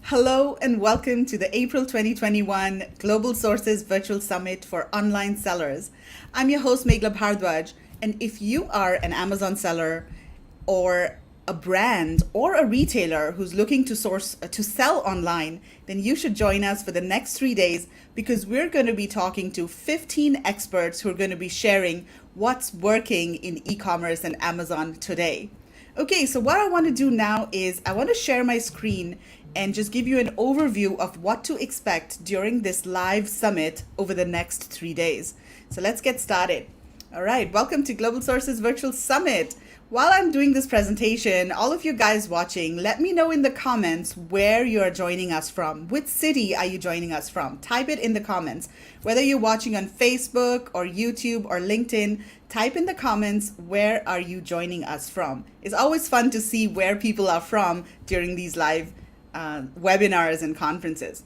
Hello and welcome to the April 2021 Global Sources Virtual Summit for Online Sellers. I'm your host, Meghla Bhardwaj, and if you are an Amazon seller or a brand or a retailer who's looking to sell online, then you should join us for the next 3 days because we're going to be talking to 15 experts who are going to be sharing what's working in e-commerce and Amazon today. Okay, so what I want to do now is I want to share my screen and just give you an overview of what to expect during this live summit over the next 3 days. So let's get started. All right, welcome to Global Sources Virtual Summit. While I'm doing this presentation, all of you guys watching, let me know in the comments where you are joining us from. Which city are you joining us from? Type it in the comments. Whether you're watching on Facebook or YouTube or LinkedIn, type in the comments where are you joining us from. It's always fun to see where people are from during these live webinars and conferences.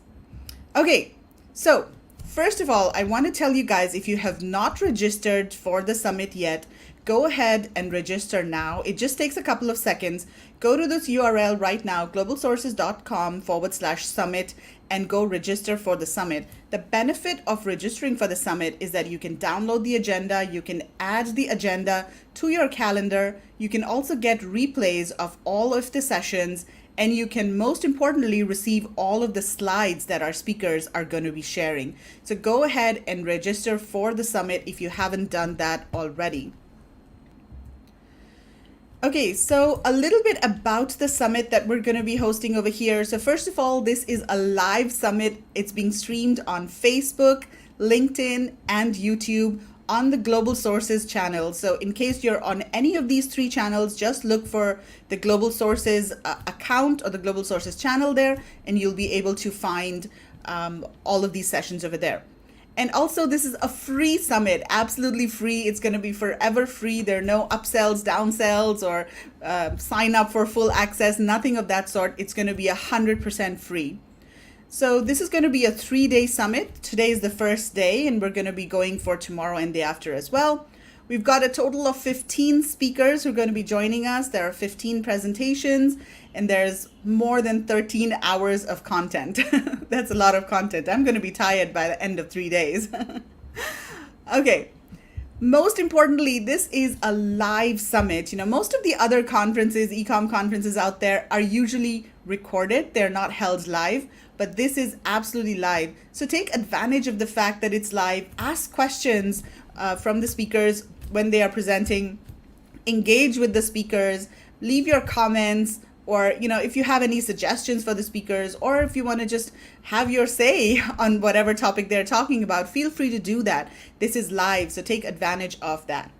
Okay, so first of all, I want to tell you guys, if you have not registered for the summit yet, go ahead and register now. It just takes a couple of seconds. Go to this URL right now, globalsources.com/summit, and go register for the summit. The benefit of registering for the summit is that you can download the agenda, you can add the agenda to your calendar, you can also get replays of all of the sessions, and you can most importantly receive all of the slides that our speakers are going to be sharing. So go ahead and register for the summit if you haven't done that already. Okay, so a little bit about the summit that we're going to be hosting over here. So first of all, this is a live summit. It's being streamed on Facebook, LinkedIn, and YouTube on the Global Sources channel. So in case you're on any of these three channels, just look for the Global Sources account or the Global Sources channel there, and you'll be able to find all of these sessions over there. And also, this is a free summit, absolutely free. It's going to be forever free. There are no upsells, downsells, or sign up for full access, nothing of that sort. It's going to be 100% free. So this is going to be a 3-day summit. Today is the first day, and we're going to be going for tomorrow and day after as well. We've got a total of 15 speakers who are going to be joining us. There are 15 presentations, and there's more than 13 hours of content. That's a lot of content. I'm going to be tired by the end of 3 days. Okay. Most importantly, this is a live summit. Most of the other conferences, e-com conferences out there are usually recorded. They're not held live, but this is absolutely live. So take advantage of the fact that it's live. Ask questions from the speakers when they are presenting. Engage with the speakers. Leave your comments, or if you have any suggestions for the speakers, or if you want to just have your say on whatever topic they're talking about, feel free to do that. This is live, so take advantage of that.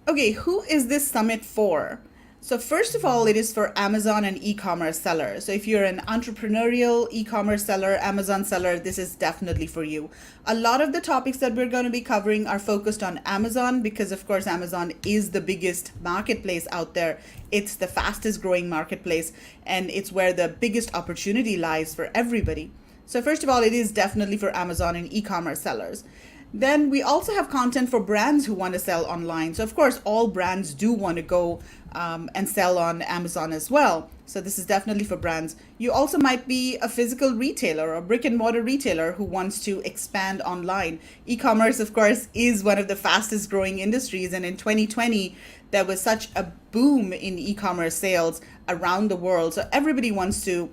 Okay, who is this summit for? So first of all, it is for Amazon and e-commerce sellers. So if you're an entrepreneurial e-commerce seller, Amazon seller, this is definitely for you. A lot of the topics that we're going to be covering are focused on Amazon because, of course, Amazon is the biggest marketplace out there. It's the fastest growing marketplace, and it's where the biggest opportunity lies for everybody. So first of all, it is definitely for Amazon and e-commerce sellers. Then we also have content for brands who want to sell online. So of course, all brands do want to go and sell on Amazon as well. So this is definitely for brands. You also might be a physical retailer or brick and mortar retailer who wants to expand online. E-commerce, of course, is one of the fastest growing industries. And in 2020, there was such a boom in e-commerce sales around the world. So everybody wants to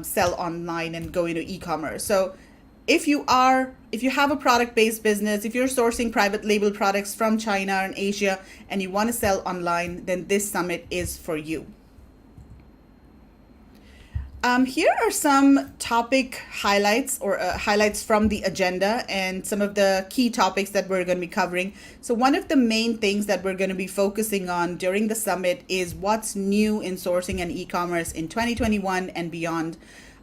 sell online and go into e-commerce. So if you have a product-based business, if you're sourcing private label products from China and Asia and you want to sell online, then this summit is for you. Here are some topic highlights or highlights from the agenda and some of the key topics that we're going to be covering. So one of the main things that we're going to be focusing on during the summit is what's new in sourcing and e-commerce in 2021 and beyond.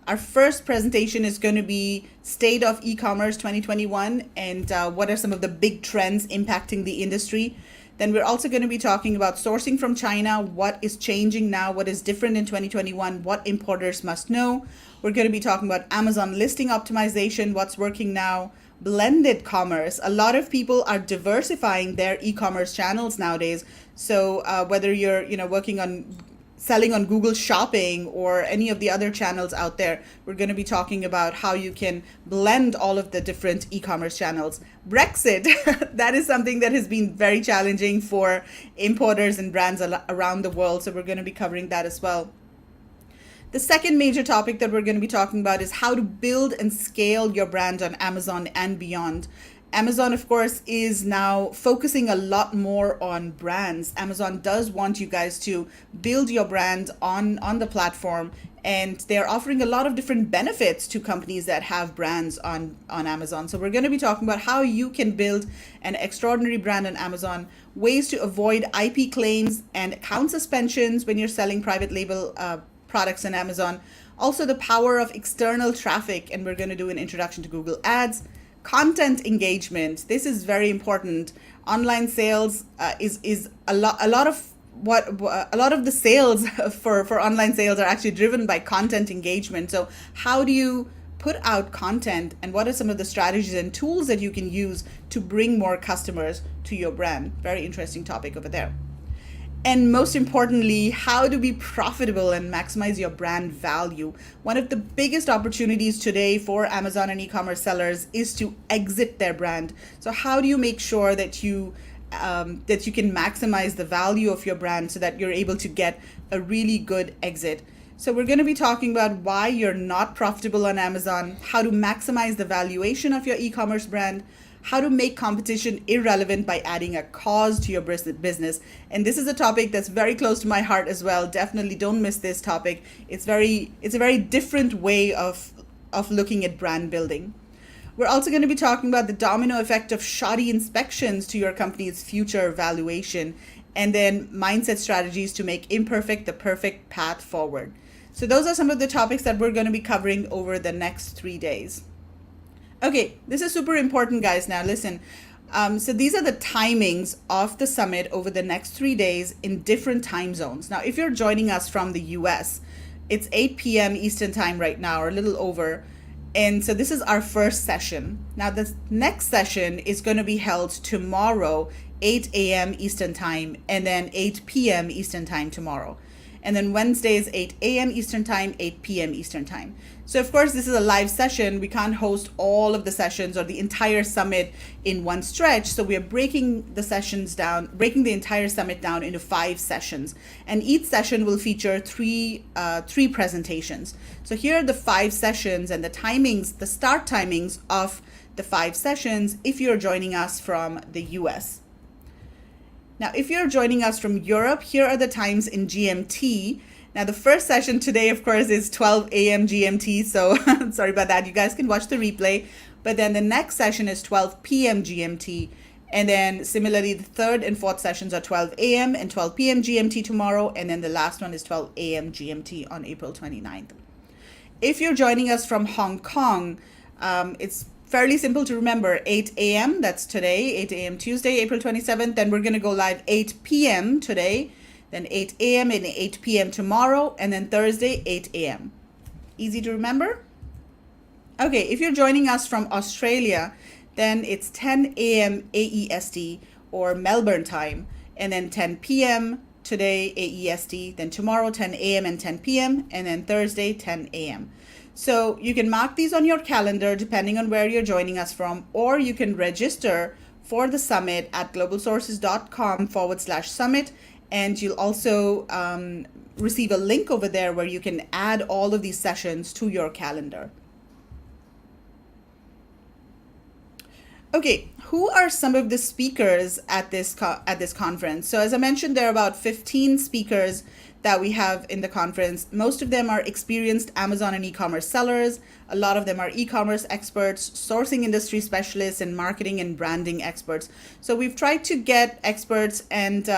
Our first presentation is going to be State of E-commerce 2021 and what are some of the big trends impacting the industry. Then we're also going to be talking about sourcing from China, what is changing now, what is different in 2021, what importers must know. We're going to be talking about Amazon listing optimization, what's working now, blended commerce. A lot of people are diversifying their e-commerce channels nowadays. So whether you're working on selling on Google Shopping or any of the other channels out there. We're going to be talking about how you can blend all of the different e-commerce channels. Brexit, that is something that has been very challenging for importers and brands around the world. So we're going to be covering that as well. The second major topic that we're going to be talking about is how to build and scale your brand on Amazon and beyond. Amazon, of course, is now focusing a lot more on brands. Amazon does want you guys to build your brand on the platform, and they're offering a lot of different benefits to companies that have brands on Amazon. So we're going to be talking about how you can build an extraordinary brand on Amazon, ways to avoid IP claims and account suspensions when you're selling private label products on Amazon. Also, the power of external traffic, and we're going to do an introduction to Google Ads. Content engagement. This is very important. Online sales is a lot of the sales for online sales are actually driven by content engagement. So how do you put out content, and what are some of the strategies and tools that you can use to bring more customers to your brand? Very interesting topic over there. And most importantly, how to be profitable and maximize your brand value. One of the biggest opportunities today for Amazon and e-commerce sellers is to exit their brand. So how do you make sure that you can maximize the value of your brand so that you're able to get a really good exit? So we're going to be talking about why you're not profitable on Amazon, how to maximize the valuation of your e-commerce brand, how to make competition irrelevant by adding a cause to your business. And this is a topic that's very close to my heart as well. Definitely don't miss this topic. It's a very different way of looking at brand building. We're also going to be talking about the domino effect of shoddy inspections to your company's future valuation, and then mindset strategies to make imperfect the perfect path forward. So those are some of the topics that we're going to be covering over the next 3 days. Okay, this is super important, guys. Now listen. So these are the timings of the summit over the next 3 days in different time zones. Now, if you're joining us from the US, it's 8 p.m. Eastern time right now, or a little over. And so this is our first session. Now, the next session is going to be held tomorrow, 8 a.m. Eastern time, and then 8 p.m. Eastern time tomorrow. And then Wednesday is 8 a.m. Eastern time, 8 p.m. Eastern time. So of course, this is a live session. We can't host all of the sessions or the entire summit in one stretch. So we are breaking the entire summit down into 5 sessions. And each session will feature three presentations. So here are the 5 sessions and the timings, the start timings of the 5 sessions if you're joining us from the US. Now, if you're joining us from Europe, here are the times in GMT. Now, the first session today, of course, is 12 a.m. GMT. So sorry about that. You guys can watch the replay. But then the next session is 12 p.m. GMT. And then similarly, the third and fourth sessions are 12 a.m. and 12 p.m. GMT tomorrow. And then the last one is 12 a.m. GMT on April 29th. If you're joining us from Hong Kong, it's fairly simple to remember. 8 a.m. that's today, 8 a.m. Tuesday, April 27th. Then we're going to go live 8 p.m. today, then 8 a.m. and 8 p.m. tomorrow, and then Thursday, 8 a.m. Easy to remember? Okay, if you're joining us from Australia, then it's 10 a.m. AEST or Melbourne time, and then 10 p.m. today, AEST, then tomorrow, 10 a.m. and 10 p.m., and then Thursday, 10 a.m. So you can mark these on your calendar depending on where you're joining us from, or you can register for the summit at globalsources.com/summit. And you'll also receive a link over there where you can add all of these sessions to your calendar. Okay, who are some of the speakers at this conference? So as I mentioned, there are about 15 speakers that we have in the conference. Most of them are experienced Amazon and e-commerce sellers. A lot of them are e-commerce experts, sourcing industry specialists, and marketing and branding experts. So we've tried to get experts and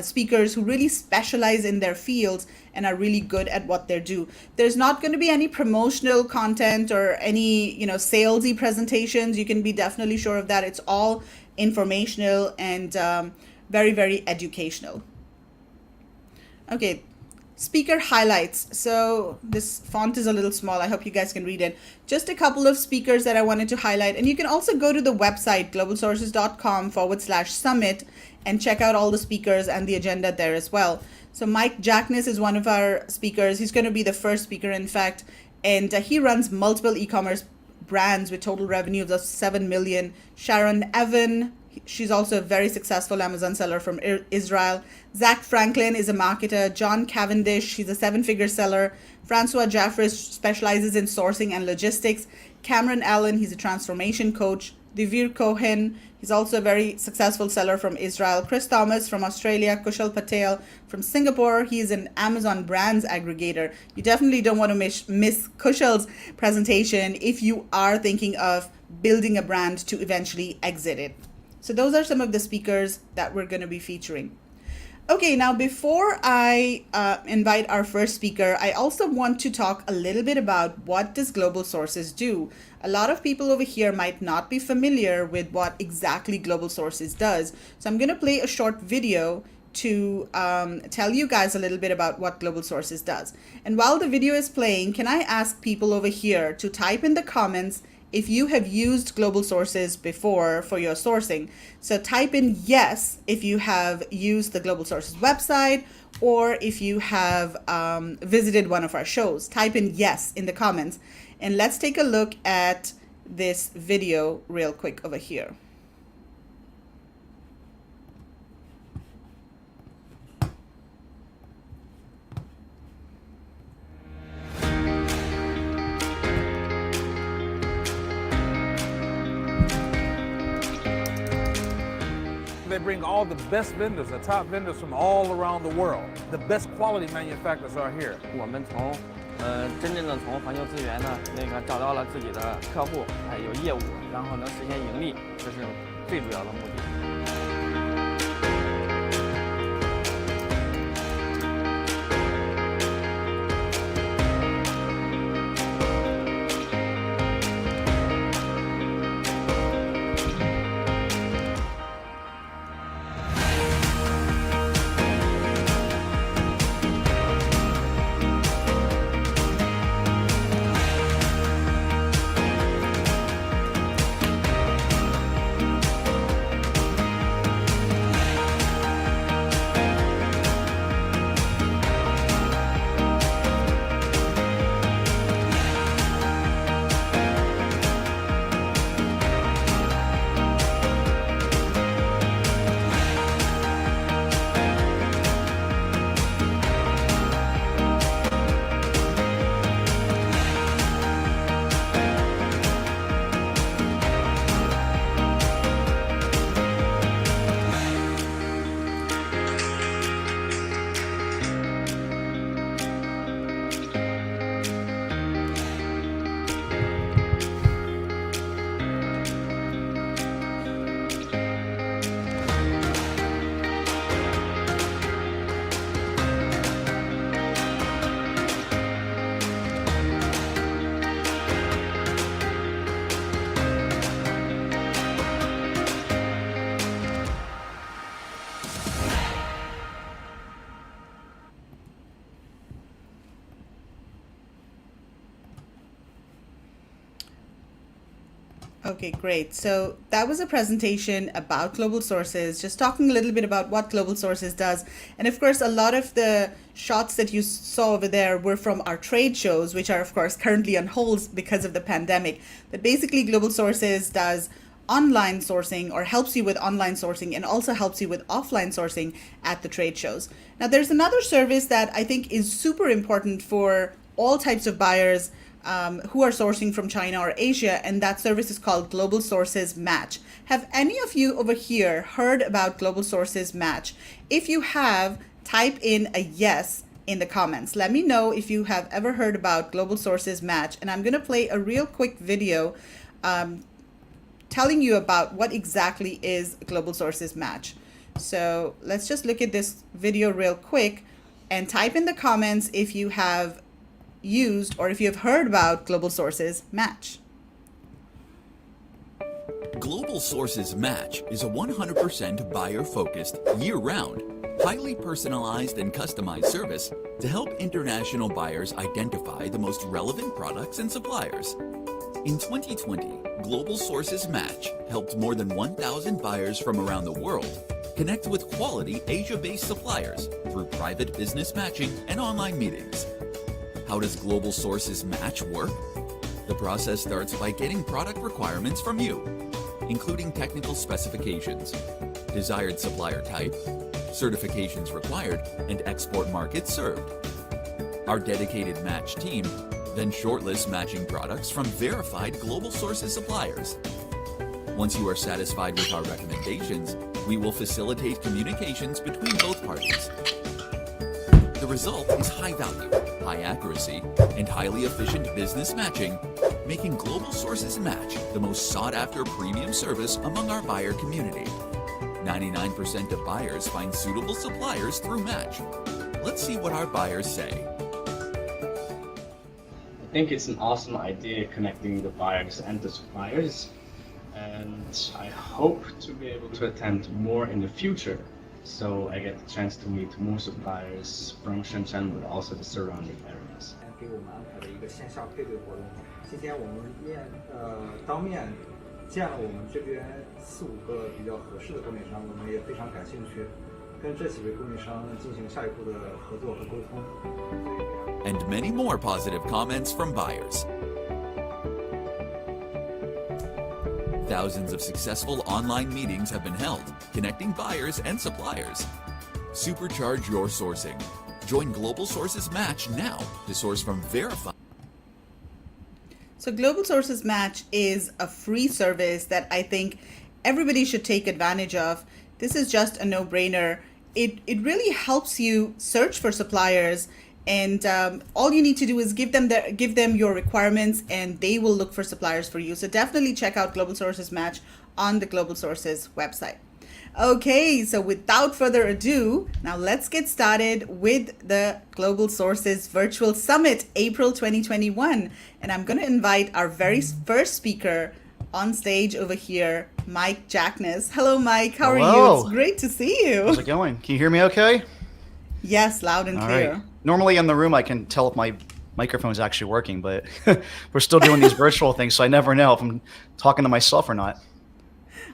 speakers who really specialize in their fields and are really good at what they do. There's not going to be any promotional content or any, salesy presentations. You can be definitely sure of that. It's all informational and very, very educational. Okay, speaker highlights. So this font is a little small. I hope you guys can read it. Just a couple of speakers that I wanted to highlight. And you can also go to the website, globalsources.com/summit, and check out all the speakers and the agenda there as well. So Mike Jackness is one of our speakers. He's going to be the first speaker, in fact, and he runs multiple e-commerce brands with total revenue of 7 million. Sharon Evan, she's also a very successful Amazon seller from Israel. Zach Franklin is a marketer. John Cavendish, he's a 7-figure seller. Francois Jaffres specializes in sourcing and logistics. Cameron Allen, he's a transformation coach. Devir Cohen, he's also a very successful seller from Israel. Chris Thomas from Australia. Kushal Patel from Singapore. He's an Amazon brands aggregator. You definitely don't want to miss Kushal's presentation if you are thinking of building a brand to eventually exit it. So those are some of the speakers that we're going to be featuring. Okay, now before I invite our first speaker, I also want to talk a little bit about what does Global Sources do. A lot of people over here might not be familiar with what exactly Global Sources does. So I'm going to play a short video to tell you guys a little bit about what Global Sources does. And while the video is playing, can I ask people over here to type in the comments if you have used Global Sources before for your sourcing. So type in yes if you have used the Global Sources website, or if you have visited one of our shows. Type in yes in the comments. And let's take a look at this video real quick over here. They bring all the best vendors, the top vendors from all around the world. The best quality manufacturers are here. 我们从真正的从环球资源呢找到了自己的客户，还有业务，然后能实现盈利，这是最主要的目的。Okay, great. So that was a presentation about Global Sources, just talking a little bit about what Global Sources does. And of course, a lot of the shots that you saw over there were from our trade shows, which are of course currently on hold because of the pandemic. But basically Global Sources does online sourcing, or helps you with online sourcing, and also helps you with offline sourcing at the trade shows. Now there's another service that I think is super important for all types of buyers who are sourcing from China or Asia, and that service is called Global Sources Match. Have any of you over here heard about Global Sources Match? If you have, type in a yes in the comments. Let me know if you have ever heard about Global Sources Match, and I'm going to play a real quick video telling you about what exactly is Global Sources Match. So let's just look at this video real quick and type in the comments if you have used or if you have heard about Global Sources Match. Global Sources Match is a 100% buyer-focused, year-round, highly personalized and customized service to help international buyers identify the most relevant products and suppliers. In 2020, Global Sources Match helped more than 1,000 buyers from around the world Connect with quality Asia-based suppliers through private business matching and online meetings. How does Global Sources Match work? The process starts by getting product requirements from you, including technical specifications, desired supplier type, certifications required, and export markets served. Our dedicated match team then shortlists matching products from verified Global Sources suppliers. Once you are satisfied with our recommendations, we will facilitate communications between both parties. The result is high value, high accuracy, and highly efficient business matching, making Global Sources Match the most sought-after premium service among our buyer community. 99% of buyers find suitable suppliers through Match. Let's see what our buyers say. I think it's an awesome idea connecting the buyers and the suppliers, and I hope to be able to attend more in the future, so I get the chance to meet more suppliers from Shenzhen, but also the surrounding areas. 给我们安排了一个线下配对活动。今天我们当面见了我们这边4、5个比较合适的供应商，我们也非常感兴趣，跟这几位供应商进行下一步的合作和沟通。 And many more positive comments from buyers. Thousands of successful online meetings have been held, connecting buyers and suppliers. Supercharge your sourcing. Join Global Sources Match now to source from verified. So Global Sources Match is a free service that I think everybody should take advantage of. This is just a no-brainer. It really helps you search for suppliers, and all you need to do is give them your requirements, and they will look for suppliers for you. So definitely check out Global Sources Match on the Global Sources website. Okay, so without further ado, now let's get started with the Global Sources Virtual Summit, April 2021. And I'm going to invite our very first speaker on stage over here, Mike Jackness. Hello, Mike. How are you? It's great to see you. How's it going? Can you hear me okay? Yes, loud and clear. Right. Normally in the room, I can tell if my microphone's actually working, but we're still doing these virtual things, so I never know if I'm talking to myself or not.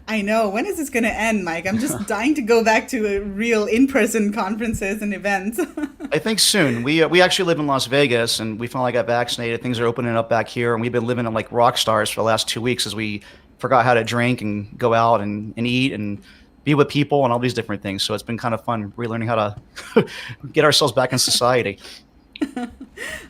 I know. When is this going to end, Mike? I'm just dying to go back to real in-person conferences and events. I think soon. We actually live in Las Vegas, and we finally got vaccinated. Things are opening up back here, and we've been living like rock stars for the last 2 weeks as we forgot how to drink and go out and eat and be with people and all these different things. So it's been kind of fun relearning how to get ourselves back in society.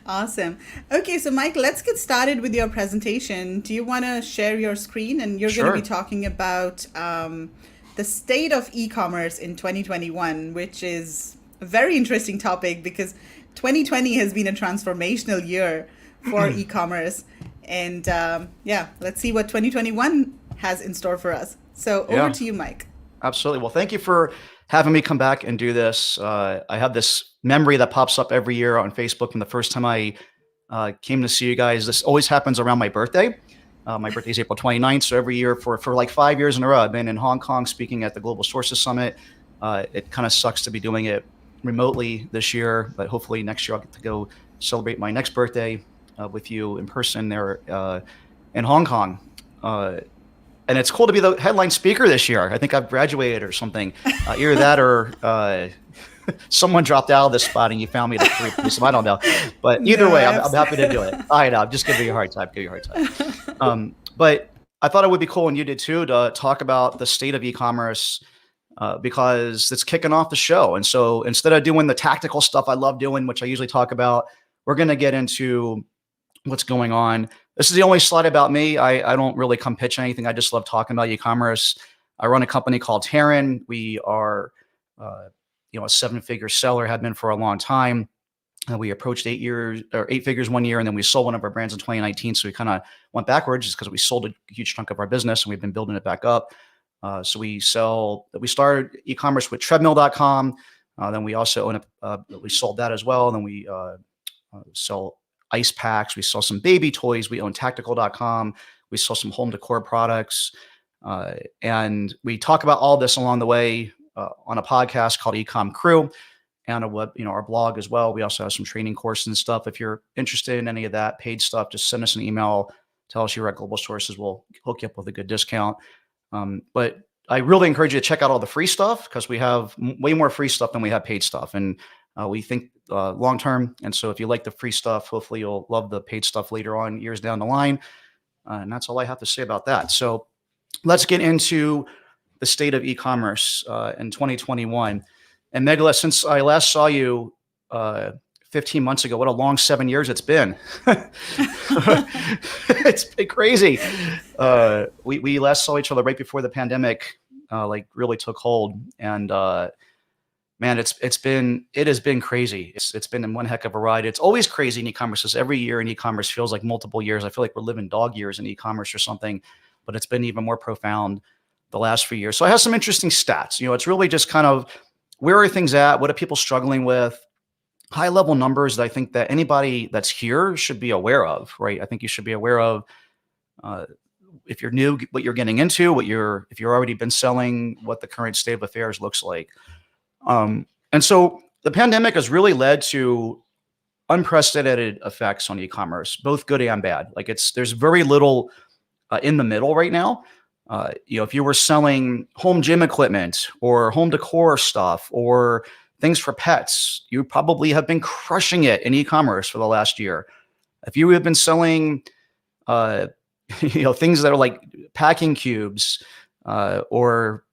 Awesome. Okay, so Mike, let's get started with your presentation. Do you want to share your screen? And you're going to be talking about the state of e-commerce in 2021, which is a very interesting topic because 2020 has been a transformational year for e-commerce. And yeah, let's see what 2021 has in store for us. So over to you, Mike. Absolutely. Well, thank you for having me come back and do this. I have this memory that pops up every year on Facebook from the first time I came to see you guys. This always happens around my birthday. My birthday is April 29th. So every year for like 5 years in a row, I've been in Hong Kong speaking at the Global Sources Summit. It kind of sucks to be doing it remotely this year, but hopefully next year I'll get to go celebrate my next birthday with you in person there in Hong Kong. And it's cool to be the headline speaker this year. I think I've graduated or something. Either that or someone dropped out of this spot and you found me at a free piece. I don't know. But either way, I'm happy to do it. I know. I'm just giving you a hard time. But I thought it would be cool, and you did too, to talk about the state of e-commerce because it's kicking off the show. And so instead of doing the tactical stuff I love doing, which I usually talk about, we're going to get into what's going on. This is the only slide about me. I don't really come pitch anything. I just love talking about e-commerce. I run a company called Terran. We are, a 7-figure seller, have been for a long time. We approached 8 figures 1 year, and then we sold one of our brands in 2019. So we kind of went backwards just because we sold a huge chunk of our business, and we've been building it back up. So we started e-commerce with treadmill.com. Then we also we sold that as well. And then we sell ice packs. We sell some baby toys. We own tactical.com. We sell some home decor products. And we talk about all this along the way on a podcast called Ecom Crew and our blog as well. We also have some training courses and stuff. If you're interested in any of that paid stuff, just send us an email. Tell us you're at Global Sources. We'll hook you up with a good discount. But I really encourage you to check out all the free stuff because we have way more free stuff than we have paid stuff. And we think long term. And so if you like the free stuff, hopefully you'll love the paid stuff later on, years down the line. And that's all I have to say about that. So let's get into the state of e-commerce in 2021. And Meghla, since I last saw you 15 months ago, what a long 7 years it's been. It's been crazy. We last saw each other right before the pandemic like really took hold. And man, it has been crazy. It's been one heck of a ride. It's always crazy in e-commerce. Every year in e-commerce feels like multiple years. I feel like we're living dog years in e-commerce or something, but it's been even more profound the last few years. So I have some interesting stats. It's really just kind of where are things at? What are people struggling with? High level numbers that I think that anybody that's here should be aware of, right? I think you should be aware of if you're new, what you're getting into, if you're already been selling, what the current state of affairs looks like. And so the pandemic has really led to unprecedented effects on e-commerce, both good and bad. Like there's very little in the middle right now. If you were selling home gym equipment or home decor stuff or things for pets, you probably have been crushing it in e-commerce for the last year. If you have been selling, things that are like packing cubes or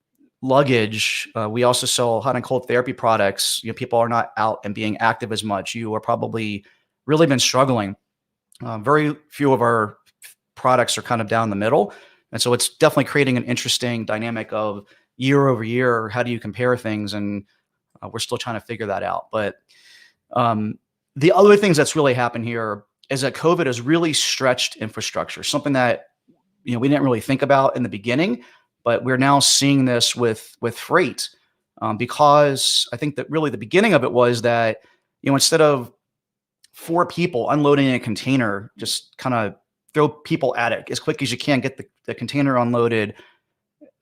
luggage, we also sell hot and cold therapy products. People are not out and being active as much. You are probably really been struggling. Very few of our products are kind of down the middle. And so it's definitely creating an interesting dynamic of year over year. How do you compare things? And we're still trying to figure that out. But the other things that's really happened here is that COVID has really stretched infrastructure, something that we didn't really think about in the beginning, but we're now seeing this with freight because I think that really the beginning of it was that instead of 4 people unloading a container, just kind of throw people at it as quick as you can, get the container unloaded.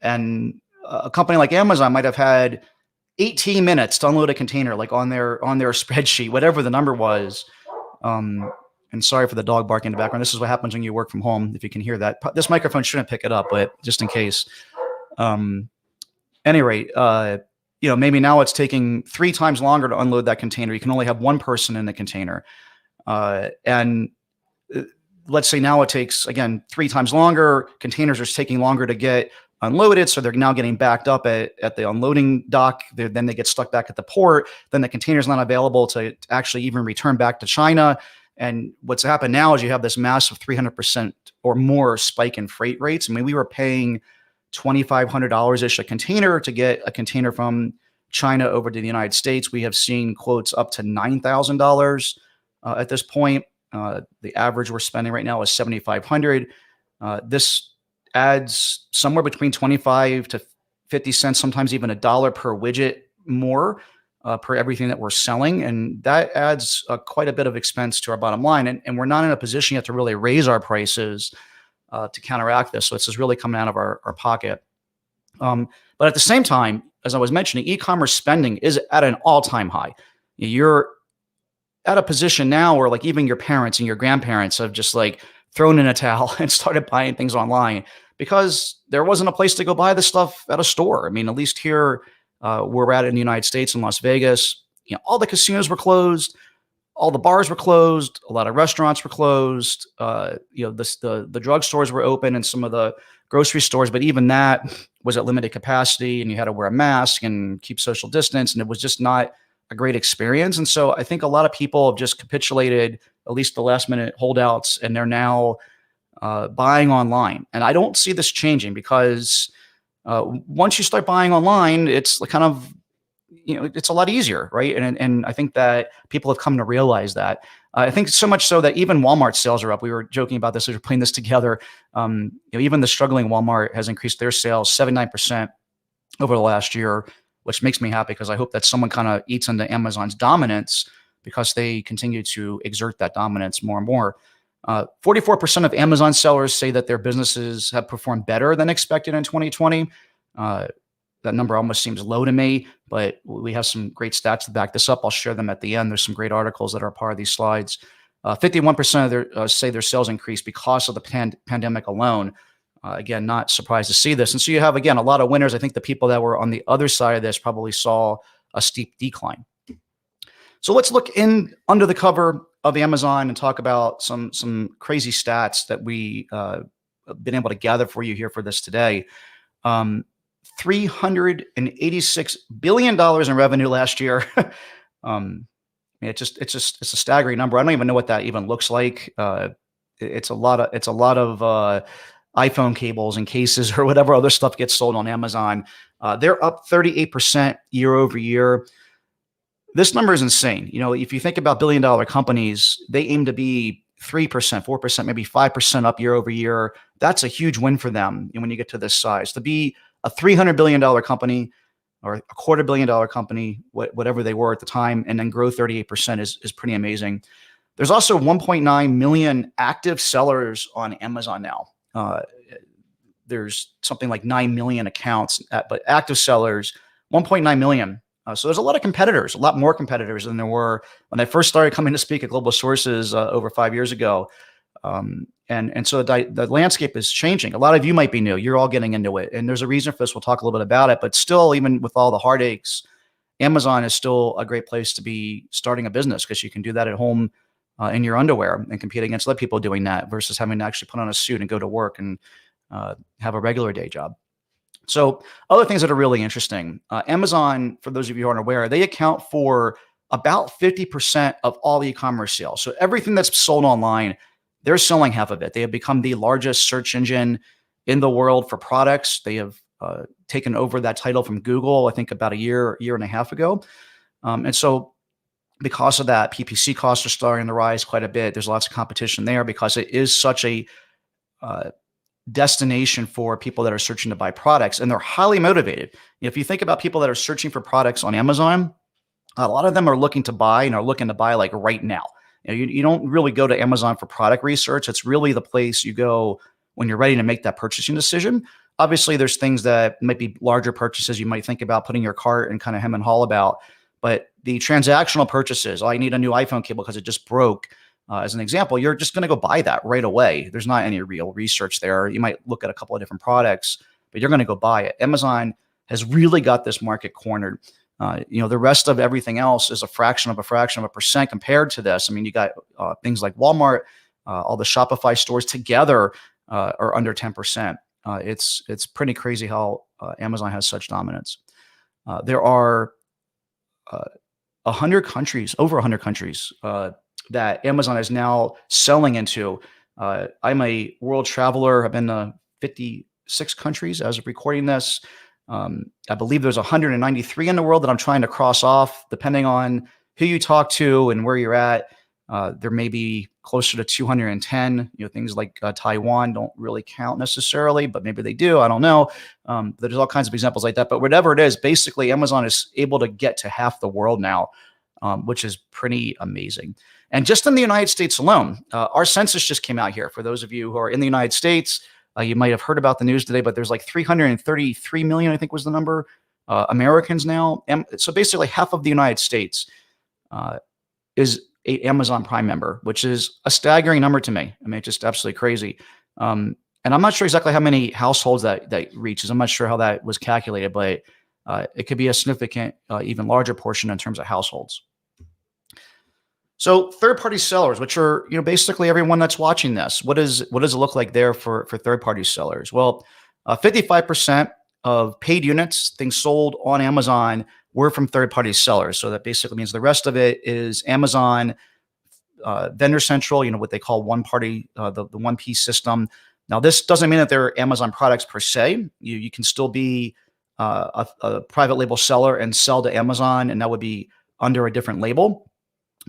And a company like Amazon might have had 18 minutes to unload a container, like on their spreadsheet, whatever the number was. And sorry for the dog barking in the background. This is what happens when you work from home. If you can hear that, this microphone shouldn't pick it up, but just in case. Any rate, maybe now it's taking 3 times longer to unload that container. You can only have 1 person in the container. And let's say now it takes, again, 3 times longer. Containers are taking longer to get unloaded. So they're now getting backed up at the unloading dock. Then they get stuck back at the port. Then the container's not available to actually even return back to China. And what's happened now is you have this massive 300% or more spike in freight rates. I mean, we were paying $2,500-ish a container to get a container from China over to the United States. We have seen quotes up to $9,000 at this point. The average we're spending right now is $7,500. This adds somewhere between 25 to 50 cents, sometimes even $1 per widget more per everything that we're selling. And that adds quite a bit of expense to our bottom line. And we're not in a position yet to really raise our prices to counteract this. So it's just really coming out of our pocket. But at the same time, as I was mentioning, e-commerce spending is at an all-time high. You're at a position now where like even your parents and your grandparents have just like thrown in a towel and started buying things online because there wasn't a place to go buy the stuff at a store. I mean, at least here where we're at in the United States in Las Vegas, all the casinos were closed, all the bars were closed, a lot of restaurants were closed. The drugstores were open and some of the grocery stores, but even that was at limited capacity and you had to wear a mask and keep social distance. And it was just not a great experience. And so I think a lot of people have just capitulated, at least the last minute holdouts, and they're now buying online. And I don't see this changing because once you start buying online, it's kind of, it's a lot easier, right? And I think that people have come to realize that. I think so much so that even Walmart sales are up. We were joking about this as we were putting this together. Even the struggling Walmart has increased their sales 79% over the last year, which makes me happy because I hope that someone kind of eats into Amazon's dominance because they continue to exert that dominance more and more. 44% of Amazon sellers say that their businesses have performed better than expected in 2020. That number almost seems low to me, but we have some great stats to back this up. I'll share them at the end. There's some great articles that are part of these slides. 51% of say their sales increased because of the pandemic alone. Again, not surprised to see this. And so you have, again, a lot of winners. I think the people that were on the other side of this probably saw a steep decline. So let's look in under the cover of Amazon and talk about some crazy stats that we been able to gather for you here for this today. $386 billion in revenue last year. It's a staggering number. I don't even know what that even looks like. It's a lot of iPhone cables and cases or whatever other stuff gets sold on Amazon. They're up 38% year over year. This number is insane. You know, if you think about billion-dollar companies, they aim to be 3%, 4%, maybe 5% up year over year. That's a huge win for them. And when you get to this size, to be a $300 billion company or a $250 million company, whatever they were at the time, and then grow 38% is pretty amazing. There's also 1.9 million active sellers on Amazon now. There's something like 9 million accounts, but active sellers, 1.9 million. So there's a lot of competitors, a lot more competitors than there were when I first started coming to speak at Global Sources over 5 years ago. And so the landscape is changing. A lot of you might be new. You're all getting into it. And there's a reason for this. We'll talk a little bit about it. But still, even with all the heartaches, Amazon is still a great place to be starting a business because you can do that at home in your underwear and compete against other people doing that versus having to actually put on a suit and go to work and have a regular day job. So other things that are really interesting, Amazon, for those of you who aren't aware, they account for about 50% of all e-commerce sales. So everything that's sold online, they're selling half of it. They have become the largest search engine in the world for products. They have taken over that title from Google, I think about a year and a half ago. And so because of that, PPC costs are starting to rise quite a bit. There's lots of competition there because it is such a destination for people that are searching to buy products, and they're highly motivated. If you think about people that are searching for products on Amazon, a lot of them are looking to buy and are looking to buy like right now. You don't really go to Amazon for product research. It's really the place you go when you're ready to make that purchasing decision. Obviously, there's things that might be larger purchases you might think about putting your cart and kind of hem and haw about. But the transactional purchases, I need a new iPhone cable because it just broke. As an example, you're just going to go buy that right away. There's not any real research there. You might look at a couple of different products, but you're going to go buy it. Amazon has really got this market cornered. The rest of everything else is a fraction of a percent compared to this. I mean, you got things like Walmart, all the Shopify stores together are under 10%. It's pretty crazy how Amazon has such dominance. There are 100 countries, over 100 countries that Amazon is now selling into. I'm a world traveler. I've been to 56 countries as of recording this. I believe there's 193 in the world that I'm trying to cross off, depending on who you talk to and where you're at. There may be closer to 210. Things like Taiwan don't really count necessarily, but maybe they do. I don't know. There's all kinds of examples like that. But whatever it is, basically, Amazon is able to get to half the world now, which is pretty amazing. And just in the United States alone, our census just came out here. For those of you who are in the United States, you might have heard about the news today, but there's like 333 million, I think was the number, Americans now. So basically half of the United States is an Amazon Prime member, which is a staggering number to me. I mean, it's just absolutely crazy. And I'm not sure exactly how many households that reaches. I'm not sure how that was calculated, but it could be a significant, even larger portion in terms of households. So third-party sellers, which are basically everyone that's watching this, what does it look like there for third-party sellers? Well, 55% of paid units, things sold on Amazon, were from third-party sellers. So that basically means the rest of it is Amazon, Vendor Central, what they call one-party, the one-piece system. Now, this doesn't mean that they're Amazon products per se. You can still be a private label seller and sell to Amazon, and that would be under a different label.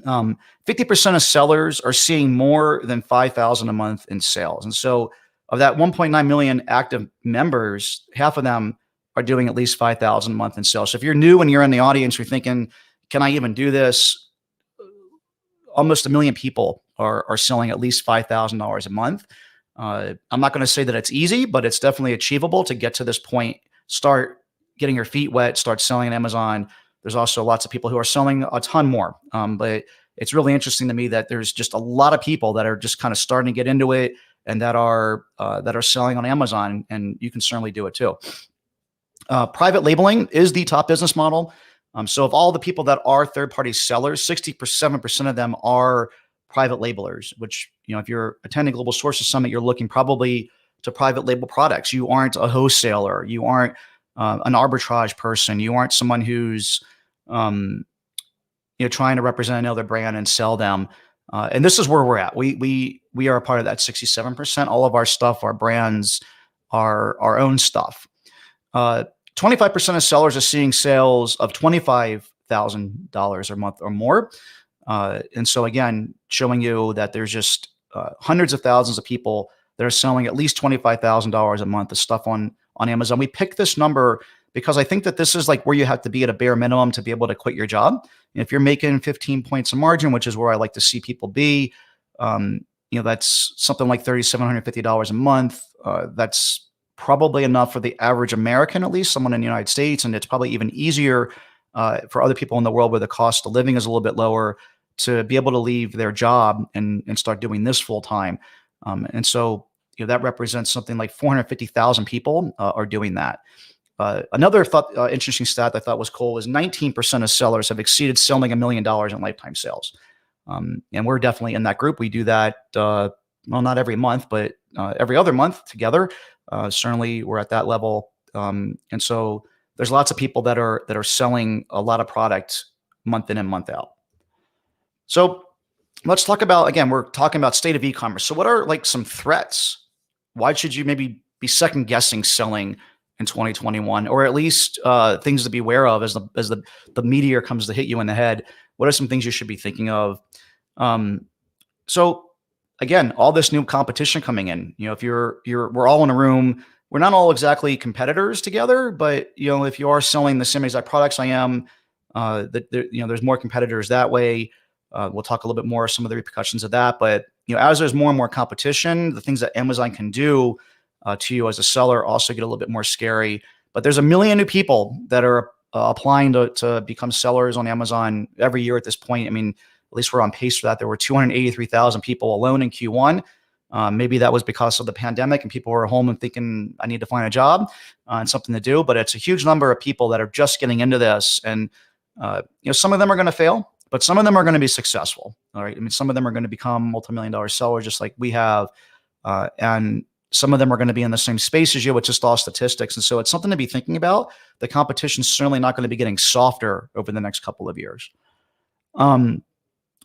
50% of sellers are seeing more than 5,000 a month in sales. And so of that 1.9 million active members, half of them are doing at least 5,000 a month in sales. So if you're new and you're in the audience, you're thinking, can I even do this? Almost 1 million people are selling at least $5,000 a month. I'm not going to say that it's easy, but it's definitely achievable to get to this point. Start getting your feet wet, start selling on Amazon. There's also lots of people who are selling a ton more. But it's really interesting to me that there's just a lot of people that are just kind of starting to get into it. and that are selling on Amazon, and you can certainly do it too. Private labeling is the top business model. So of all the people that are third-party sellers, 67% of them are private labelers, which, if you're attending Global Sources Summit, you're looking probably to private label products. You aren't a wholesaler. You aren't an arbitrage person. You aren't someone who's trying to represent another brand and sell them. And this is where we're at. We are a part of that 67%. All of our stuff, our brands, are our own stuff. 25% of sellers are seeing sales of $25,000 a month or more. And so again, showing you that there's just hundreds of thousands of people that are selling at least $25,000 a month of stuff on Amazon. We picked this number because I think that this is like where you have to be at a bare minimum to be able to quit your job. If you're making 15 points of margin, which is where I like to see people be, that's something like $3,750 a month. That's probably enough for the average American, at least someone in the United States. And it's probably even easier for other people in the world where the cost of living is a little bit lower to be able to leave their job and start doing this full time. And so that represents something like 450,000 people are doing that. Another interesting stat I thought was cool is 19% of sellers have exceeded selling $1 million in lifetime sales. And we're definitely in that group. We do that, not every month, but every other month together. Certainly we're at that level. And so there's lots of people that are selling a lot of product month in and month out. So let's talk about, again, we're talking about state of e-commerce. So what are like some threats? Why should you maybe be second guessing selling in 2021, or at least things to be aware of as the meteor comes to hit you in the head? What are some things you should be thinking of? So again, all this new competition coming in, if we're all in a room, we're not all exactly competitors together, but if you are selling the same exact products I am, there's more competitors that way. We'll talk a little bit more some of the repercussions of that, but as there's more and more competition, the things that Amazon can do to you as a seller also get a little bit more scary. But there's a million new people that are applying to become sellers on Amazon every year at this point. I mean, at least we're on pace for that. There were 283,000 people alone in Q1. Maybe that was because of the pandemic and people were home and thinking, I need to find a job and something to do. But it's a huge number of people that are just getting into this. And some of them are going to fail, but some of them are going to be successful. All right. I mean, some of them are going to become multi-million-dollar sellers just like we have. And some of them are going to be in the same space as you, which is all statistics. And so it's something to be thinking about. The competition is certainly not going to be getting softer over the next couple of years.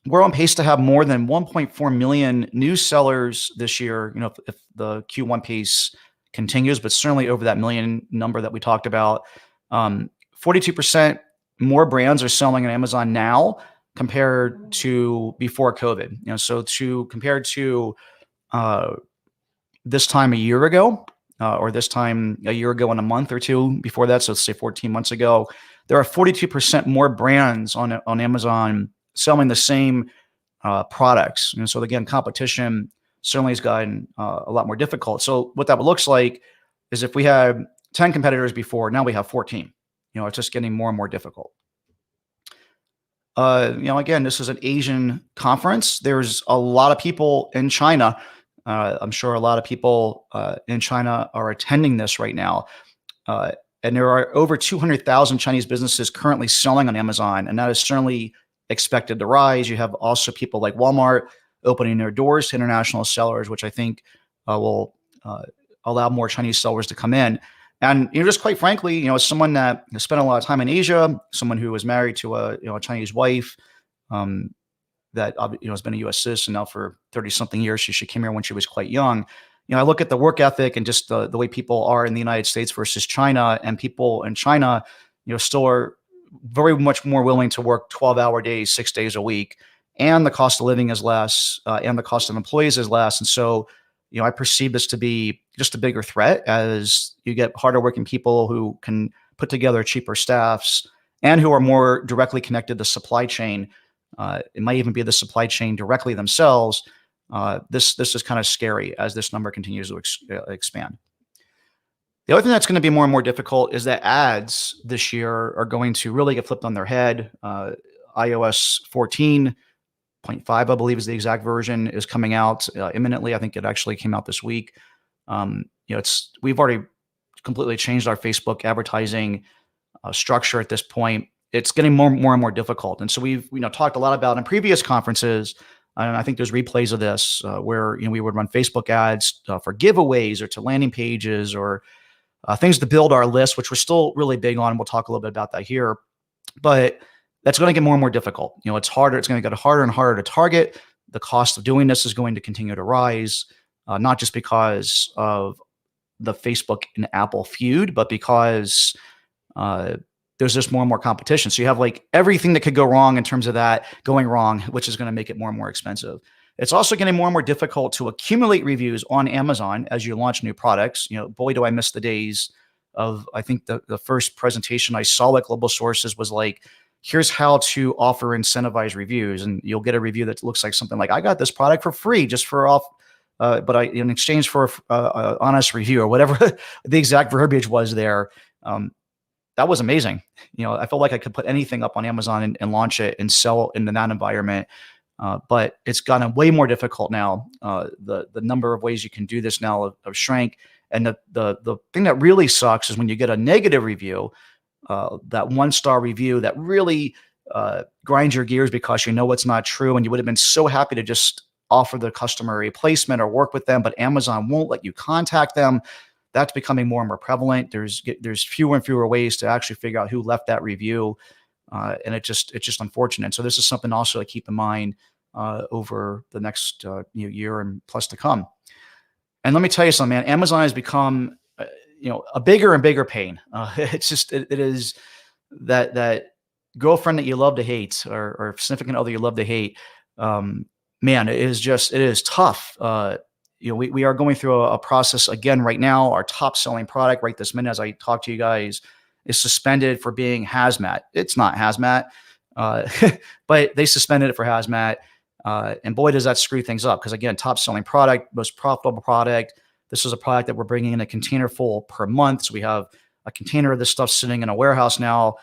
We're on pace to have more than 1.4 million new sellers this year, if the Q1 pace continues, but certainly over that million number that we talked about. 42% more brands are selling on Amazon now compared to before COVID. So compared to this time a year ago, or this time a year ago and a month or two before that, so let's say 14 months ago, there are 42% more brands on Amazon selling the same products. And so again, competition certainly has gotten a lot more difficult. So what that looks like is if we had 10 competitors before, now we have 14. It's just getting more and more difficult. Again, this is an Asian conference. There's a lot of people in China. I'm sure a lot of people in China are attending this right now. And there are over 200,000 Chinese businesses currently selling on Amazon, and that is certainly expected to rise. You have also people like Walmart opening their doors to international sellers, which I think will allow more Chinese sellers to come in. And just quite frankly, as someone that has spent a lot of time in Asia, someone who was married to a Chinese wife, that has been a U.S. citizen now for 30-something years. She came here when she was quite young. I look at the work ethic and just the way people are in the United States versus China, and people in China, still are very much more willing to work 12-hour days, 6 days a week, and the cost of living is less, and the cost of employees is less. And so, I perceive this to be just a bigger threat as you get harder working people who can put together cheaper staffs and who are more directly connected to supply chain. It might even be the supply chain directly themselves. This is kind of scary as this number continues to expand. The other thing that's going to be more and more difficult is that ads this year are going to really get flipped on their head. iOS 14.1 0.5, I believe is the exact version, is coming out imminently. I think it actually came out this week. We've already completely changed our Facebook advertising structure at this point. It's getting more and more difficult. And so we've talked a lot about in previous conferences, and I think there's replays of this where we would run Facebook ads for giveaways or to landing pages or things to build our list, which we're still really big on. We'll talk a little bit about that here, but that's going to get more and more difficult. It's harder. It's going to get harder and harder to target. The cost of doing this is going to continue to rise, not just because of the Facebook and Apple feud, but because there's just more and more competition. So you have like everything that could go wrong in terms of that going wrong, which is going to make it more and more expensive. It's also getting more and more difficult to accumulate reviews on Amazon as you launch new products. Boy, do I miss the days of, I think the first presentation I saw at Global Sources was like, here's how to offer incentivized reviews. And you'll get a review that looks like something like, I got this product for free just for off, but in exchange for an honest review or whatever the exact verbiage was there. That was amazing. I felt like I could put anything up on Amazon and launch it and sell in that environment. But it's gotten way more difficult now. The number of ways you can do this now have shrank. And the thing that really sucks is when you get a negative review, that 1-star review that really grinds your gears because it's not true. And you would have been so happy to just offer the customer a replacement or work with them, but Amazon won't let you contact them. That's becoming more and more prevalent. There's fewer and fewer ways to actually figure out who left that review. And it's just unfortunate. So this is something also to keep in mind over the next year and plus to come. And let me tell you something, man. Amazon has become a bigger and bigger pain. It is that girlfriend that you love to hate or significant other you love to hate. Man, it is tough. We are going through a process again right now. Our top selling product right this minute as I talk to you guys is suspended for being hazmat. It's not hazmat, but they suspended it for hazmat. And boy, does that screw things up. Because again, top selling product, most profitable product. This is a product that we're bringing in a container full per month. So we have a container of this stuff sitting in a warehouse now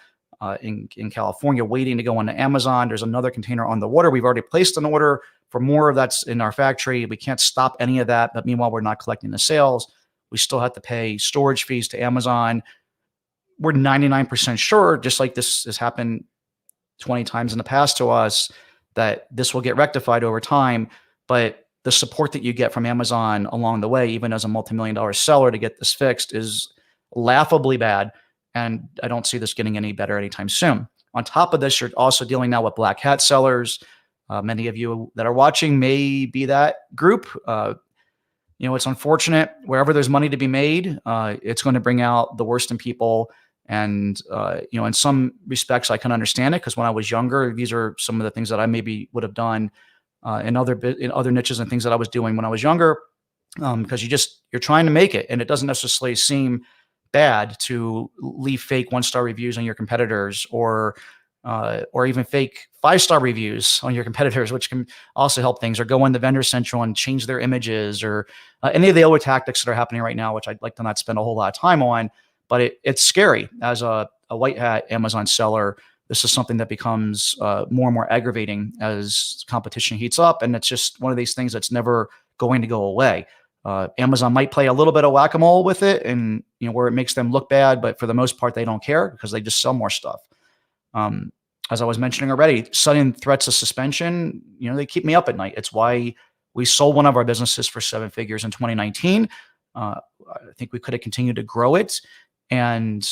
in California waiting to go onto Amazon. There's another container on the water. We've already placed an order for more of that's in our factory. We can't stop any of that. But meanwhile, we're not collecting the sales. We still have to pay storage fees to Amazon. We're 99% sure, just like this has happened 20 times in the past to us, that this will get rectified over time. But the support that you get from Amazon along the way, even as a multi-million-dollar seller to get this fixed, is laughably bad. And I don't see this getting any better anytime soon. On top of this, you're also dealing now with black hat sellers. Many of you that are watching may be that group. It's unfortunate. Wherever there's money to be made, it's going to bring out the worst in people. And, in some respects, I can understand it because when I was younger, these are some of the things that I maybe would have done in other niches and things that I was doing when I was younger, because you're trying to make it. And it doesn't necessarily seem bad to leave fake 1-star reviews on your competitors or even fake 5-star reviews on your competitors, which can also help things, or go into Vendor Central and change their images, or any of the other tactics that are happening right now, which I'd like to not spend a whole lot of time on. But it's scary as a white hat Amazon seller. This is something that becomes more and more aggravating as competition heats up. And it's just one of these things that's never going to go away. Amazon might play a little bit of whack-a-mole with it and, where it makes them look bad, but for the most part, they don't care because they just sell more stuff. As I was mentioning already, sudden threats of suspension, they keep me up at night. It's why we sold one of our businesses for 7 figures in 2019. I think we could have continued to grow it and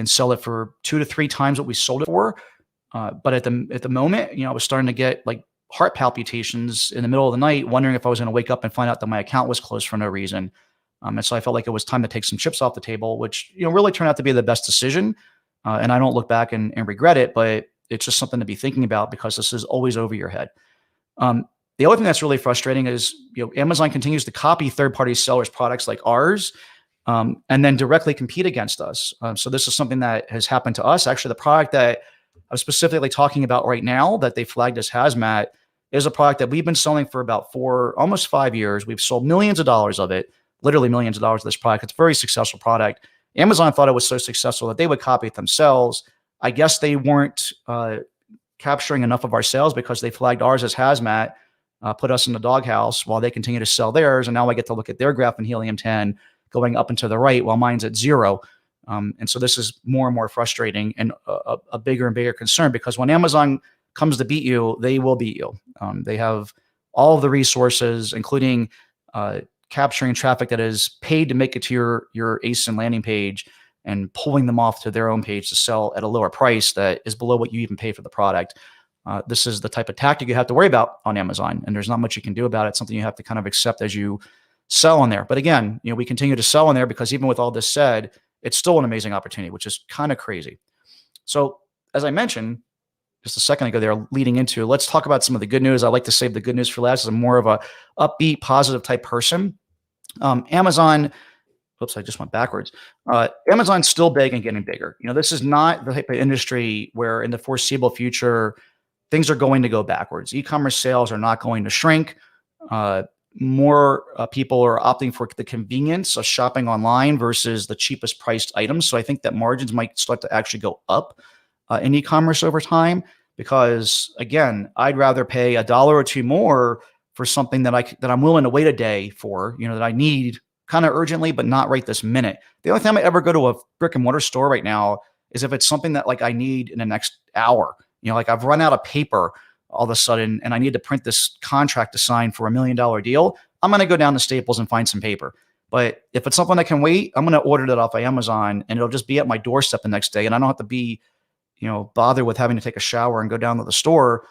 sell it for 2 to 3 times what we sold it for. But at the moment, I was starting to get like heart palpitations in the middle of the night, wondering if I was going to wake up and find out that my account was closed for no reason. And so I felt like it was time to take some chips off the table, which, really turned out to be the best decision. And I don't look back and regret it, but it's just something to be thinking about because this is always over your head. The other thing that's really frustrating is, Amazon continues to copy third-party sellers' products like ours, and then directly compete against us. So this is something that has happened to us. Actually, the product that I'm specifically talking about right now that they flagged as hazmat is a product that we've been selling for about almost 5 years. We've sold millions of dollars of it, literally millions of dollars of this product. It's a very successful product. Amazon thought it was so successful that they would copy it themselves. I guess they weren't capturing enough of our sales because they flagged ours as hazmat, put us in the doghouse while they continue to sell theirs. And now I get to look at their graph in Helium 10 going up and to the right while mine's at 0. And so this is more and more frustrating and a bigger and bigger concern, because when Amazon comes to beat you, they will beat you. They have all of the resources, including capturing traffic that is paid to make it to your ASIN landing page and pulling them off to their own page to sell at a lower price that is below what you even pay for the product. This is the type of tactic you have to worry about on Amazon, and there's not much you can do about it. It's something you have to kind of accept as you sell on there. But again, we continue to sell on there because even with all this said, it's still an amazing opportunity, which is kind of crazy. So as I mentioned just a second ago there, leading into, let's talk about some of the good news. I like to save the good news for last, as I'm more of a upbeat, positive type person. Amazon, oops, I just went backwards. Amazon's still big and getting bigger. This is not the type of industry where in the foreseeable future, things are going to go backwards. E-commerce sales are not going to shrink. More people are opting for the convenience of shopping online versus the cheapest priced items. So I think that margins might start to actually go up in e-commerce over time, because again, I'd rather pay $1 or $2 more for something that I'm willing to wait a day for, that I need kind of urgently, but not right this minute. The only time I ever go to a brick and mortar store right now is if it's something that like I need in the next hour. Like I've run out of paper all of a sudden and I need to print this contract to sign for $1 million deal. I'm going to go down to Staples and find some paper. But if it's something that can wait, I'm going to order it off of Amazon and it'll just be at my doorstep the next day. And I don't have to be, bothered with having to take a shower and go down to the store,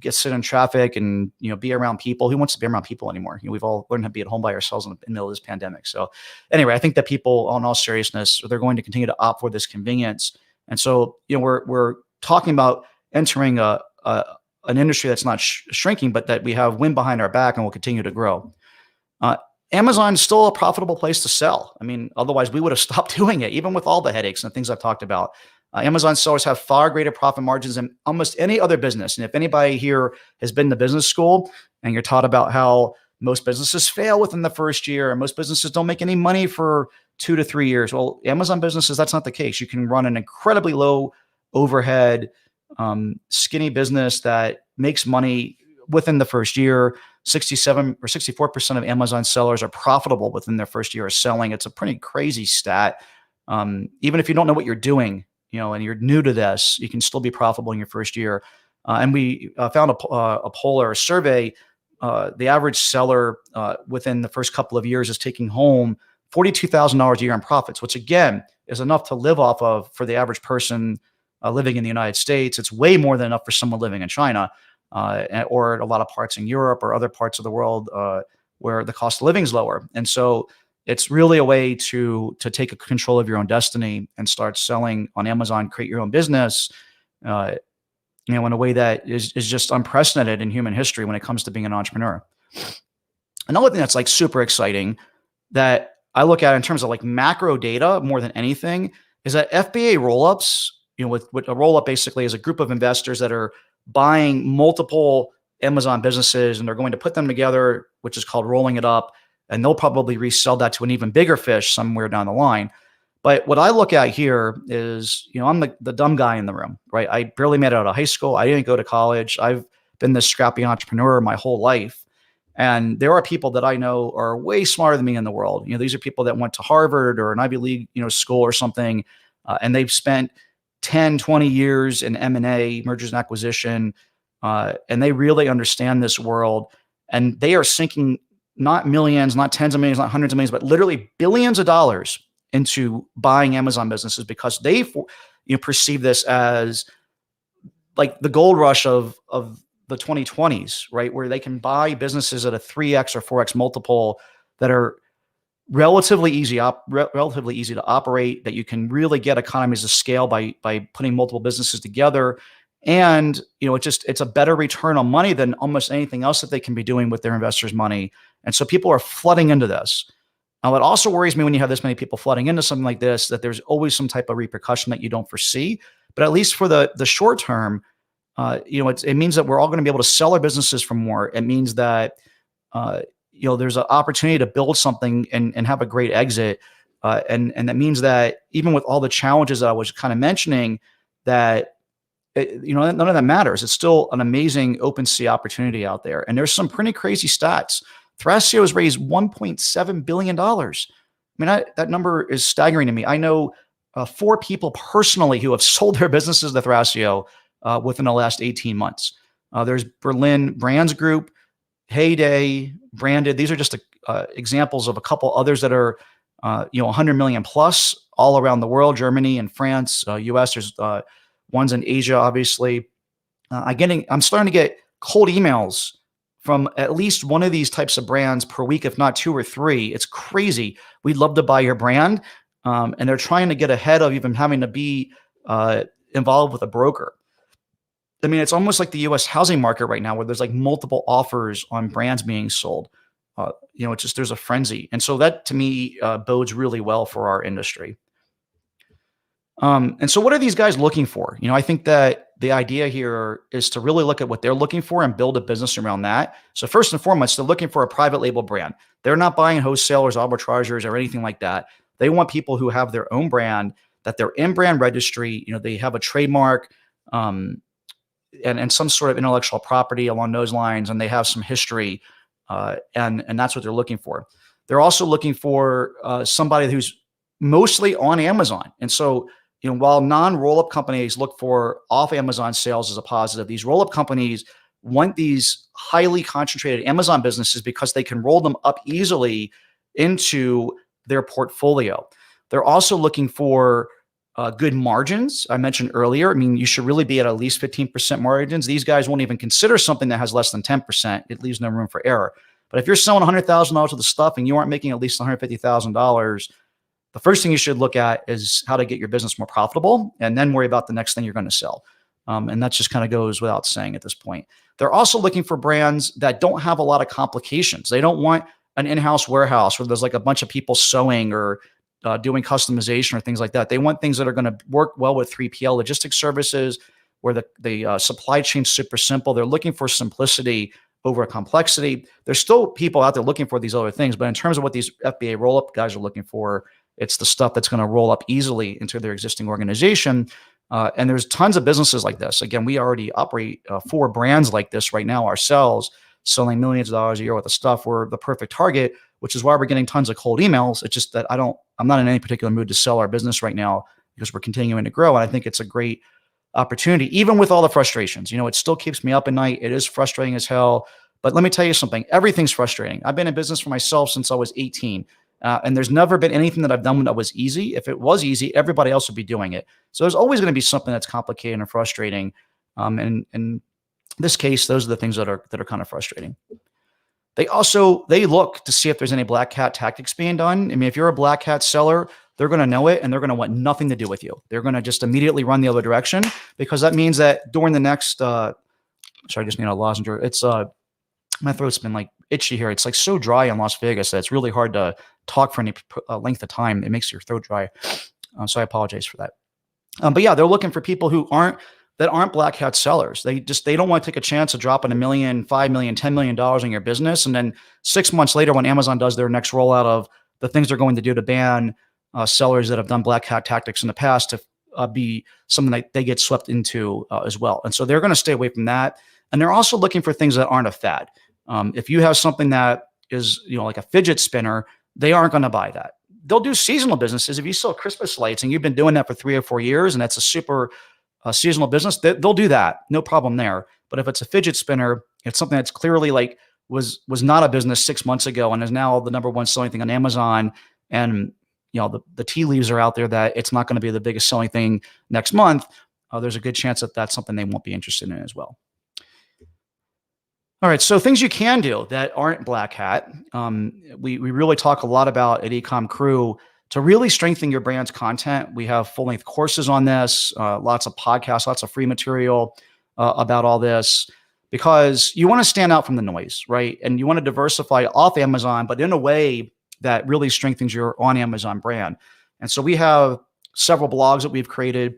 sit in traffic and, be around people. Who wants to be around people anymore? We've all learned how to be at home by ourselves in the middle of this pandemic. So anyway, I think that people, in all seriousness, they're going to continue to opt for this convenience. And so, we're talking about entering an industry that's not shrinking, but that we have wind behind our back and will continue to grow. Amazon is still a profitable place to sell. I mean, otherwise we would have stopped doing it, even with all the headaches and things I've talked about. Amazon sellers have far greater profit margins than almost any other business. And if anybody here has been to business school and you're taught about how most businesses fail within the first year and most businesses don't make any money for 2 to 3 years, well, Amazon businesses, that's not the case. You can run an incredibly low overhead, skinny business that makes money within the first year. 67 or 64% of Amazon sellers are profitable within their first year of selling. It's a pretty crazy stat. Even if you don't know what you're doing, and you're new to this, you can still be profitable in your first year. And we found a poll or a survey. The average seller within the first couple of years is taking home $42,000 a year in profits, which again is enough to live off of for the average person living in the United States. It's way more than enough for someone living in China or a lot of parts in Europe or other parts of the world where the cost of living is lower. And so it's really a way to take control of your own destiny and start selling on Amazon, create your own business, in a way that is just unprecedented in human history when it comes to being an entrepreneur. Another thing that's like super exciting that I look at in terms of like macro data more than anything is that FBA rollups, with a rollup basically is a group of investors that are buying multiple Amazon businesses and they're going to put them together, which is called rolling it up. And they'll probably resell that to an even bigger fish somewhere down the line. But what I look at here is, I'm the dumb guy in the room, right? I barely made it out of high school. I didn't go to college. I've been this scrappy entrepreneur my whole life. And there are people that I know are way smarter than me in the world. These are people that went to Harvard or an Ivy League, school or something. And they've spent 10, 20 years in M&A, mergers and acquisition. And they really understand this world. And they are sinking not millions, not tens of millions, not hundreds of millions, but literally billions of dollars into buying Amazon businesses because they perceive this as like the gold rush of the 2020s, right? Where they can buy businesses at a 3x or 4x multiple that are relatively easy to operate, that you can really get economies of scale by putting multiple businesses together. And, it's a better return on money than almost anything else that they can be doing with their investors' money. And so people are flooding into this. Now, it also worries me when you have this many people flooding into something like this, that there's always some type of repercussion that you don't foresee. But at least for the short term, it means that we're all going to be able to sell our businesses for more. It means that, there's an opportunity to build something and have a great exit. And that means that even with all the challenges that I was kind of mentioning, that none of that matters. It's still an amazing open sea opportunity out there. And there's some pretty crazy stats. Thrasio has raised $1.7 billion. I mean, that number is staggering to me. I know 4 people personally who have sold their businesses to Thrasio within the last 18 months. There's Berlin Brands Group, Heyday, Branded. These are just examples of a couple others that are 100 million plus all around the world, Germany and France, US. There's ones in Asia, obviously. I'm starting to get cold emails from at least one of these types of brands per week, if not 2 or 3. It's crazy. We'd love to buy your brand. And they're trying to get ahead of even having to be involved with a broker. I mean, it's almost like the US housing market right now where there's like multiple offers on brands being sold. It's just, there's a frenzy. And so that to me bodes really well for our industry. And so what are these guys looking for? I think that the idea here is to really look at what they're looking for and build a business around that. So first and foremost, they're looking for a private label brand. They're not buying wholesalers, arbitrageurs, or anything like that. They want people who have their own brand, that they're in brand registry. They have a trademark and some sort of intellectual property along those lines, and they have some history. And that's what they're looking for. They're also looking for somebody who's mostly on Amazon. And so, while non-roll-up companies look for off Amazon sales as a positive, these roll-up companies want these highly concentrated Amazon businesses because they can roll them up easily into their portfolio. They're also looking for good margins. I mentioned earlier, you should really be at least 15% margins. These guys won't even consider something that has less than 10%. It leaves no room for error. But if you're selling $100,000 worth of stuff and you aren't making at least $150,000, the first thing you should look at is how to get your business more profitable, and then worry about the next thing you're going to sell. And that just kind of goes without saying at this point. They're also looking for brands that don't have a lot of complications. They don't want an in-house warehouse where there's like a bunch of people sewing or doing customization or things like that. They want things that are going to work well with 3PL logistics services, where the supply chain's super simple. They're looking for simplicity over complexity. There's still people out there looking for these other things, but in terms of what these FBA roll-up guys are looking for, it's the stuff that's going to roll up easily into their existing organization. And there's tons of businesses like this. Again, we already operate 4 brands like this right now ourselves, selling millions of dollars a year worth of stuff. We're the perfect target, which is why we're getting tons of cold emails. It's just that I'm not in any particular mood to sell our business right now because we're continuing to grow. And I think it's a great opportunity, even with all the frustrations. It still keeps me up at night. It is frustrating as hell. But let me tell you something. Everything's frustrating. I've been in business for myself since I was 18. And there's never been anything that I've done that was easy. If it was easy, everybody else would be doing it. So there's always going to be something that's complicated and frustrating. And in this case, those are the things that are kind of frustrating. They look to see if there's any black hat tactics being done. if you're a black hat seller, they're going to know it and they're going to want nothing to do with you. They're going to just immediately run the other direction, because that means that during the next, sorry, I just need a lozenge. It's my throat's been like itchy here. It's like so dry in Las Vegas that it's really hard to talk for any length of time. It makes your throat dry. So I apologize for that. But yeah, they're looking for people who aren't black hat sellers. They don't want to take a chance of dropping $1 million, $5 million, $10 million in your business. And then 6 months later, when Amazon does their next rollout of the things they're going to do to ban sellers that have done black hat tactics in the past, to be something that they get swept into as well. And so they're going to stay away from that. And they're also looking for things that aren't a fad. If you have something that is, like a fidget spinner, they aren't going to buy that. They'll do seasonal businesses. If you sell Christmas lights and you've been doing that for 3 or 4 years, and that's a super seasonal business, they'll do that. No problem there. But if it's a fidget spinner, it's something that's clearly like was not a business 6 months ago and is now the number one selling thing on Amazon. And the tea leaves are out there that it's not going to be the biggest selling thing next month. There's a good chance that that's something they won't be interested in as well. All right, so things you can do that aren't black hat. We really talk a lot about at Ecom Crew to really strengthen your brand's content. We have full-length courses on this, lots of podcasts, lots of free material about all this, because you want to stand out from the noise, right? And you want to diversify off Amazon, but in a way that really strengthens your on Amazon brand. And so we have several blogs that we've created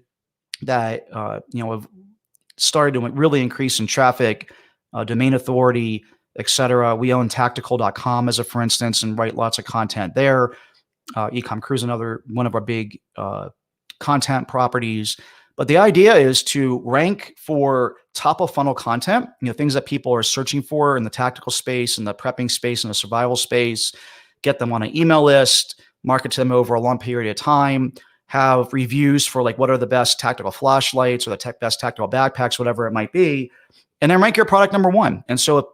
that have started to really increase in traffic, domain authority, etc. We own tactical.com as a for instance, and write lots of content there. Ecom Crew is another one of our big content properties. But the idea is to rank for top of funnel content, things that people are searching for in the tactical space, in the prepping space, in the survival space, get them on an email list, market to them over a long period of time, have reviews for like what are the best tactical flashlights or the best tactical backpacks, whatever it might be, and then rank your product number one. And so if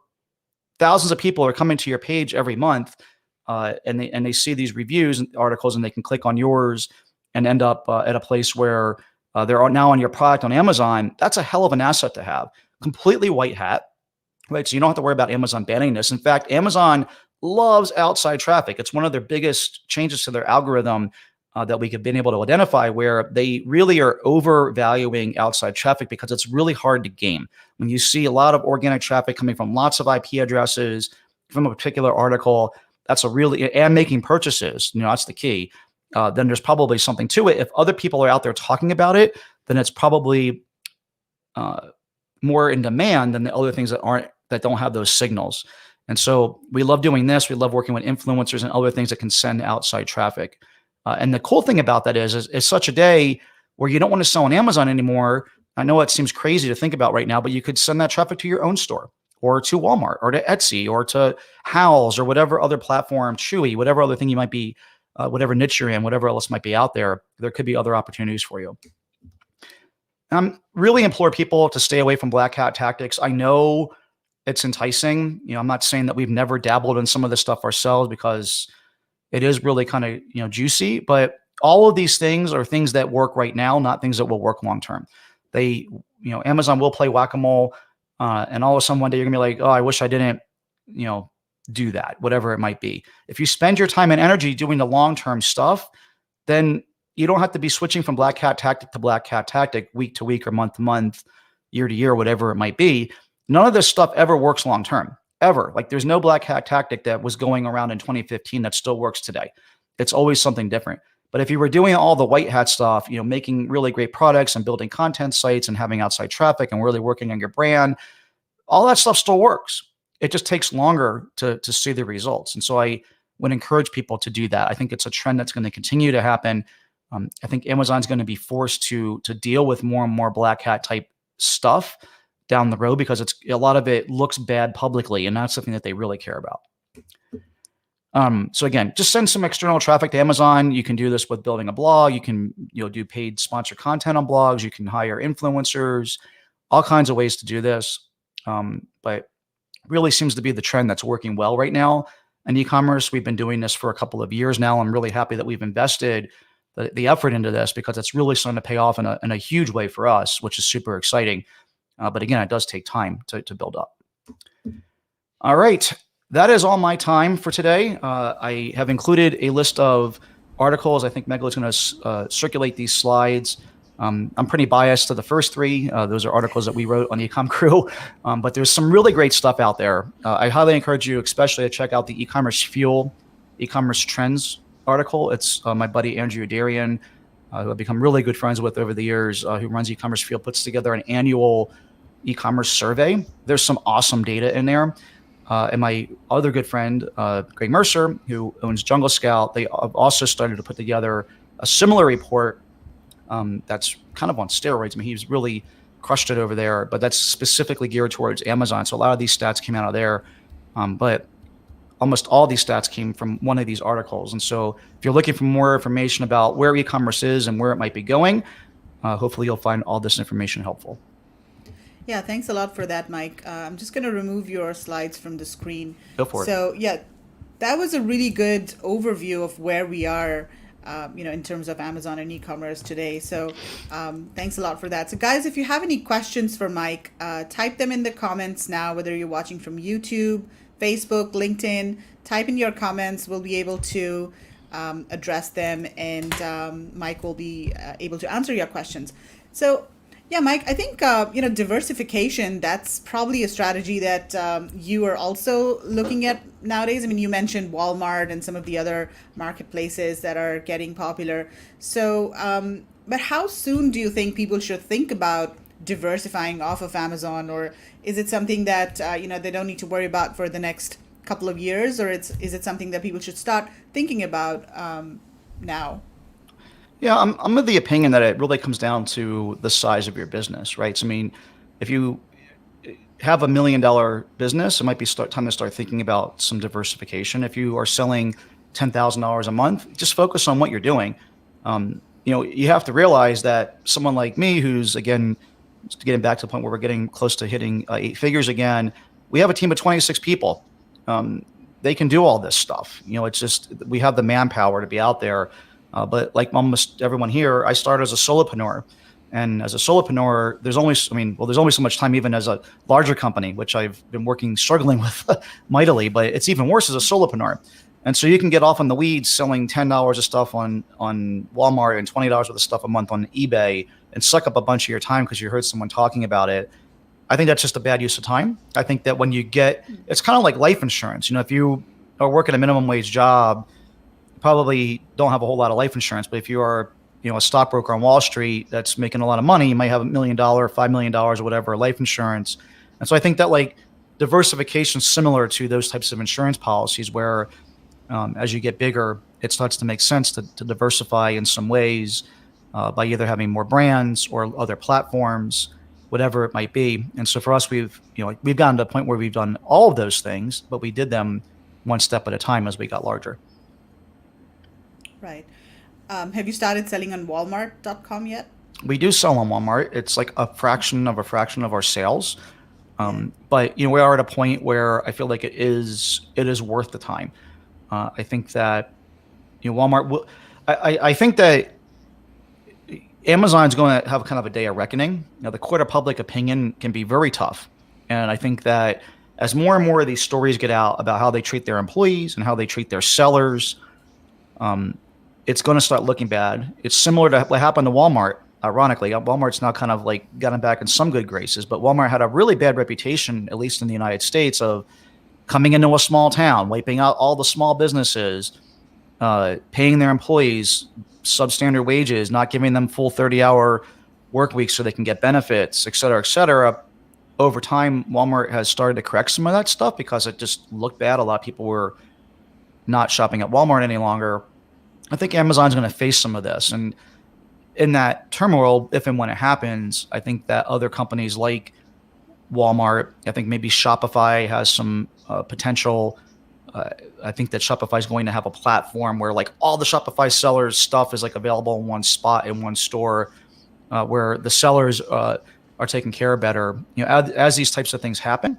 thousands of people are coming to your page every month and they see these reviews and articles and they can click on yours and end up at a place where they're now on your product on Amazon, that's a hell of an asset to have. Completely white hat, right? So you don't have to worry about Amazon banning this. In fact, Amazon loves outside traffic. It's one of their biggest changes to their algorithm that we have been able to identify, where they really are overvaluing outside traffic because it's really hard to game. When you see a lot of organic traffic coming from lots of IP addresses from a particular article, that's a really, and making purchases, that's the key. Then there's probably something to it. If other people are out there talking about it, then it's probably more in demand than the other things that don't have those signals. And so we love doing this. We love working with influencers and other things that can send outside traffic. And the cool thing about that is such a day where you don't want to sell on Amazon anymore. I know it seems crazy to think about right now, but you could send that traffic to your own store or to Walmart or to Etsy or to Howls or whatever other platform, Chewy, whatever other thing you might be, whatever niche you're in, whatever else might be out there. There could be other opportunities for you. And I really implore people to stay away from black hat tactics. I know it's enticing. I'm not saying that we've never dabbled in some of this stuff ourselves because it is really kind of, juicy, but all of these things are things that work right now, not things that will work long-term. Amazon will play whack-a-mole and all of a sudden one day you're gonna be like, oh, I wish I didn't, do that, whatever it might be. If you spend your time and energy doing the long-term stuff, then you don't have to be switching from black hat tactic to black hat tactic week to week or month to month, year to year, whatever it might be. None of this stuff ever works long-term, ever. Like there's no black hat tactic that was going around in 2015 that still works today. It's always something different. But if you were doing all the white hat stuff, making really great products and building content sites and having outside traffic and really working on your brand, all that stuff still works. It just takes longer to see the results. And so I would encourage people to do that. I think it's a trend that's going to continue to happen. I think Amazon's going to be forced to deal with more and more black hat type stuff down the road because it's a lot of it looks bad publicly and not something that they really care about. So again, just send some external traffic to Amazon. You can do this with building a blog. You can do paid sponsor content on blogs. You can hire influencers, all kinds of ways to do this. But really seems to be the trend that's working well right now in e-commerce. We've been doing this for a couple of years now. I'm really happy that we've invested the effort into this because it's really starting to pay off in a huge way for us, which is super exciting. But again, it does take time to build up. All right. That is all my time for today. I have included a list of articles. I think Meghla is going to circulate these slides. I'm pretty biased to the first three. Those are articles that we wrote on the Ecom Crew, but there's some really great stuff out there. I highly encourage you, especially to check out the E-commerce Fuel, e-commerce trends article. It's my buddy Andrew Darian, who I've become really good friends with over the years, who runs E-commerce Fuel, puts together an annual e-commerce survey. There's some awesome data in there. And my other good friend, Greg Mercer, who owns Jungle Scout, they have also started to put together a similar report that's kind of on steroids. I mean, he's really crushed it over there, but that's specifically geared towards Amazon. So a lot of these stats came out of there, but almost all these stats came from one of these articles. And so if you're looking for more information about where e-commerce is and where it might be going, hopefully you'll find all this information helpful. Yeah, thanks a lot for that, Mike. I'm just going to remove your slides from the screen. Go for it. So yeah, that was a really good overview of where we are, in terms of Amazon and e-commerce today. So thanks a lot for that. So guys, if you have any questions for Mike, type them in the comments now, whether you're watching from YouTube, Facebook, LinkedIn, type in your comments. We'll be able to address them, and Mike will be able to answer your questions. So yeah, Mike, I think, diversification, that's probably a strategy that you are also looking at nowadays. I mean, you mentioned Walmart and some of the other marketplaces that are getting popular. So, but how soon do you think people should think about diversifying off of Amazon? Or is it something that, they don't need to worry about for the next couple of years? Or is it something that people should start thinking about now? Yeah, I'm of the opinion that it really comes down to the size of your business, right? So, I mean, if you have $1 million business, it might be time to start thinking about some diversification. If you are selling $10,000 a month, just focus on what you're doing. You have to realize that someone like me, who's again, getting back to the point where we're getting close to hitting 8 figures again, we have a team of 26 people. They can do all this stuff. It's just we have the manpower to be out there. But like almost everyone here, I started as a solopreneur. And as a solopreneur, there's only so much time, even as a larger company, which I've been struggling with mightily, but it's even worse as a solopreneur. And so you can get off in the weeds selling $10 of stuff on Walmart and $20 worth of stuff a month on eBay and suck up a bunch of your time because you heard someone talking about it. I think that's just a bad use of time. I think that when you it's kind of like life insurance. If you are working a minimum wage job, you probably don't have a whole lot of life insurance. But if you are, a stockbroker on Wall Street that's making a lot of money, you might have $1 million, $5 million or whatever life insurance. And so I think that like diversification is similar to those types of insurance policies where as you get bigger, it starts to make sense to diversify in some ways by either having more brands or other platforms, whatever it might be. And so for us, we've gotten to a point where we've done all of those things, but we did them one step at a time as we got larger. Right. Have you started selling on Walmart.com yet? We do sell on Walmart. It's like a fraction of our sales. But we are at a point where I feel like it is worth the time. I think that Walmart will. I think that Amazon's going to have kind of a day of reckoning. The court of public opinion can be very tough, and I think that as more and more of these stories get out about how they treat their employees and how they treat their sellers, it's going to start looking bad. It's similar to what happened to Walmart. Ironically, Walmart's now kind of like gotten back in some good graces, but Walmart had a really bad reputation, at least in the United States, of coming into a small town, wiping out all the small businesses, paying their employees substandard wages, not giving them full 30-hour work weeks so they can get benefits, et cetera, et cetera. Over time, Walmart has started to correct some of that stuff because it just looked bad. A lot of people were not shopping at Walmart any longer. I think Amazon's going to face some of this. And in that turmoil, if and when it happens, I think that other companies like Walmart, I think maybe Shopify has some potential. I think that Shopify is going to have a platform where like all the Shopify sellers stuff is like available in one spot in one store, where the sellers are taken care of better. As these types of things happen,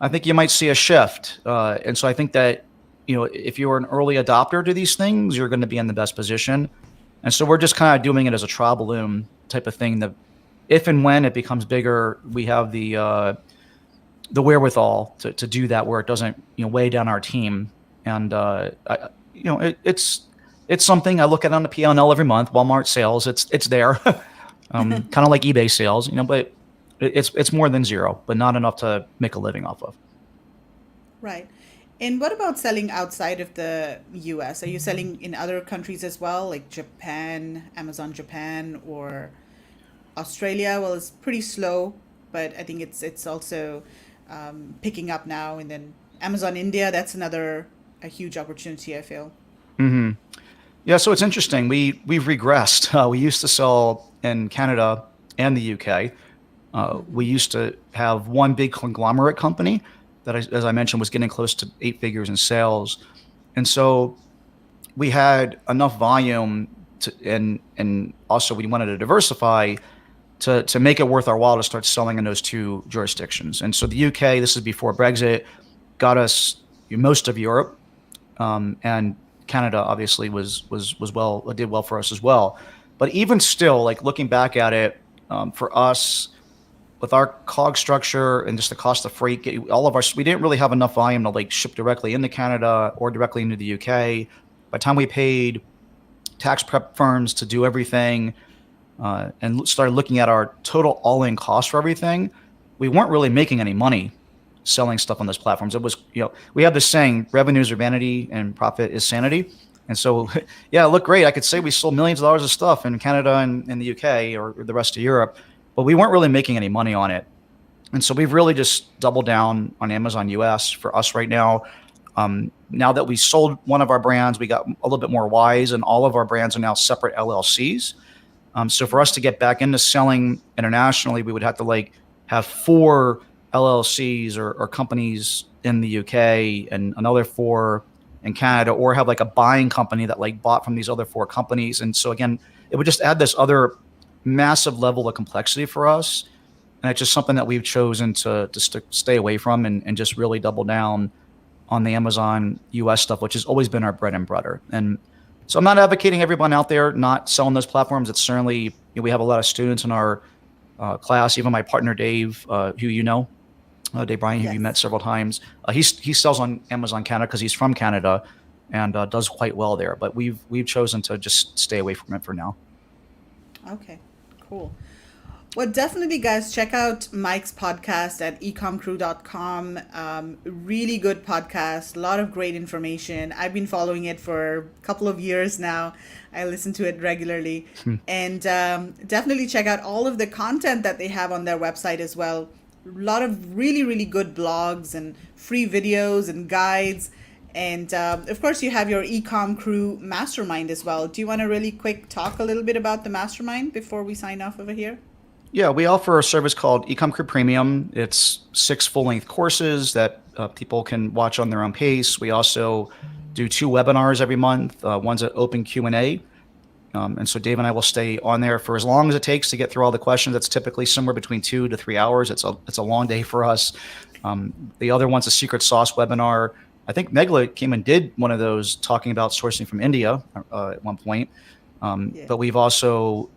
I think you might see a shift. And so I think that if you're an early adopter to these things, you're going to be in the best position. And so we're just kind of doing it as a trial balloon type of thing. That if and when it becomes bigger, we have the wherewithal to do that, where it doesn't weigh down our team. And it's something I look at on the P&L every month. Walmart sales, it's there, kind of like eBay sales, but it's more than zero, but not enough to make a living off of. Right. And what about selling outside of the US? Are you selling in other countries as well, like Japan, Amazon Japan, or Australia? Well, it's pretty slow, but I think it's also picking up now. And then Amazon India, that's a huge opportunity, I feel. Mm-hmm. Yeah, so it's interesting. We've regressed. We used to sell in Canada and the UK. We used to have one big conglomerate company that, as I mentioned, was getting close to 8 figures in sales. And so we had enough volume and also we wanted to diversify to make it worth our while to start selling in those 2 jurisdictions. And so the UK, this is before Brexit, got us most of Europe, and Canada obviously did well for us as well. But even still, like looking back at it, for us, with our COG structure and just the cost of freight, we didn't really have enough volume to like ship directly into Canada or directly into the UK. By the time we paid tax prep firms to do everything and started looking at our total all-in cost for everything, we weren't really making any money selling stuff on those platforms. It was, we have this saying, revenues are vanity and profit is sanity. And so, yeah, it looked great. I could say we sold millions of dollars of stuff in Canada and in the UK or the rest of Europe, but we weren't really making any money on it. And so we've really just doubled down on Amazon US for us right now. Now that we sold one of our brands, we got a little bit more wise, and all of our brands are now separate LLCs. So for us to get back into selling internationally, we would have to like have 4 LLCs or companies in the UK and another 4 in Canada, or have like a buying company that like bought from these other 4 companies. And so again, it would just add this other massive level of complexity for us. And it's just something that we've chosen to stay away from and just really double down on the Amazon US stuff, which has always been our bread and butter. And so I'm not advocating everyone out there not selling those platforms. It's certainly, we have a lot of students in our class, even my partner, Dave, who Dave Bryan, who you met several times. He sells on Amazon Canada because he's from Canada and does quite well there. But we've chosen to just stay away from it for now. Okay, cool. Well, definitely, guys, check out Mike's podcast at ecomcrew.com. Really good podcast, a lot of great information. I've been following it for a couple of years now. I listen to it regularly. And definitely check out all of the content that they have on their website as well. A lot of really, really good blogs and free videos and guides. And of course, you have your Ecom Crew Mastermind as well. Do you want to really quick talk a little bit about the Mastermind before we sign off over here? Yeah, we offer a service called Ecom Crew Premium. It's 6 full-length courses that people can watch on their own pace. We also do 2 webinars every month. One's an open Q&A. And so Dave and I will stay on there for as long as it takes to get through all the questions. That's typically somewhere between 2 to 3 hours. It's a long day for us. The other one's a secret sauce webinar. I think Meghla came and did one of those talking about sourcing from India at one point. But we've also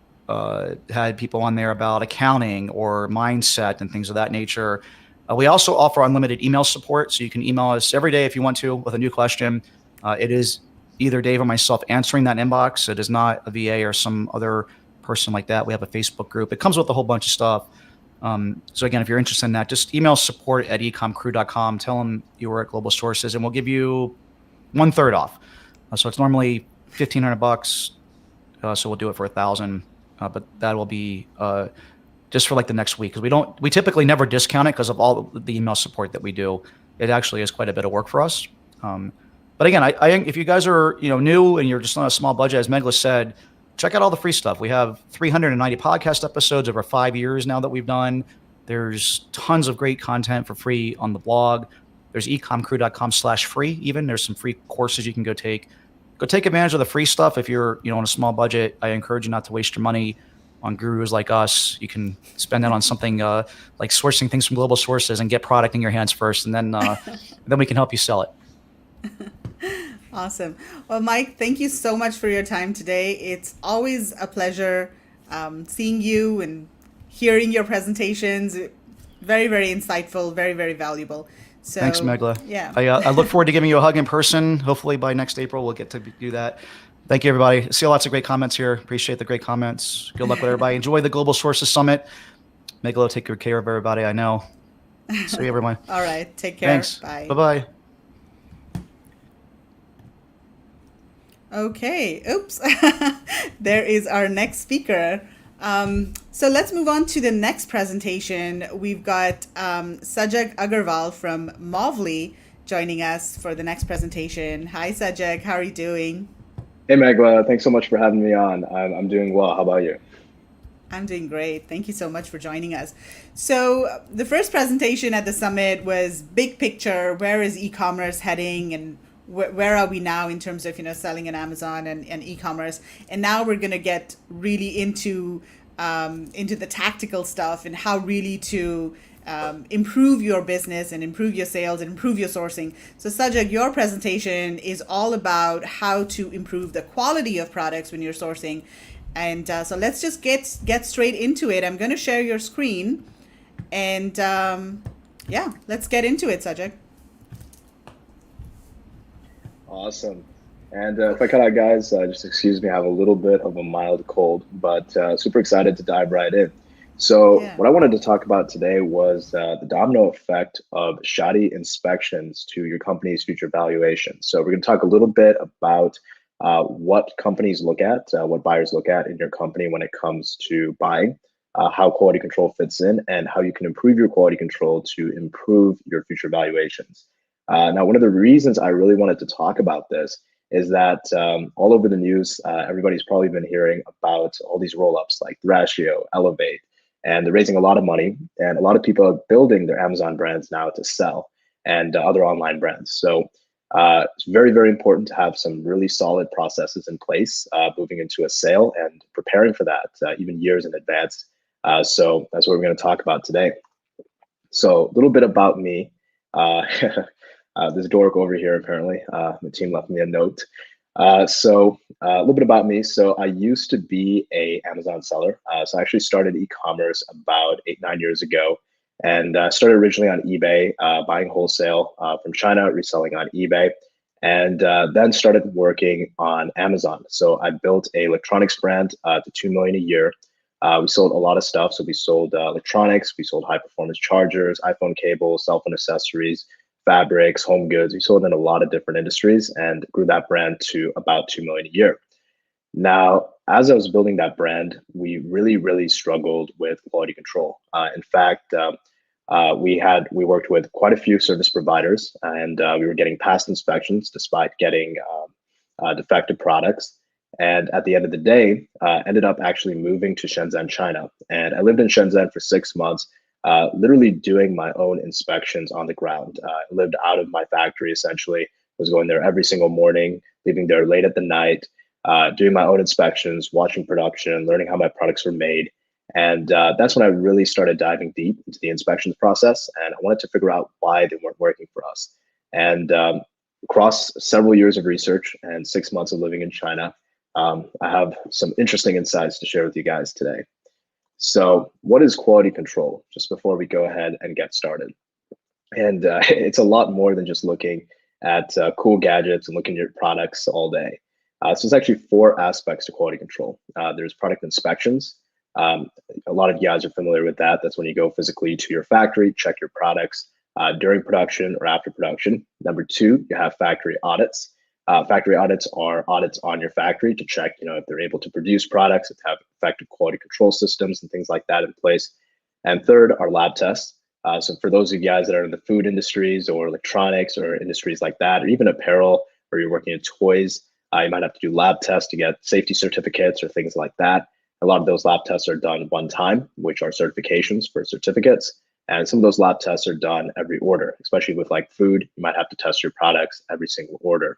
had people on there about accounting or mindset and things of that nature. We also offer unlimited email support. So you can email us every day if you want to with a new question. It is either Dave or myself answering that inbox. It is not a VA or some other person like that. We have a Facebook group. It comes with a whole bunch of stuff. So again, if you're interested in that, just email support@ecomcrew.com. Tell them you were at Global Sources, and we'll give you 1/3 off. So it's normally $1,500. So we'll do it for $1,000. But that will be just for like the next week, because we typically never discount it because of all the email support that we do. It actually is quite a bit of work for us. But again, I think if you guys are new and you're just on a small budget, as Meghla said, check out all the free stuff. We have 390 podcast episodes over 5 years now that we've done. There's tons of great content for free on the blog. There's ecomcrew.com/free. Even there's some free courses you can go take. Go take advantage of the free stuff. If you're on a small budget, I encourage you not to waste your money on gurus like us. You can spend that on something like sourcing things from Global Sources and get product in your hands first, and then then we can help you sell it. Awesome. Well, Mike, thank you so much for your time today. It's always a pleasure seeing you and hearing your presentations. Very, very insightful, very, very valuable. So, thanks, Meghla. Yeah. I look forward to giving you a hug in person. Hopefully by next April, we'll get to do that. Thank you, everybody. See lots of great comments here. Appreciate the great comments. Good luck with everybody. Enjoy the Global Sources Summit. Meghla, take good care of everybody. I know. See you, everyone. All right. Take care. Thanks. Bye. Bye-bye. Okay. Oops. There is our next speaker. So let's move on to the next presentation. We've got Sajag Agarwal from Meghla joining us for the next presentation. Hi, Sajag. How are you doing? Hey, Meghla. Thanks so much for having me on. I'm doing well. How about you? I'm doing great. Thank you so much for joining us. So the first presentation at the summit was big picture. Where is e-commerce heading, and where are we now in terms of selling on Amazon and e-commerce? And now we're going to get really into the tactical stuff and how really to improve your business and improve your sales and improve your sourcing. So Sajag, your presentation is all about how to improve the quality of products when you're sourcing. And so let's just get straight into it. I'm going to share your screen, and yeah, let's get into it, Sajag. Awesome. And if I cut out, guys, just excuse me, I have a little bit of a mild cold, but super excited to dive right in. So what I wanted to talk about today was the domino effect of shoddy inspections to your company's future valuation. So we're going to talk a little bit about what companies look at, what buyers look at in your company when it comes to buying, how quality control fits in, and how you can improve your quality control to improve your future valuations. Now, one of the reasons I really wanted to talk about this is that all over the news, everybody's probably been hearing about all these roll-ups like Thrashio, Elevate, and they're raising a lot of money, and a lot of people are building their Amazon brands now to sell, and other online brands. So it's very, very important to have some really solid processes in place moving into a sale and preparing for that even years in advance. So that's what we're going to talk about today. So a little bit about me. This dork over here, apparently, the team left me a note. So a little bit about me. So I used to be a Amazon seller. So I actually started e-commerce about 8-9 years ago, and started originally on eBay, buying wholesale from China, reselling on eBay, and then started working on Amazon. So I built a electronics brand to 2 million a year. We sold a lot of stuff. So we sold electronics, we sold high performance chargers, iPhone cables, cell phone accessories, fabrics, home goods. We sold in a lot of different industries and grew that brand to about 2 million a year. Now, as I was building that brand, we really struggled with quality control. In fact, we worked with quite a few service providers, and we were getting past inspections despite getting defective products. And at the end of the day, ended up actually moving to Shenzhen, China. And I lived in Shenzhen for 6 months, literally doing my own inspections on the ground. I lived out of my factory, essentially. Was going there every single morning, leaving there late at the night, doing my own inspections, watching production, learning how my products were made. And that's when I really started diving deep into the inspections process. And I wanted to figure out why they weren't working for us. And across several years of research and 6 months of living in China, I have some interesting insights to share with you guys today. So what is quality control? Just before we go ahead and get started. And it's a lot more than just looking at cool gadgets and looking at your products all day. So there's actually 4 aspects to quality control. There's product inspections. A lot of you guys are familiar with that. That's when you go physically to your factory, check your products during production or after production. Number 2, you have factory audits. Factory audits are audits on your factory to check, if they're able to produce products, if they have effective quality control systems and things like that in place. And third are lab tests. So for those of you guys that are in the food industries or electronics or industries like that, or even apparel, or you're working in toys, you might have to do lab tests to get safety certificates or things like that. A lot of those lab tests are done one time, which are certifications for certificates. And some of those lab tests are done every order, especially with like food. You might have to test your products every single order.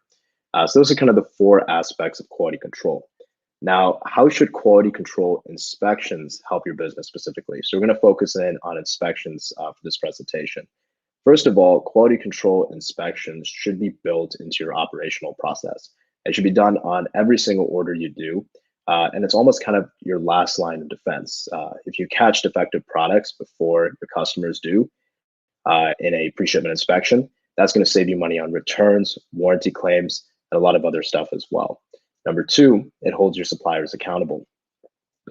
So those are kind of the 4 aspects of quality control. Now, how should quality control inspections help your business specifically? So we're going to focus in on inspections for this presentation. First of all, quality control inspections should be built into your operational process. It should be done on every single order you do. And it's almost kind of your last line of defense. If you catch defective products before your customers do in a pre-shipment inspection, that's going to save you money on returns, warranty claims, and a lot of other stuff as well. Number 2, it holds your suppliers accountable.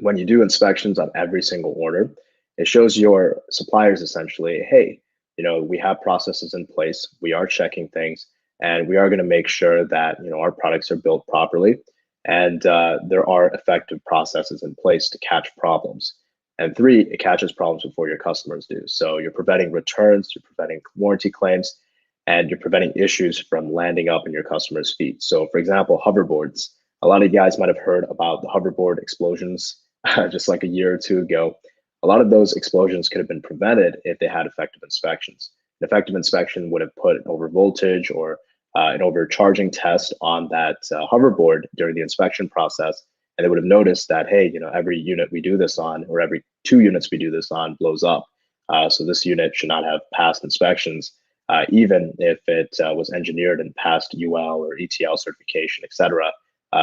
When you do inspections on every single order, it shows your suppliers essentially, hey, we have processes in place, we are checking things, and we are going to make sure that our products are built properly, and there are effective processes in place to catch problems. And 3, it catches problems before your customers do. So you're preventing returns, you're preventing warranty claims, and you're preventing issues from landing up in your customers' feet. So for example, hoverboards. A lot of you guys might have heard about the hoverboard explosions just like a year or 2 ago. A lot of those explosions could have been prevented if they had effective inspections. An effective inspection would have put an over voltage or an overcharging test on that hoverboard during the inspection process, and they would have noticed that, hey, every unit we do this on, or every 2 units we do this on, blows up. So this unit should not have passed inspections, even if it was engineered and passed UL or ETL certification, et cetera,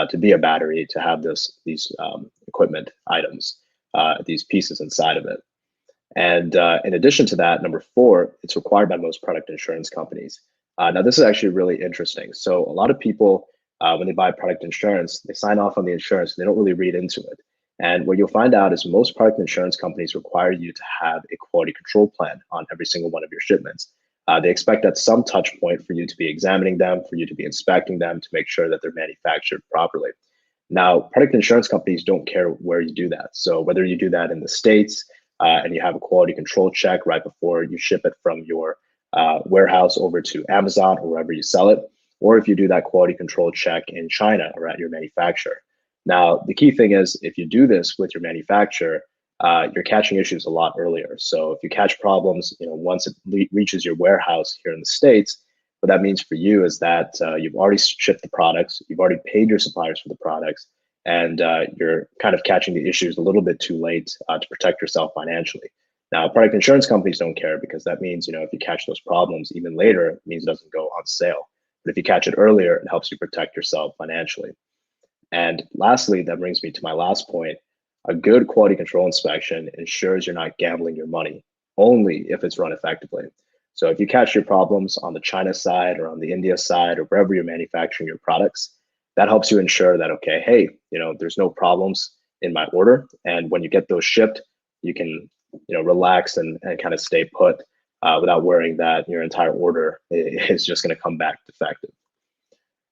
to be a battery, to have these equipment items, these pieces inside of it. And in addition to that, number 4, it's required by most product insurance companies. Now, this is actually really interesting. So a lot of people, when they buy product insurance, they sign off on the insurance, they don't really read into it. And what you'll find out is most product insurance companies require you to have a quality control plan on every single one of your shipments. They expect at some touch point for you to be examining them, for you to be inspecting them to make sure that they're manufactured properly. Now, product insurance companies don't care where you do that. So whether you do that in the States and you have a quality control check right before you ship it from your warehouse over to Amazon or wherever you sell it, or if you do that quality control check in China or at your manufacturer. Now, the key thing is if you do this with your manufacturer, you're catching issues a lot earlier. So if you catch problems, once it reaches your warehouse here in the States, what that means for you is that you've already shipped the products, you've already paid your suppliers for the products, and you're kind of catching the issues a little bit too late to protect yourself financially. Now, product insurance companies don't care because that means, if you catch those problems even later, it means it doesn't go on sale. But if you catch it earlier, it helps you protect yourself financially. And lastly, that brings me to my last point. A good quality control inspection ensures you're not gambling your money, only if it's run effectively. So if you catch your problems on the China side or on the India side or wherever you're manufacturing your products, that helps you ensure that, okay, hey, there's no problems in my order. And when you get those shipped, you can, relax and kind of stay put without worrying that your entire order is just going to come back defective.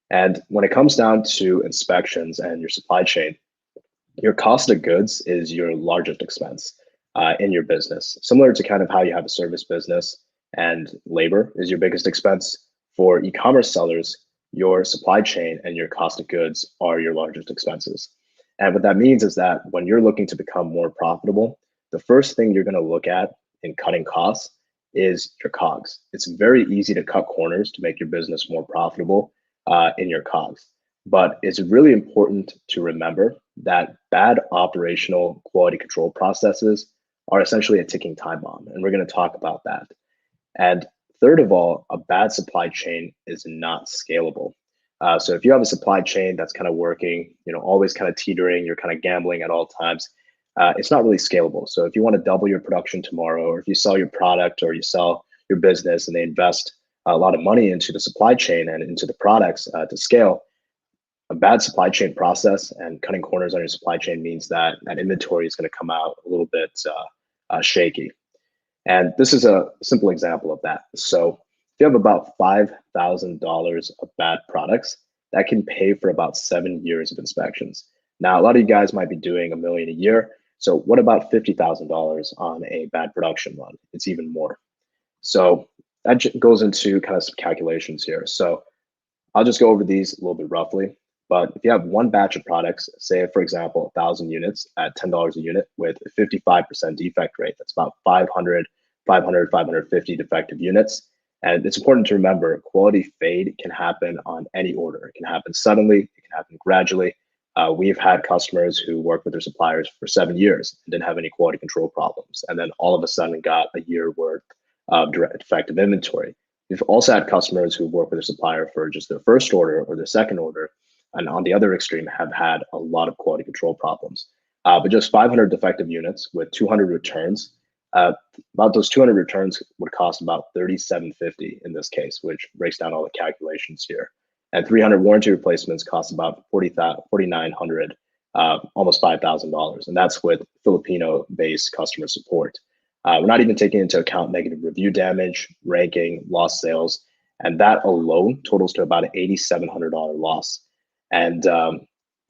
And when it comes down to inspections and your supply chain, your cost of goods is your largest expense in your business. Similar to kind of how you have a service business and labor is your biggest expense, for e-commerce sellers, your supply chain and your cost of goods are your largest expenses. And what that means is that when you're looking to become more profitable, the first thing you're going to look at in cutting costs is your COGS. It's very easy to cut corners to make your business more profitable in your COGS. But it's really important to remember that bad operational quality control processes are essentially a ticking time bomb. And we're going to talk about that. And third of all, a bad supply chain is not scalable. So if you have a supply chain that's kind of working, always kind of teetering, you're kind of gambling at all times, it's not really scalable. So if you want to double your production tomorrow, or if you sell your product or you sell your business and they invest a lot of money into the supply chain and into the products to scale, a bad supply chain process and cutting corners on your supply chain means that that inventory is going to come out a little bit shaky. And this is a simple example of that. So if you have about $5,000 of bad products, that can pay for about 7 years of inspections. Now, a lot of you guys might be doing $1 million a year. So what about $50,000 on a bad production run? It's even more. So that goes into kind of some calculations here. So I'll just go over these a little bit roughly. But if you have one batch of products, say, for example, 1,000 units at $10 a unit with a 55% defect rate, that's about 550 defective units. And it's important to remember, quality fade can happen on any order. It can happen suddenly, it can happen gradually. We've had customers who worked with their suppliers for 7 years and didn't have any quality control problems, and then all of a sudden got a year worth of defective inventory. We've also had customers who work with their supplier for just their first order or their second order, and on the other extreme have had a lot of quality control problems. But just 500 defective units with 200 returns, about those 200 returns would cost about $3,750 in this case, which breaks down all the calculations here. And 300 warranty replacements cost about $4,900, almost $5,000, and that's with Filipino-based customer support. We're not even taking into account negative review damage, ranking, lost sales, and that alone totals to about an $8,700 loss. And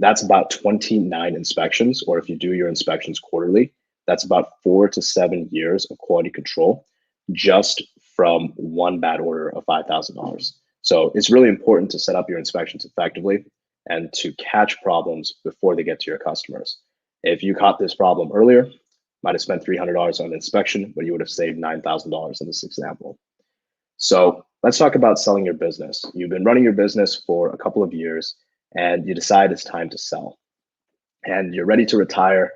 that's about 29 inspections, or if you do your inspections quarterly, that's about 4 to 7 years of quality control just from one bad order of $5,000. So it's really important to set up your inspections effectively and to catch problems before they get to your customers. If you caught this problem earlier, might have spent $300 on inspection, but you would have saved $9,000 in this example. So let's talk about selling your business. You've been running your business for a couple of years and you decide it's time to sell. And you're ready to retire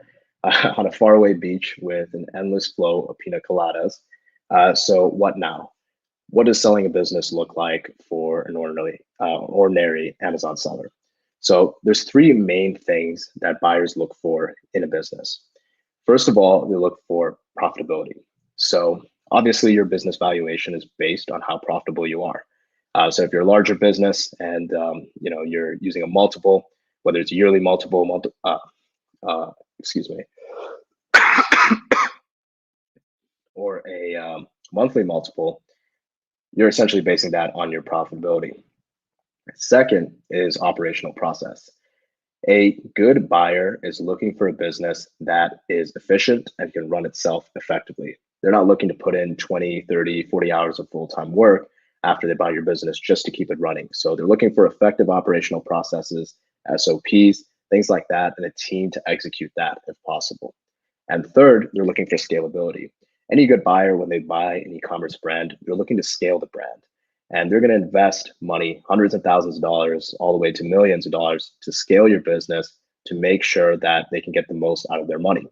on a faraway beach with an endless flow of pina coladas. So what now? What does selling a business look like for an ordinary Amazon seller? So there's 3 main things that buyers look for in a business. First of all, they look for profitability. So obviously your business valuation is based on how profitable you are. So if you're a larger business and you're using a multiple, whether it's a yearly multiple, or a monthly multiple, you're essentially basing that on your profitability. Second is operational process. A good buyer is looking for a business that is efficient and can run itself effectively. They're not looking to put in 20, 30, 40 hours of full-time work after they buy your business just to keep it running. So they're looking for effective operational processes, SOPs, things like that, and a team to execute that if possible. And third, they're looking for scalability. Any good buyer, when they buy an e-commerce brand, they're looking to scale the brand. And they're going to invest money, hundreds of thousands of dollars, all the way to millions of dollars to scale your business to make sure that they can get the most out of their money.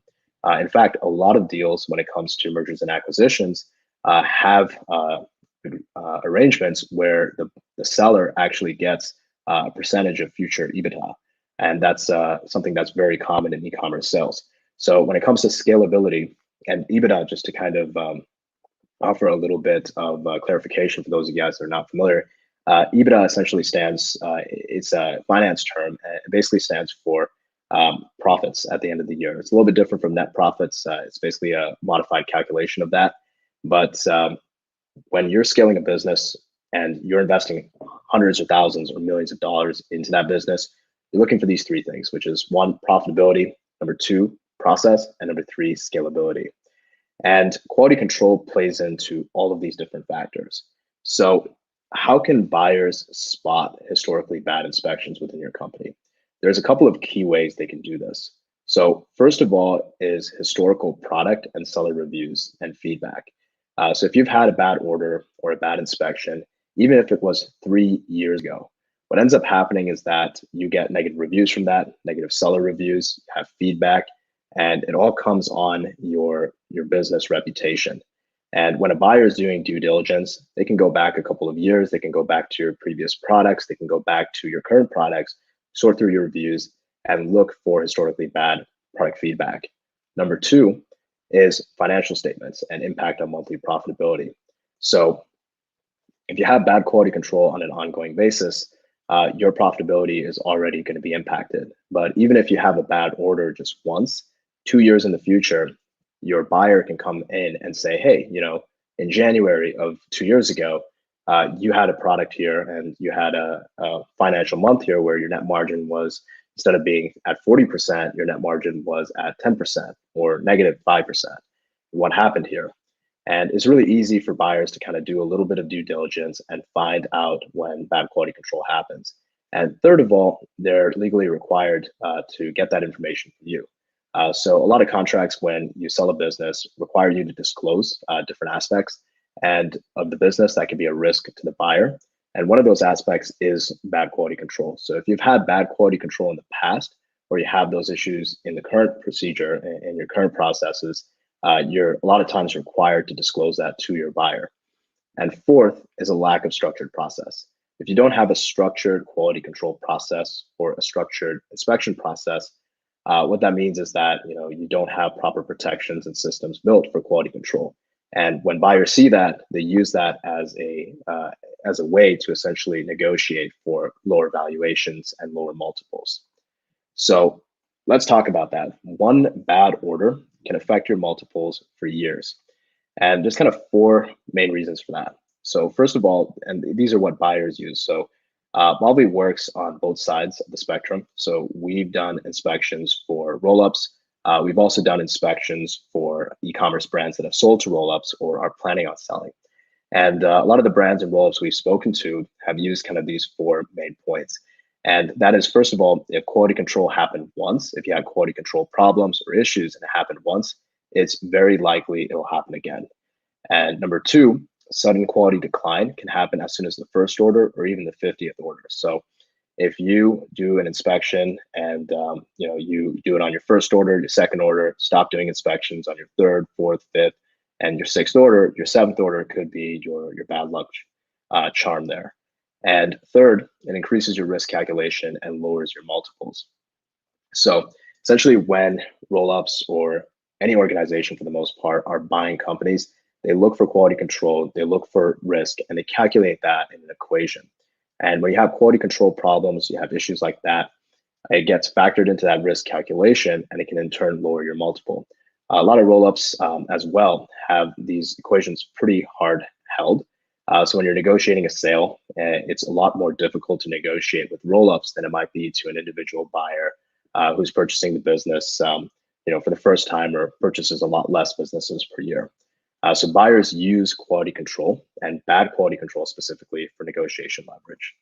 In fact, a lot of deals when it comes to mergers and acquisitions have arrangements where the seller actually gets a percentage of future EBITDA. And that's something that's very common in e-commerce sales. So when it comes to scalability and EBITDA, just to kind of offer a little bit of clarification for those of you guys that are not familiar, EBITDA essentially stands, it's a finance term. It basically stands for profits at the end of the year. It's a little bit different from net profits. It's basically a modified calculation of that. But when you're scaling a business and you're investing hundreds of thousands or millions of dollars into that business, you're looking for these three things, which is 1, profitability, number 2, process, and number 3, scalability. And quality control plays into all of these different factors. So how can buyers spot historically bad inspections within your company? There's a couple of key ways they can do this. So first of all is historical product and seller reviews and feedback. So if you've had a bad order or a bad inspection, even if it was 3 years ago, what ends up happening is that you get negative reviews from that, negative seller reviews, have feedback, and it all comes on your business reputation. And when a buyer is doing due diligence, they can go back a couple of years, they can go back to your previous products, they can go back to your current products, sort through your reviews, and look for historically bad product feedback. Number 2 is financial statements and impact on monthly profitability. So if you have bad quality control on an ongoing basis, your profitability is already going to be impacted. But even if you have a bad order just once, 2 years in the future, your buyer can come in and say, hey, in January of 2 years ago, you had a product here and you had a financial month here where your net margin was, instead of being at 40%, your net margin was at 10% or negative 5%. What happened here? And it's really easy for buyers to kind of do a little bit of due diligence and find out when bad quality control happens. And third of all, they're legally required to get that information from you. So a lot of contracts, when you sell a business, require you to disclose different aspects and of the business that can be a risk to the buyer. And one of those aspects is bad quality control. So if you've had bad quality control in the past, or you have those issues in the current procedure and your current processes, you're a lot of times required to disclose that to your buyer. And fourth is a lack of structured process. If you don't have a structured quality control process or a structured inspection process, what that means is that you don't have proper protections and systems built for quality control. And when buyers see that, they use that as a way to essentially negotiate for lower valuations and lower multiples. So let's talk about that. One bad order can affect your multiples for years. And there's kind of 4 main reasons for that. So first of all, and these are what buyers use. So Bobby works on both sides of the spectrum. So we've done inspections for roll-ups. We've also done inspections for e-commerce brands that have sold to roll-ups or are planning on selling. And a lot of the brands and roll-ups we've spoken to have used kind of these 4 main points. And that is, first of all, if quality control happened once, if you had quality control problems or issues and it happened once, it's very likely it'll happen again. And number 2, sudden quality decline can happen as soon as the first order or even the 50th order. So if you do an inspection and you do it on your first order, your second order, stop doing inspections on your 3rd, 4th, 5th, and your 6th order, your 7th order could be your bad luck charm there. And third, it increases your risk calculation and lowers your multiples. So essentially, when roll-ups or any organization for the most part are buying companies, they look for quality control, they look for risk, and they calculate that in an equation. And when you have quality control problems, you have issues like that, it gets factored into that risk calculation, and it can in turn lower your multiple. A lot of roll-ups as well have these equations pretty hard held. So when you're negotiating a sale, it's a lot more difficult to negotiate with roll-ups than it might be to an individual buyer who's purchasing the business for the first time or purchases a lot less businesses per year. So buyers use quality control and bad quality control specifically for negotiation leverage.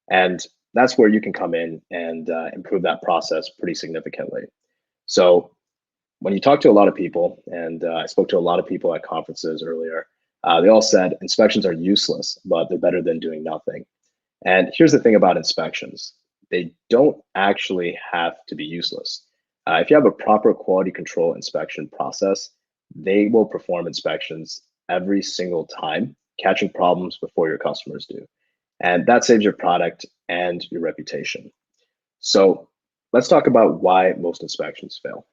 And that's where you can come in and improve that process pretty significantly. So when you talk to a lot of people, and I spoke to a lot of people at conferences earlier, they all said inspections are useless, but they're better than doing nothing. And here's the thing about inspections. They don't actually have to be useless. If you have a proper quality control inspection process, they will perform inspections every single time, catching problems before your customers do. And that saves your product and your reputation. So let's talk about why most inspections fail.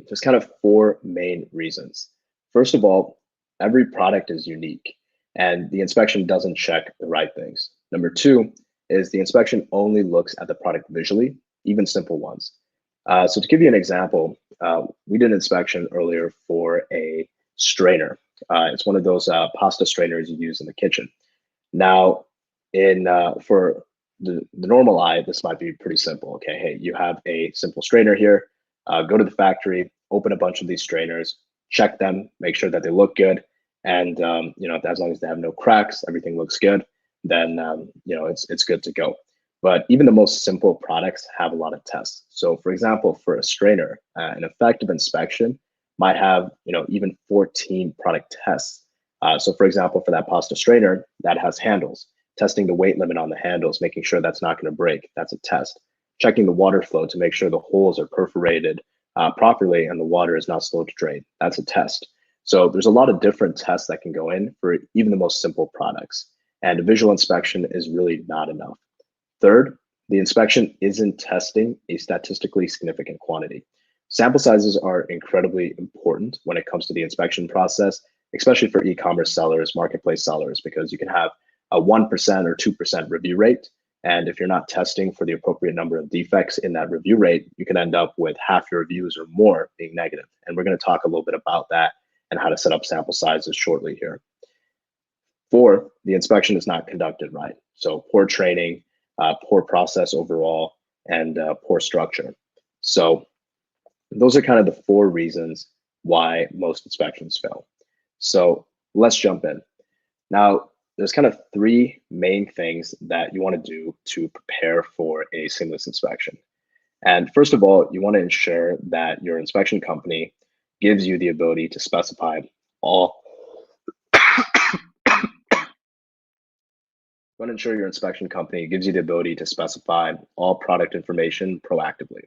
There's kind of four main reasons. First of all, every product is unique and the inspection doesn't check the right things. Number two is the inspection only looks at the product visually, even simple ones. So to give you an example, we did an inspection earlier for a strainer. It's one of those pasta strainers you use in the kitchen. Now, for the normal eye, this might be pretty simple. Okay, hey, you have a simple strainer here. Go to the factory, open a bunch of these strainers, check them, make sure that they look good, and as long as they have no cracks, everything looks good, then it's good to go. But even the most simple products have a lot of tests. So for example, for a strainer, an effective inspection might have even 14 product tests. So for example, for that pasta strainer, that has handles. Testing the weight limit on the handles, making sure that's not going to break, that's a test. Checking the water flow to make sure the holes are perforated properly and the water is not slow to drain, that's a test. So there's a lot of different tests that can go in for even the most simple products. And a visual inspection is really not enough. Third, the inspection isn't testing a statistically significant quantity. Sample sizes are incredibly important when it comes to the inspection process, especially for e-commerce sellers, marketplace sellers, because you can have a 1% or 2% review rate. And if you're not testing for the appropriate number of defects in that review rate, you can end up with half your reviews or more being negative. And we're going to talk a little bit about that and how to set up sample sizes shortly here. Fourth, the inspection is not conducted right. So poor training, poor process overall, and poor structure. So those are kind of the four reasons why most inspections fail. So let's jump in. Now, there's kind of three main things that you want to do to prepare for a seamless inspection. And first of all, you want to ensure that your inspection company gives you the ability to specify all You want to ensure your inspection company gives you the ability to specify all product information proactively.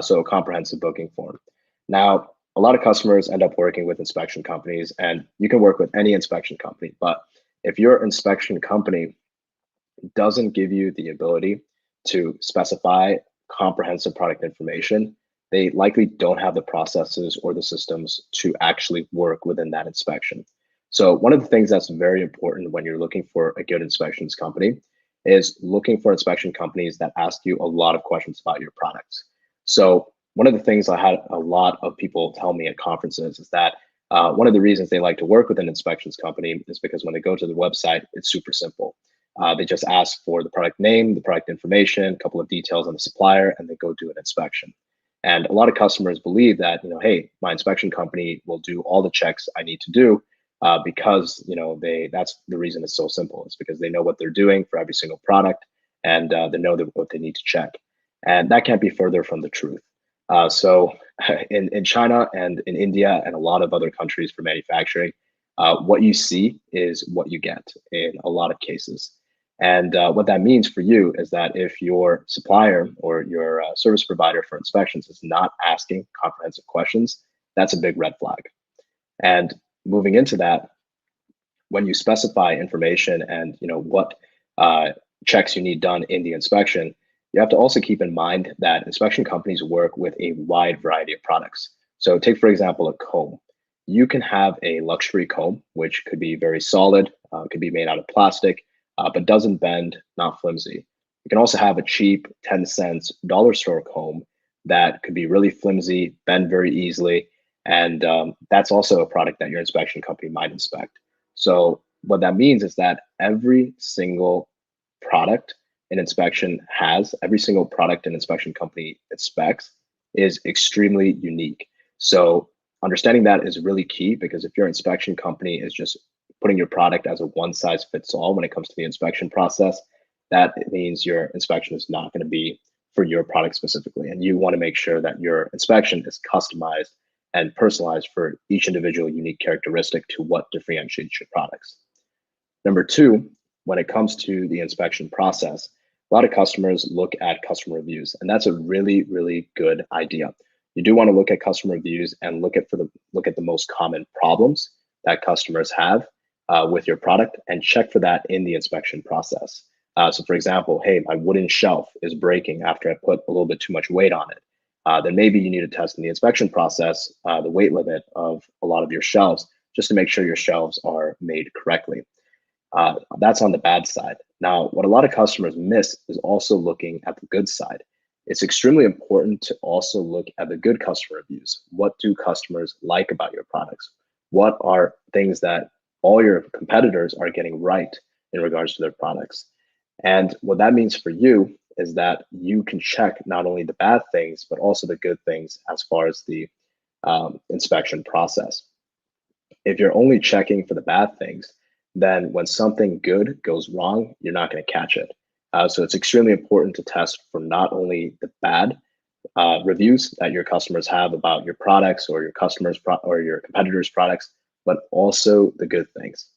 So a comprehensive booking form. Now, a lot of customers end up working with inspection companies, and you can work with any inspection company, but if your inspection company doesn't give you the ability to specify comprehensive product information, they likely don't have the processes or the systems to actually work within that inspection. So one of the things that's very important when you're looking for a good inspections company is looking for inspection companies that ask you a lot of questions about your products. So one of the things I had a lot of people tell me at conferences is that one of the reasons they like to work with an inspections company is because when they go to the website, it's super simple. They just ask for the product name, the product information, a couple of details on the supplier, and they go do an inspection. And a lot of customers believe that, hey, my inspection company will do all the checks I need to do because, that's the reason it's so simple. It's because they know what they're doing for every single product and they know what they need to check. And that can't be further from the truth. So in China and in India and a lot of other countries for manufacturing, what you see is what you get in a lot of cases. And what that means for you is that if your supplier or your service provider for inspections is not asking comprehensive questions, that's a big red flag. And moving into that, when you specify information and what checks you need done in the inspection, you have to also keep in mind that inspection companies work with a wide variety of products. So take, for example, a comb. You can have a luxury comb, which could be very solid, could be made out of plastic, but doesn't bend, not flimsy. You can also have a cheap 10 cents dollar store comb that could be really flimsy, bend very easily, and that's also a product that your inspection company might inspect. So what that means is that every single product an inspection has, every single product an inspection company inspects is extremely unique. So understanding that is really key, because if your inspection company is just putting your product as a one-size-fits-all when it comes to the inspection process, that means your inspection is not going to be for your product specifically. And you want to make sure that your inspection is customized and personalized for each individual unique characteristic to what differentiates your products. Number two, when it comes to the inspection process, a lot of customers look at customer reviews, and that's a really, really good idea. You do want to look at customer reviews and look at the most common problems that customers have with your product, and check for that in the inspection process. So for example, hey, my wooden shelf is breaking after I put a little bit too much weight on it. Then maybe you need to test in the inspection process the weight limit of a lot of your shelves, just to make sure your shelves are made correctly. That's on the bad side. Now, what a lot of customers miss is also looking at the good side. It's extremely important to also look at the good customer reviews. What do customers like about your products? What are things that all your competitors are getting right in regards to their products? And what that means for you is that you can check not only the bad things, but also the good things as far as the inspection process. If you're only checking for the bad things, then when something good goes wrong, you're not going to catch it. So it's extremely important to test for not only the bad reviews that your customers have about your products or your customers' or your competitors' products, but also the good things.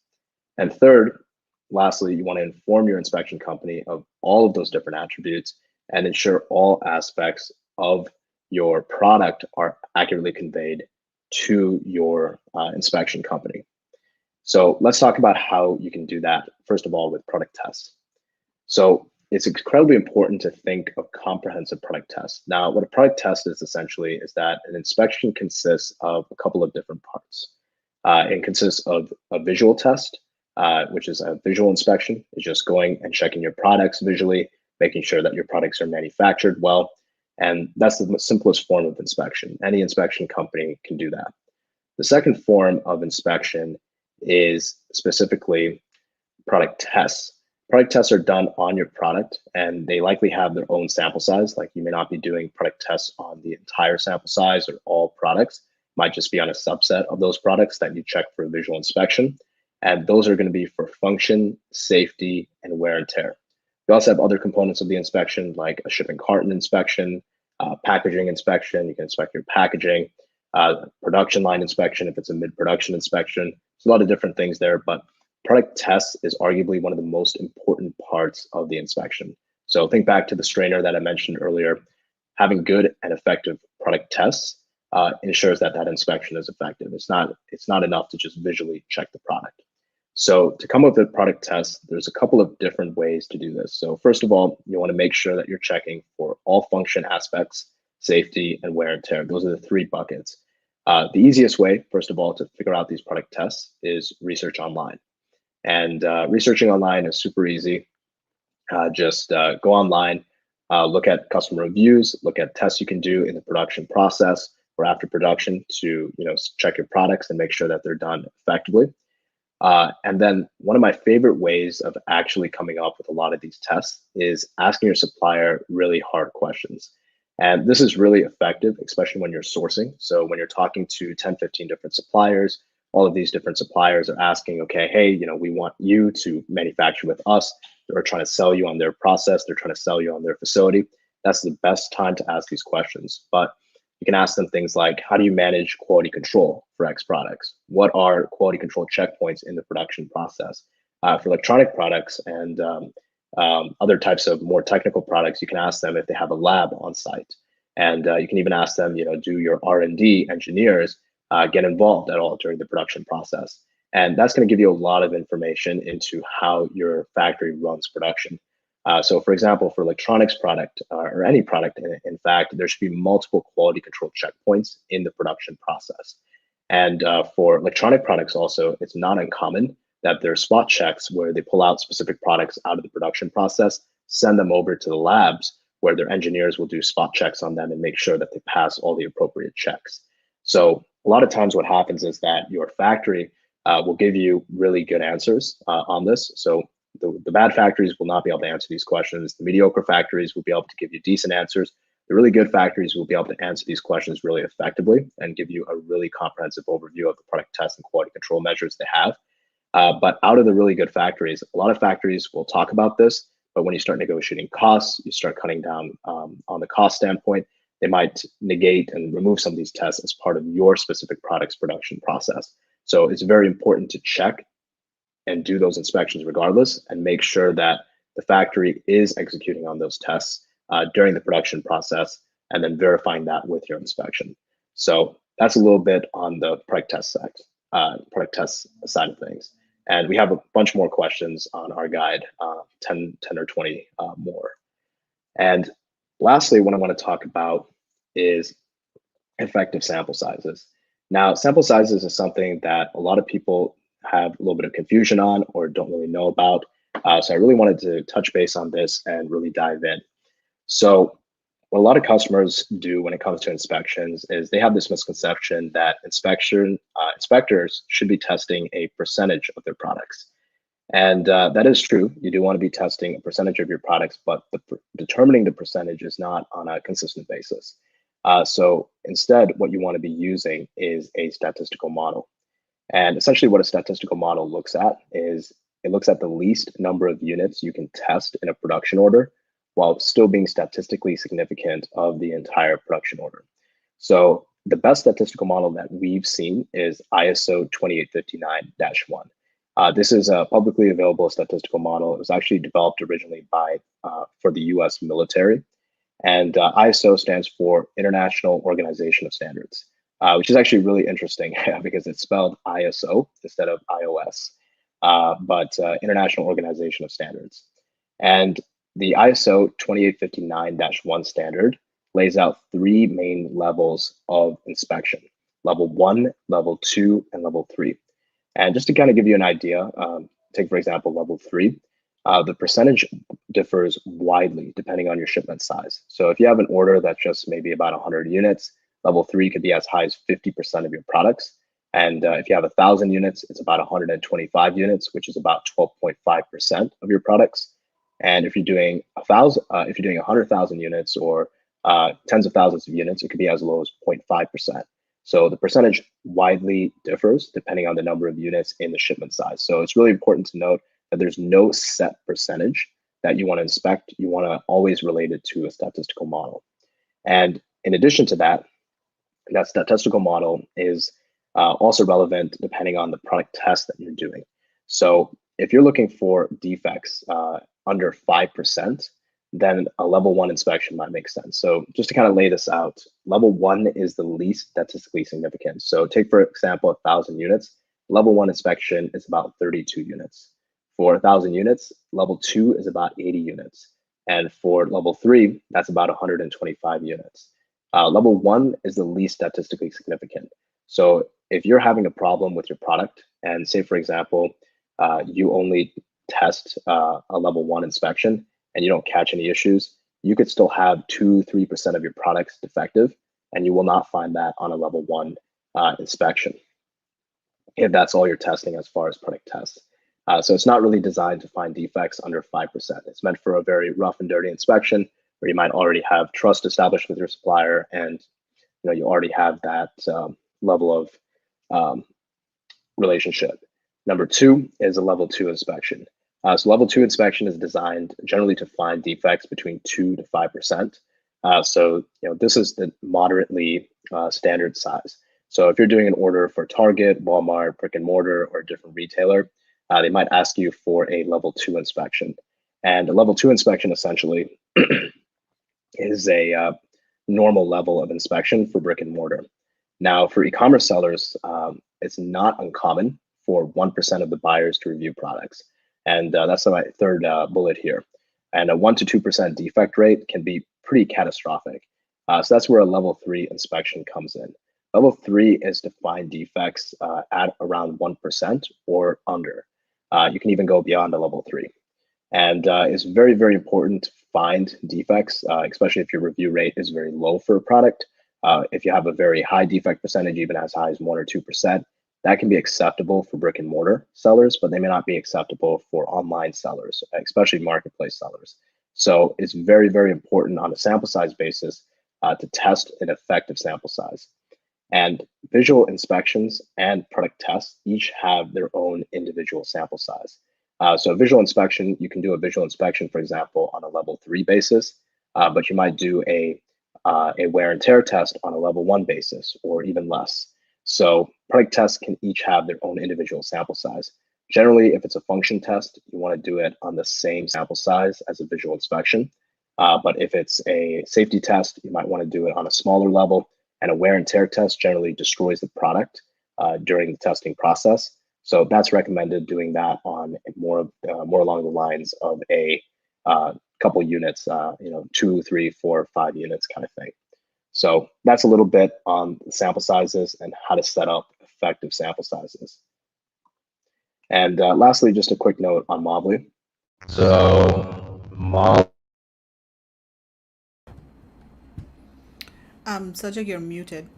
And third, lastly, you want to inform your inspection company of all of those different attributes and ensure all aspects of your product are accurately conveyed to your inspection company. So let's talk about how you can do that, first of all, with product tests. So it's incredibly important to think of comprehensive product tests. Now, what a product test is essentially is that an inspection consists of a couple of different parts. It consists of a visual test, which is a visual inspection. It's just going and checking your products visually, making sure that your products are manufactured well. And that's the simplest form of inspection. Any inspection company can do that. The second form of inspection is specifically product tests. Product tests are done on your product, and they likely have their own sample size. Like, you may not be doing product tests on the entire sample size or all products. It might just be on a subset of those products that you check for visual inspection. And those are going to be for function, safety, and wear and tear. We also have other components of the inspection, like a shipping carton inspection, packaging inspection. You can inspect your packaging, production line inspection if it's a mid-production inspection. There's a lot of different things there, but product tests is arguably one of the most important parts of the inspection. So think back to the strainer that I mentioned earlier. Having good and effective product tests ensures that that inspection is effective. It's not enough to just visually check the product. So to come up with product tests, there's a couple of different ways to do this. So first of all, you want to make sure that you're checking for all function aspects, safety, and wear and tear. Those are the three buckets. The easiest way, first of all, to figure out these product tests is research online. And researching online is super easy. Just go online, look at customer reviews, look at tests you can do in the production process or after production to check your products and make sure that they're done effectively. And then one of my favorite ways of actually coming up with a lot of these tests is asking your supplier really hard questions. And this is really effective, especially when you're sourcing. So when you're talking to 10, 15 different suppliers, all of these different suppliers are asking, okay, hey, we want you to manufacture with us. They're trying to sell you on their process. They're trying to sell you on their facility. That's the best time to ask these questions. But you can ask them things like, how do you manage quality control for X products? What are quality control checkpoints in the production process? For electronic products and other types of more technical products, you can ask them if they have a lab on site. And you can even ask them, do your R&D engineers get involved at all during the production process? And that's going to give you a lot of information into how your factory runs production. So for example, for electronics product or any product, in fact, there should be multiple quality control checkpoints in the production process. And for electronic products also, it's not uncommon that there are spot checks where they pull out specific products out of the production process, send them over to the labs where their engineers will do spot checks on them and make sure that they pass all the appropriate checks. So a lot of times what happens is that your factory will give you really good answers on this. So the bad factories will not be able to answer these questions. The mediocre factories will be able to give you decent answers, The really good factories will be able to answer these questions really effectively and give you a really comprehensive overview of the product test and quality control measures they have. But out of the really good factories, a lot of factories will talk about this, but when you start negotiating costs, you start cutting down on the cost standpoint, they might negate and remove some of these tests as part of your specific product's production process. So it's very important to check and do those inspections regardless, and make sure that the factory is executing on those tests during the production process, and then verifying that with your inspection. So that's a little bit on the product test side of things. And we have a bunch more questions on our guide, 10 or 20 more. And lastly, what I want to talk about is effective sample sizes. Now, sample sizes is something that a lot of people have a little bit of confusion on or don't really know about. So I really wanted to touch base on this and really dive in. So what a lot of customers do when it comes to inspections is they have this misconception that inspectors should be testing a percentage of their products. And that is true. You do want to be testing a percentage of your products, but determining the percentage is not on a consistent basis. So instead, what you want to be using is a statistical model. And essentially what a statistical model looks at is it looks at the least number of units you can test in a production order while still being statistically significant of the entire production order. So the best statistical model that we've seen is ISO 2859-1. This is a publicly available statistical model. It was actually developed originally for the US military. And ISO stands for International Organization of Standards, which is actually really interesting because it's spelled ISO instead of iOS, but International Organization of Standards. And the ISO 2859-1 standard lays out 3 main levels of inspection: level 1, level 2, and level 3. And just to kind of give you an idea, take for example, level 3, the percentage differs widely depending on your shipment size. So if you have an order that's just maybe about 100 units, level 3 could be as high as 50% of your products. And if you have 1,000 units, it's about 125 units, which is about 12.5% of your products. And if you're doing 100,000 units or tens of thousands of units, it could be as low as 0.5%. So the percentage widely differs depending on the number of units in the shipment size. So it's really important to note that there's no set percentage that you want to inspect. You want to always relate it to a statistical model. And in addition to that, that statistical model is also relevant depending on the product test that you're doing. So if you're looking for defects under 5%, then a level 1 inspection might make sense. So just to kind of lay this out, level 1 is the least statistically significant. So take, for example, 1,000 units, level 1 inspection is about 32 units. For 1,000 units, level 2 is about 80 units. And for level 3, that's about 125 units. Level 1 is the least statistically significant. So if you're having a problem with your product, and say, for example, you only test a level 1 inspection and you don't catch any issues, you could still have 2-3% of your products defective, and you will not find that on a level 1 inspection if that's all you're testing as far as product tests. So it's not really designed to find defects under 5%. It's meant for a very rough and dirty inspection where you might already have trust established with your supplier, and you already have that level of relationship. Number 2 is a level 2 inspection. So level 2 inspection is designed generally to find defects between 2 to 5%. So this is the moderately standard size. So if you're doing an order for Target, Walmart, brick and mortar, or a different retailer, they might ask you for a level 2 inspection. And a level 2 inspection essentially is a normal level of inspection for brick and mortar. Now, for e-commerce sellers, it's not uncommon for 1% of the buyers to review products. And that's my third bullet here. And a 1 to 2% defect rate can be pretty catastrophic. So that's where a level 3 inspection comes in. Level 3 is to find defects at around 1% or under. You can even go beyond a level 3. And it's very, very important to find defects, especially if your review rate is very low for a product. If you have a very high defect percentage, even as high as 1 or 2%, that can be acceptable for brick and mortar sellers, but they may not be acceptable for online sellers, especially marketplace sellers. So it's very, very important on a sample size basis to test an effective sample size. And visual inspections and product tests each have their own individual sample size. So a visual inspection, you can do a visual inspection, for example, on a level 3 basis, but you might do a wear and tear test on a level 1 basis or even less. So product tests can each have their own individual sample size. Generally, if it's a function test, you want to do it on the same sample size as a visual inspection. But if it's a safety test, you might want to do it on a smaller level. And a wear and tear test generally destroys the product during the testing process. So that's recommended doing that on more along the lines of a couple units, 2, 3, 4, 5 units kind of thing. So that's a little bit on the sample sizes and how to set up effective sample sizes. And lastly, just a quick note on Mobley. So Sajag, you're muted.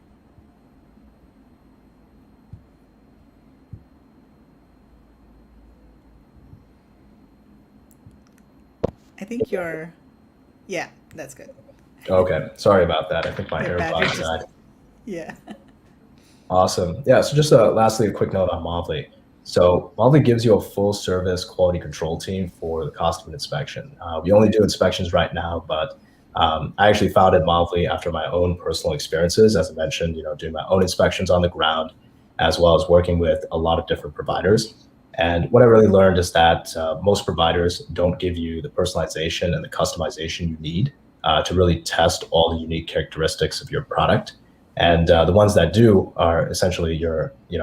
I think you're, yeah, that's good. Okay, sorry about that. I think my Your battery AirPods just- died. Yeah. Awesome. Yeah, so just lastly, a quick note on Mobley. So Mobley gives you a full service quality control team for the cost of an inspection. We only do inspections right now, but I actually founded Mobley after my own personal experiences, as I mentioned, doing my own inspections on the ground, as well as working with a lot of different providers. And what I really learned is that most providers don't give you the personalization and the customization you need to really test all the unique characteristics of your product. And the ones that do are essentially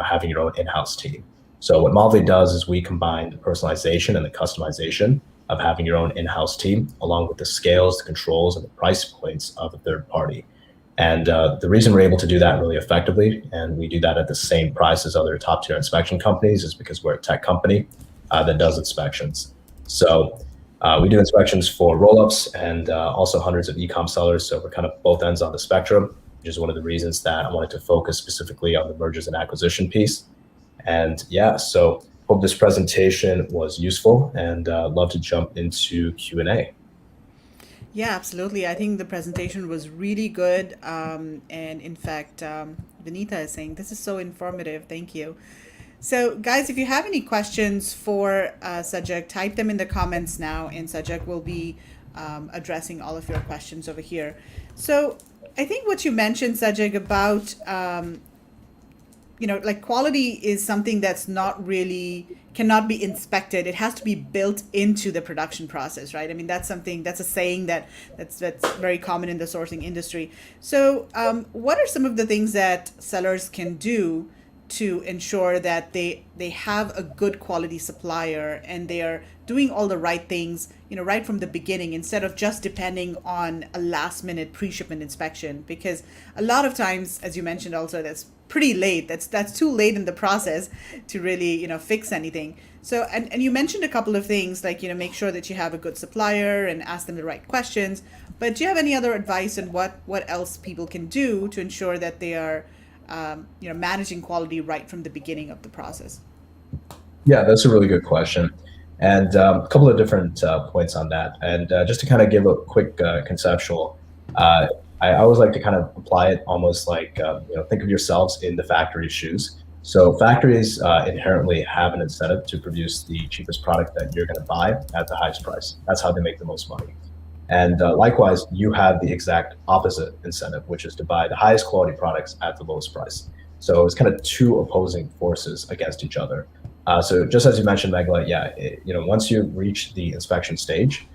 having your own in-house team. So what Mobley does is we combine the personalization and the customization of having your own in-house team, along with the scales, the controls, and the price points of a third party. And the reason we're able to do that really effectively, and we do that at the same price as other top-tier inspection companies, is because we're a tech company that does inspections. So we do inspections for roll-ups and also hundreds of e-com sellers. So we're kind of both ends on the spectrum, which is one of the reasons that I wanted to focus specifically on the mergers and acquisition piece. And yeah, so hope this presentation was useful, and love to jump into Q&A. Yeah, absolutely. I think the presentation was really good. And in fact, Vinita is saying, this is so informative. Thank you. So guys, if you have any questions for Sajag, type them in the comments now, and Sajag will be addressing all of your questions over here. So I think what you mentioned, Sajag, about like quality is something that's cannot be inspected. It has to be built into the production process, right? I mean, that's a saying that's very common in the sourcing industry. So what are some of the things that sellers can do to ensure that they have a good quality supplier and they are doing all the right things, right from the beginning, instead of just depending on a last minute pre-shipment inspection? Because a lot of times, as you mentioned also, that's pretty late. That's too late in the process to really, fix anything. So, and you mentioned a couple of things like, make sure that you have a good supplier and ask them the right questions. But do you have any other advice on what else people can do to ensure that they are managing quality right from the beginning of the process? Yeah, that's a really good question. And a couple of different points on that. And just to kind of give a quick conceptual, I always like to kind of apply it almost like, think of yourselves in the factory's shoes. So factories inherently have an incentive to produce the cheapest product that you're going to buy at the highest price. That's how they make the most money. And likewise, you have the exact opposite incentive, which is to buy the highest quality products at the lowest price. So it's kind of two opposing forces against each other. So just as you mentioned, Meghla, yeah, once you reach the inspection stage,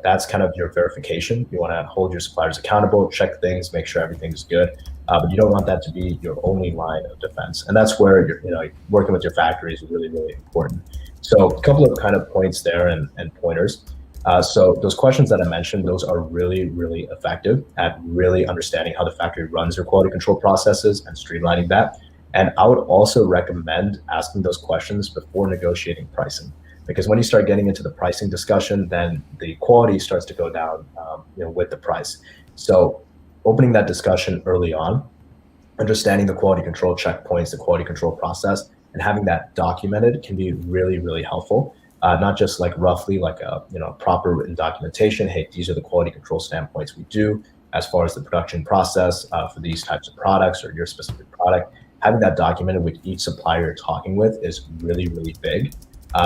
that's kind of your verification. You want to hold your suppliers accountable, check things, make sure everything's good, but you don't want that to be your only line of defense. And that's where you're, working with your factory is really, really important. So a couple of kind of points there and pointers. So those questions that I mentioned, those are really, really effective at really understanding how the factory runs their quality control processes and streamlining that. And I would also recommend asking those questions before negotiating pricing, because when you start getting into the pricing discussion, then the quality starts to go down, with the price. So opening that discussion early on, understanding the quality control checkpoints, the quality control process, and having that documented can be really, really helpful. Not just like roughly like a proper written documentation. Hey, these are the quality control standpoints we do. as far as the production process for these types of products or your specific product. Having that documented with each supplier you're talking with is really, really big,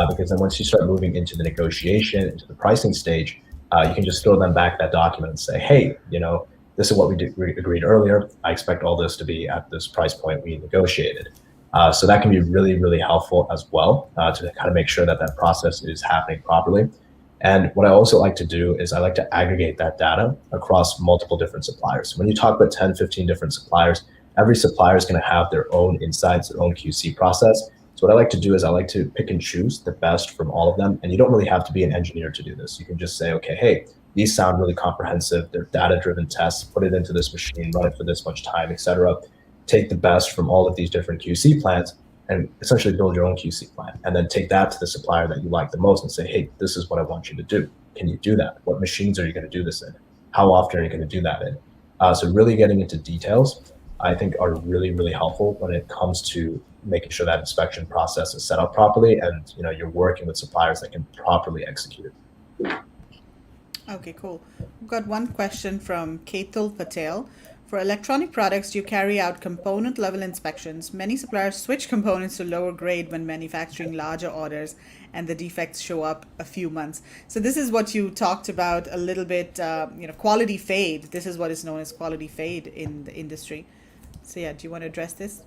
because then once you start moving into the negotiation, into the pricing stage, you can just throw them back that document and say, hey, this is what we agreed earlier. I expect all this to be at this price point we negotiated. So that can be really, really helpful as well to kind of make sure that that process is happening properly. And what I also like to do is I like to aggregate that data across multiple different suppliers. When you talk about 10, 15 different suppliers, every supplier is going to have their own insights, their own QC process. So what I like to do is I like to pick and choose the best from all of them. And you don't really have to be an engineer to do this. You can just say, okay, hey, these sound really comprehensive. They're data-driven tests. Put it into this machine, run it for this much time, etc. Take the best from all of these different QC plans and essentially build your own QC plan. And then take that to the supplier that you like the most and say, hey, this is what I want you to do. Can you do that? What machines are you going to do this in? How often are you going to do that in? So really getting into details, I think, are really, really helpful when it comes to making sure that inspection process is set up properly and you're working with suppliers that can properly execute it. Okay, cool. We've got one question from Ketul Patel. For electronic products, you carry out component level inspections. Many suppliers switch components to lower grade when manufacturing larger orders, and the defects show up a few months. So this is what you talked about a little bit, quality fade. This is what is known as quality fade in the industry. So yeah, do you want to address this?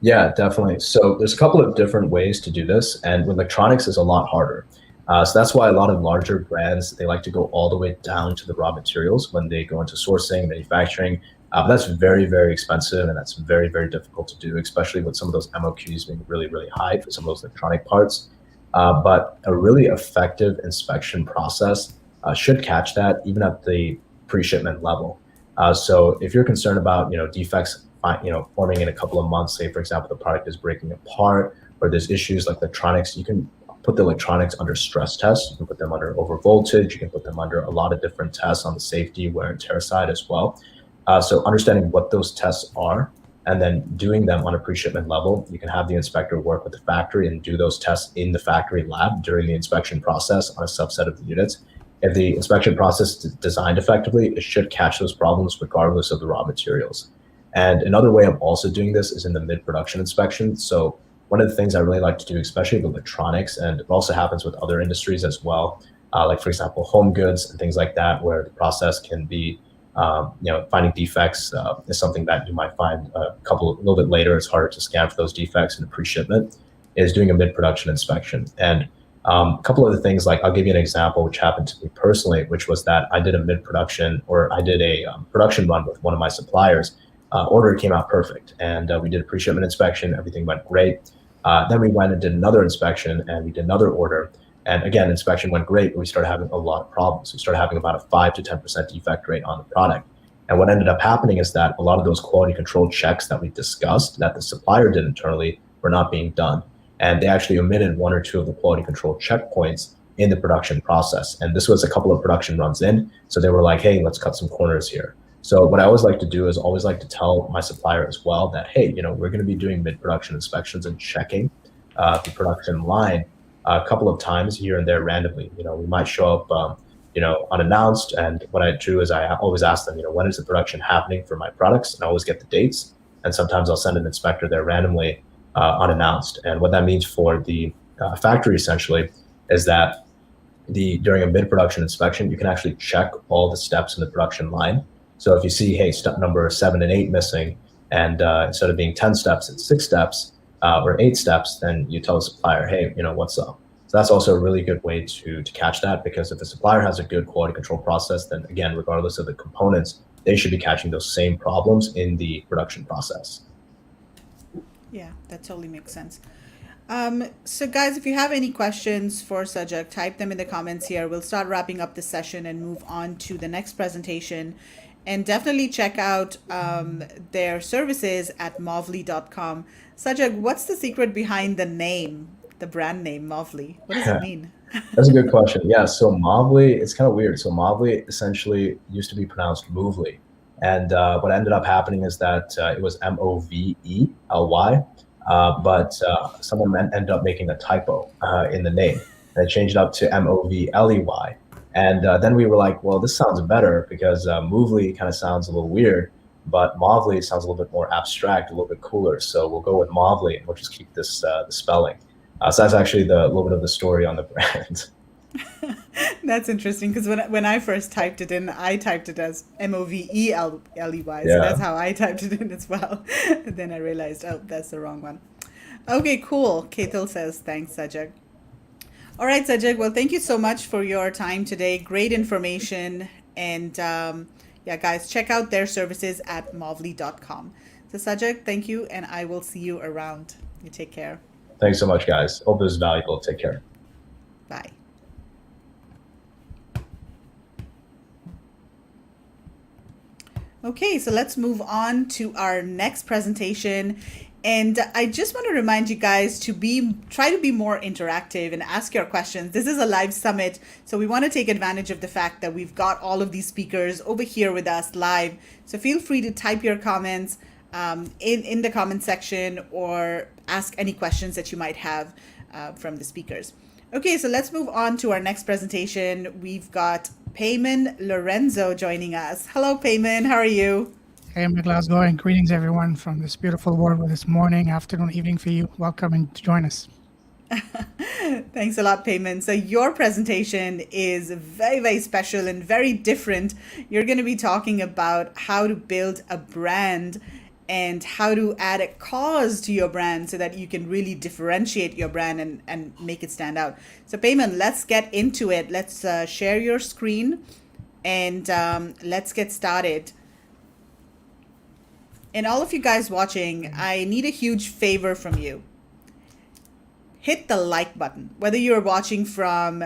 Yeah, definitely. So there's a couple of different ways to do this, and with electronics is a lot harder. So that's why a lot of larger brands, they like to go all the way down to the raw materials when they go into sourcing, manufacturing. That's very, very expensive, and that's very, very difficult to do, especially with some of those MOQs being really, really high for some of those electronic parts. But a really effective inspection process should catch that even at the pre-shipment level. So if you're concerned about defects forming in a couple of months, say for example the product is breaking apart or there's issues like electronics, you can put the electronics under stress tests. You can put them under over voltage. You can put them under a lot of different tests on the safety, wear and tear side as well. So understanding what those tests are and then doing them on a pre-shipment level, you can have the inspector work with the factory and do those tests in the factory lab during the inspection process on a subset of the units. If the inspection process is designed effectively, it should catch those problems regardless of the raw materials. And another way I'm also doing this is in the mid-production inspection. So one of the things I really like to do, especially with electronics, and it also happens with other industries as well, like for example, home goods and things like that, where the process can be finding defects is something that you might find a little bit later. It's harder to scan for those defects in the pre-shipment, is doing a mid-production inspection. And a couple of the things, like I'll give you an example which happened to me personally, which was that I did a mid-production, or I did a production run with one of my suppliers. Order came out perfect, and we did a pre-shipment inspection. Everything went great. Then we went and did another inspection, and we did another order. And again, inspection went great, but we started having a lot of problems. We started having about a 5 to 10% defect rate on the product. And what ended up happening is that a lot of those quality control checks that we discussed that the supplier did internally were not being done. And they actually omitted 1 or 2 of the quality control checkpoints in the production process. And this was a couple of production runs in. So they were like, hey, let's cut some corners here. So what I always like to do is always like to tell my supplier as well that, hey, we're going to be doing mid-production inspections and checking the production line a couple of times here and there randomly. We might show up, unannounced. And what I do is I always ask them, when is the production happening for my products? And I always get the dates. And sometimes I'll send an inspector there randomly, unannounced. And what that means for the factory essentially is that during a mid-production inspection, you can actually check all the steps in the production line. So if you see, hey, step number 7 and 8 missing, and instead of being 10 steps, it's 6 steps or 8 steps, then you tell the supplier, hey, what's up? So that's also a really good way to catch that, because if the supplier has a good quality control process, then again, regardless of the components, they should be catching those same problems in the production process. Yeah, that totally makes sense. So guys, if you have any questions for Sajag, type them in the comments here. We'll start wrapping up the session and move on to the next presentation. And definitely check out their services at movly.com. Sajag, what's the secret behind the name, the brand name Movly? What does it mean? That's a good question. Yeah, so Movly, it's kind of weird. So Movly essentially used to be pronounced Movely. And what ended up happening is that it was Movely, but someone ended up making a typo in the name. And they changed it up to Movley. And then we were like, well, this sounds better because Movely kind of sounds a little weird, but Mavly sounds a little bit more abstract, a little bit cooler. So we'll go with Mavly and we'll just keep this the spelling. So that's actually the little bit of the story on the brand. That's interesting because when I first typed it in, I typed it as Moveley. So that's how I typed it in as well. Then I realized, oh, that's the wrong one. Okay, cool. Ketil says, thanks, Sajag. All right, Sajag. Well, thank you so much for your time today. Great information. And yeah, guys, check out their services at Moveley.com. So, Sajag, thank you. And I will see you around. You take care. Thanks so much, guys. Hope this is valuable. Take care. Bye. Okay, so let's move on to our next presentation. And I just want to remind you guys to try to be more interactive and ask your questions. This is a live summit, so we want to take advantage of the fact that we've got all of these speakers over here with us live. So feel free to type your comments in the comment section or ask any questions that you might have from the speakers. Okay, so let's move on to our next presentation. We've got Payman Lorenzo joining us. Hello, Payman. How are you? Hey, Meghla, how's it going? Greetings, everyone, from this beautiful world this morning, afternoon, evening for you. Welcome and to join us. Thanks a lot, Payman. So your presentation is very, very special and very different. You're going to be talking about how to build a brand and how to add a cause to your brand so that you can really differentiate your brand and make it stand out. So Payman, let's get into it. Let's share your screen and let's get started. And all of you guys watching, I need a huge favor from you. Hit the like button. Whether you're watching from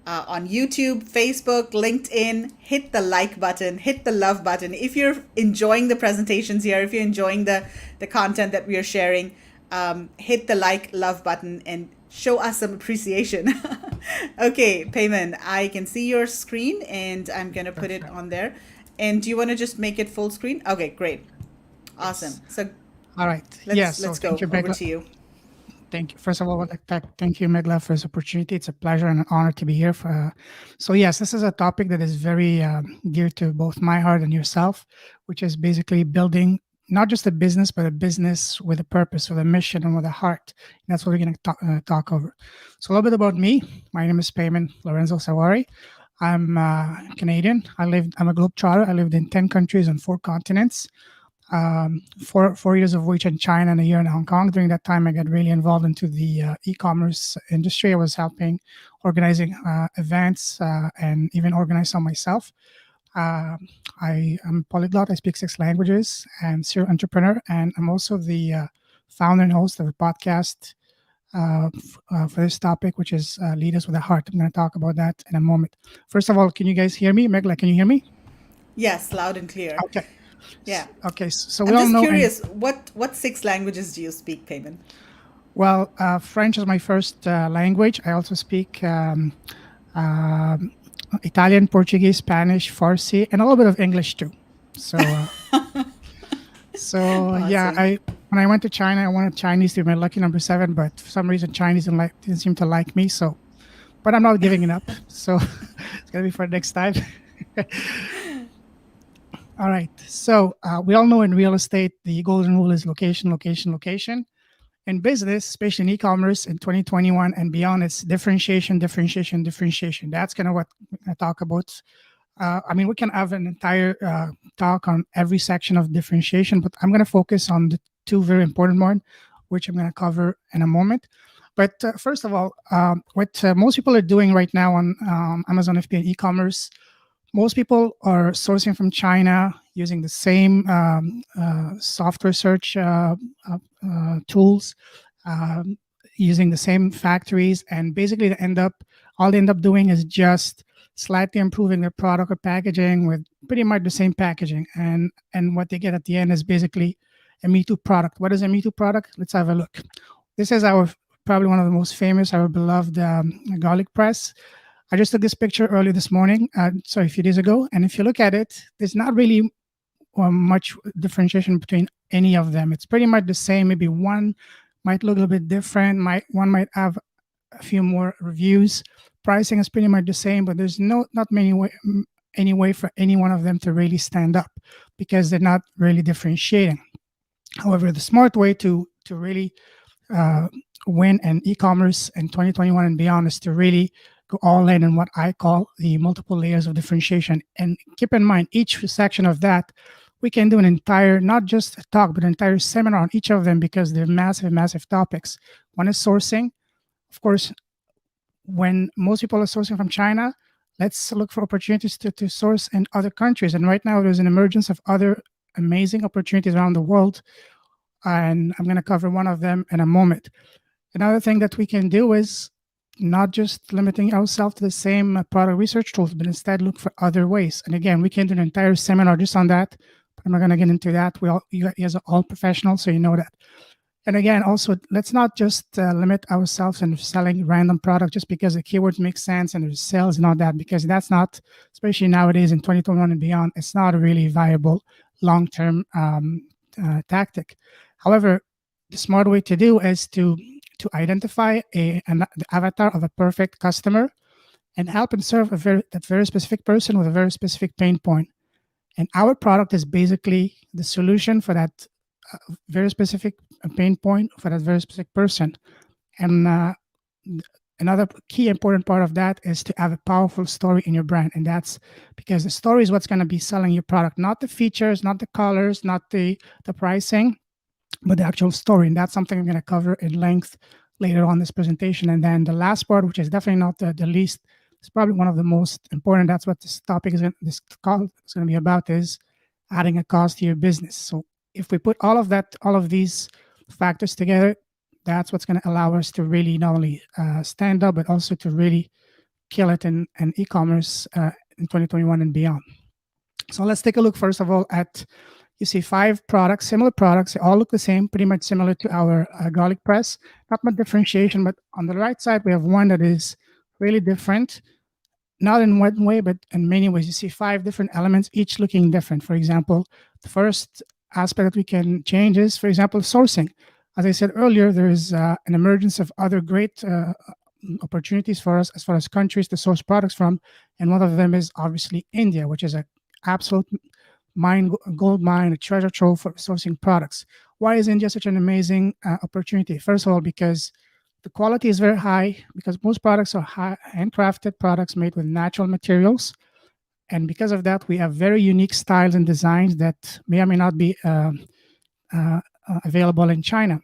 on YouTube, Facebook, LinkedIn, hit the like button, hit the love button. If you're enjoying the presentations here, if you're enjoying the content that we are sharing, hit the love button and show us some appreciation. Okay, Payman, I can see your screen and I'm going to put it on there. And do you want to just make it full screen? Okay, great. Awesome. So, all right. Let's go. Over to you. Thank you. First of all, thank you, Meghla, for this opportunity. It's a pleasure and an honor to be here. So yes, this is a topic that is very dear to both my heart and yourself, which is basically building not just a business, but a business with a purpose, with a mission, and with a heart. And that's what we're going to talk over. So a little bit about me. My name is Payman Lorenzo Sawari. I'm Canadian. I'm a globetrotter. I lived in 10 countries on 4 continents. 4 years of which in China and a year in Hong Kong. During that time, I got really involved into the e-commerce industry. I was helping organizing events and even organize some myself. I am polyglot. I speak 6 languages. I'm serial entrepreneur, and I'm also the founder and host of a podcast for this topic, which is Leaders with a Heart. I'm going to talk about that in a moment. First of all, can you guys hear me? Meghla, can you hear me? Yes, loud and clear. Okay. Yeah. Okay. So I'm just curious, what 6 languages do you speak, Payman? Well, French is my first language. I also speak Italian, Portuguese, Spanish, Farsi, and a little bit of English too. So, awesome. Yeah, when I went to China, I wanted Chinese to be my lucky number 7, but for some reason Chinese didn't seem to like me. So, but I'm not giving it up. So it's gonna be for next time. All right. So we all know in real estate, the golden rule is location, location, location. In business, especially in e-commerce in 2021 and beyond, it's differentiation, differentiation, differentiation. That's kind of what I talk about. I mean, we can have an entire talk on every section of differentiation, but I'm going to focus on the 2 very important ones, which I'm going to cover in a moment. But first of all, what most people are doing right now on Amazon FBA and e-commerce, most people are sourcing from China using the same software search tools, using the same factories, and basically all they end up doing is just slightly improving their product or packaging with pretty much the same packaging. And what they get at the end is basically a Me Too product. What is a Me Too product? Let's have a look. This is probably one of the most famous, our beloved garlic press. I just took this picture early this morning, a few days ago. And if you look at it, there's not really much differentiation between any of them. It's pretty much the same. Maybe one might look a little bit different. One might have a few more reviews, pricing is pretty much the same, but there's not any way for any one of them to really stand up because they're not really differentiating. However, the smart way to really win in e-commerce in 2021 and beyond is to really go all in on what I call the multiple layers of differentiation. And keep in mind, each section of that, we can do an entire, not just a talk, but an entire seminar on each of them because they're massive, massive topics. One is sourcing. Of course, when most people are sourcing from China, let's look for opportunities to source in other countries. And right now, there's an emergence of other amazing opportunities around the world. And I'm going to cover one of them in a moment. Another thing that we can do is not just limiting ourselves to the same product research tools, but instead look for other ways. And again, we can do an entire seminar just on that, but I'm not going to get into that. You guys are all professionals, so you know that. And again, also, let's not just limit ourselves in selling random products just because the keywords make sense and there's sales and all that, because that's not, especially nowadays in 2021 and beyond, it's not a really viable long-term tactic. However, the smart way to do is to identify the avatar of a perfect customer and help and serve that very specific person with a very specific pain point. And our product is basically the solution for that very specific pain point for that very specific person. And another key important part of that is to have a powerful story in your brand. And that's because the story is what's going to be selling your product, not the features, not the colors, not the pricing, but the actual story. And that's something I'm going to cover in length later on this presentation. And then the last part, which is definitely not the least, it's probably one of the most important. That's what this topic this call is going to be about, is adding a cost to your business. So if we put all of these factors together, that's what's going to allow us to really not only stand up, but also to really kill it in e-commerce in 2021 and beyond. So let's take a look first of all at, you see 5 products, similar products. They all look the same, pretty much similar to our garlic press. Not much differentiation, but on the right side, we have one that is really different. Not in one way, but in many ways. You see 5 different elements, each looking different. For example, the first aspect that we can change is, for example, sourcing. As I said earlier, there is an emergence of other great opportunities for us as far as countries to source products from. And one of them is obviously India, which is an absolute gold mine, a treasure trove for sourcing products. Why is India such an amazing opportunity? First of all, because the quality is very high, because most products are handcrafted products made with natural materials. And because of that, we have very unique styles and designs that may or may not be available in China,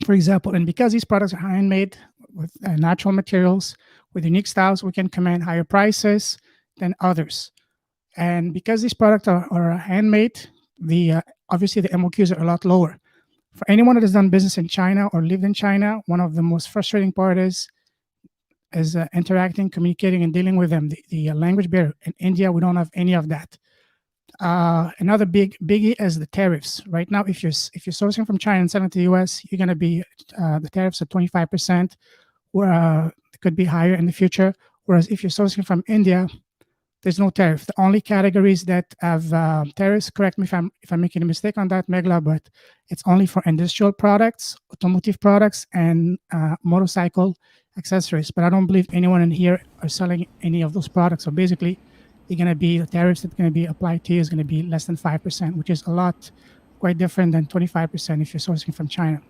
for example. And because these products are handmade with natural materials, with unique styles, we can command higher prices than others. And because these products are handmade, obviously the MOQs are a lot lower. For anyone that has done business in China or lived in China, one of the most frustrating part is interacting, communicating, and dealing with them. The language barrier. In India, we don't have any of that. Another biggie is the tariffs. Right now, if you're sourcing from China and selling to the US, you're going to be the tariffs are 25%, where it could be higher in the future. Whereas if you're sourcing from India, there's no tariff. The only categories that have tariffs, correct me if I'm making a mistake on that, Meghla, but it's only for industrial products, automotive products, and motorcycle accessories. But I don't believe anyone in here are selling any of those products. So basically, the tariffs that are going to be applied to you is going to be less than 5%, which is quite different than 25% if you're sourcing from China.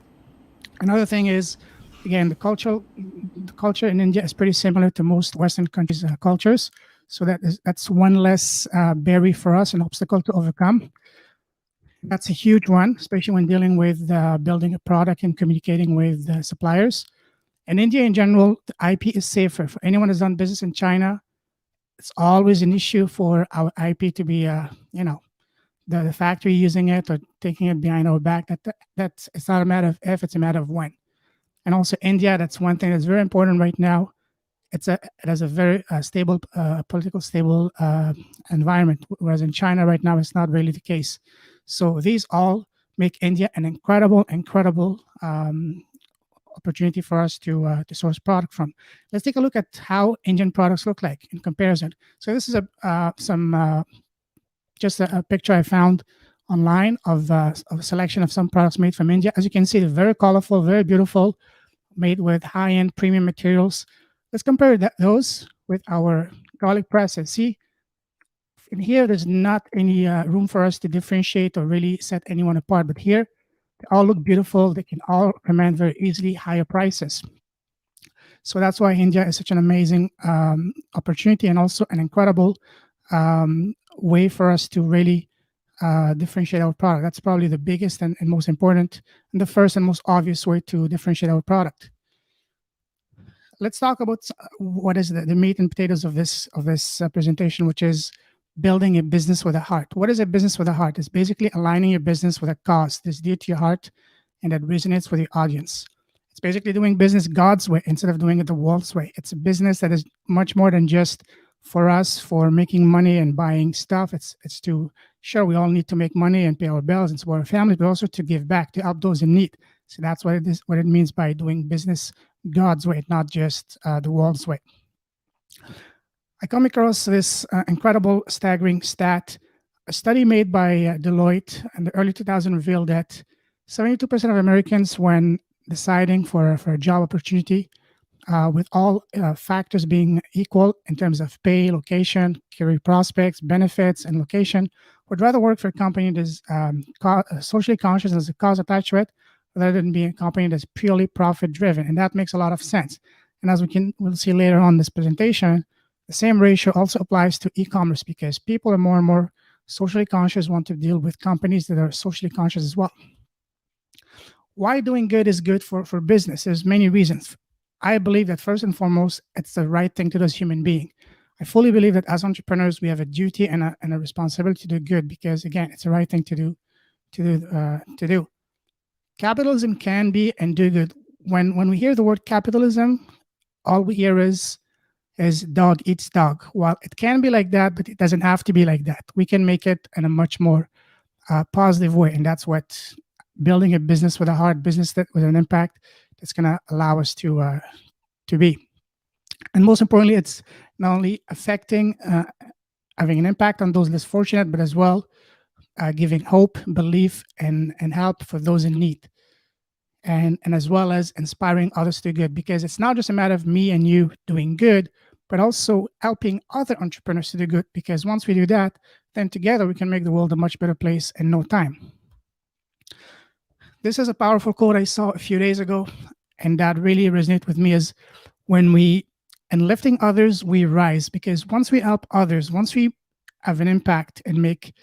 Another thing is, again, the culture in India is pretty similar to most Western countries' cultures. So that's one less barrier for us, an obstacle to overcome. That's a huge one, especially when dealing with building a product and communicating with suppliers. In India in general, the IP is safer. For anyone who's done business in China, it's always an issue for our IP to be, the factory using it or taking it behind our back. That's it's not a matter of if, it's a matter of when. And also India, that's one thing that's very important right now. It has a very stable, political stable environment, whereas in China right now, it's not really the case. So these all make India an incredible opportunity for us to source product from. Let's take a look at how Indian products look like in comparison. So this is just a picture I found online of a selection of some products made from India. As you can see, they're very colorful, very beautiful, made with high-end premium materials. Let's compare those with our garlic presses. See, in here, there's not any room for us to differentiate or really set anyone apart. But here, they all look beautiful. They can all command very easily higher prices. So that's why India is such an amazing opportunity and also an incredible way for us to really differentiate our product. That's probably the biggest and most important and the first and most obvious way to differentiate our product. Let's talk about what is the meat and potatoes of this presentation, which is building a business with a heart. What is a business with a heart? It's basically aligning your business with a cause that's dear to your heart and that resonates with your audience. It's basically doing business God's way instead of doing it the world's way. It's a business that is much more than just for us, for making money and buying stuff. It's to, sure, we all need to make money and pay our bills and support our families, but also to give back, to help those in need. So that's what it is, what it means by doing business God's way, not just the world's way. I come across this incredible, staggering stat. A study made by Deloitte in the early 2000s revealed that 72% of Americans, when deciding for a job opportunity, with all factors being equal in terms of pay, location, career prospects, benefits, and location, would rather work for a company that is socially conscious as a cause attached to it, rather than being a company that's purely profit-driven. And that makes a lot of sense. And as we'll see later on in this presentation, the same ratio also applies to e-commerce because people are more and more socially conscious, want to deal with companies that are socially conscious as well. Why doing good is good for business? There's many reasons. I believe that first and foremost, it's the right thing to do as a human being. I fully believe that as entrepreneurs, we have a duty and a responsibility to do good because, again, it's the right thing to do. Capitalism can be and do good. When we hear the word capitalism, all we hear is dog eats dog. Well, it can be like that, but it doesn't have to be like that. We can make it in a much more positive way, and that's what building a business with a heart, business that with an impact, that's going to allow us to be. And most importantly, it's not only affecting, having an impact on those less fortunate, but as well giving hope, belief, and help for those in need. And as well as inspiring others to do good, because it's not just a matter of me and you doing good, but also helping other entrepreneurs to do good, because once we do that, then together we can make the world a much better place in no time. This is a powerful quote I saw a few days ago, and that really resonated with me is when in lifting others, we rise, because once we help others, once we have an impact and make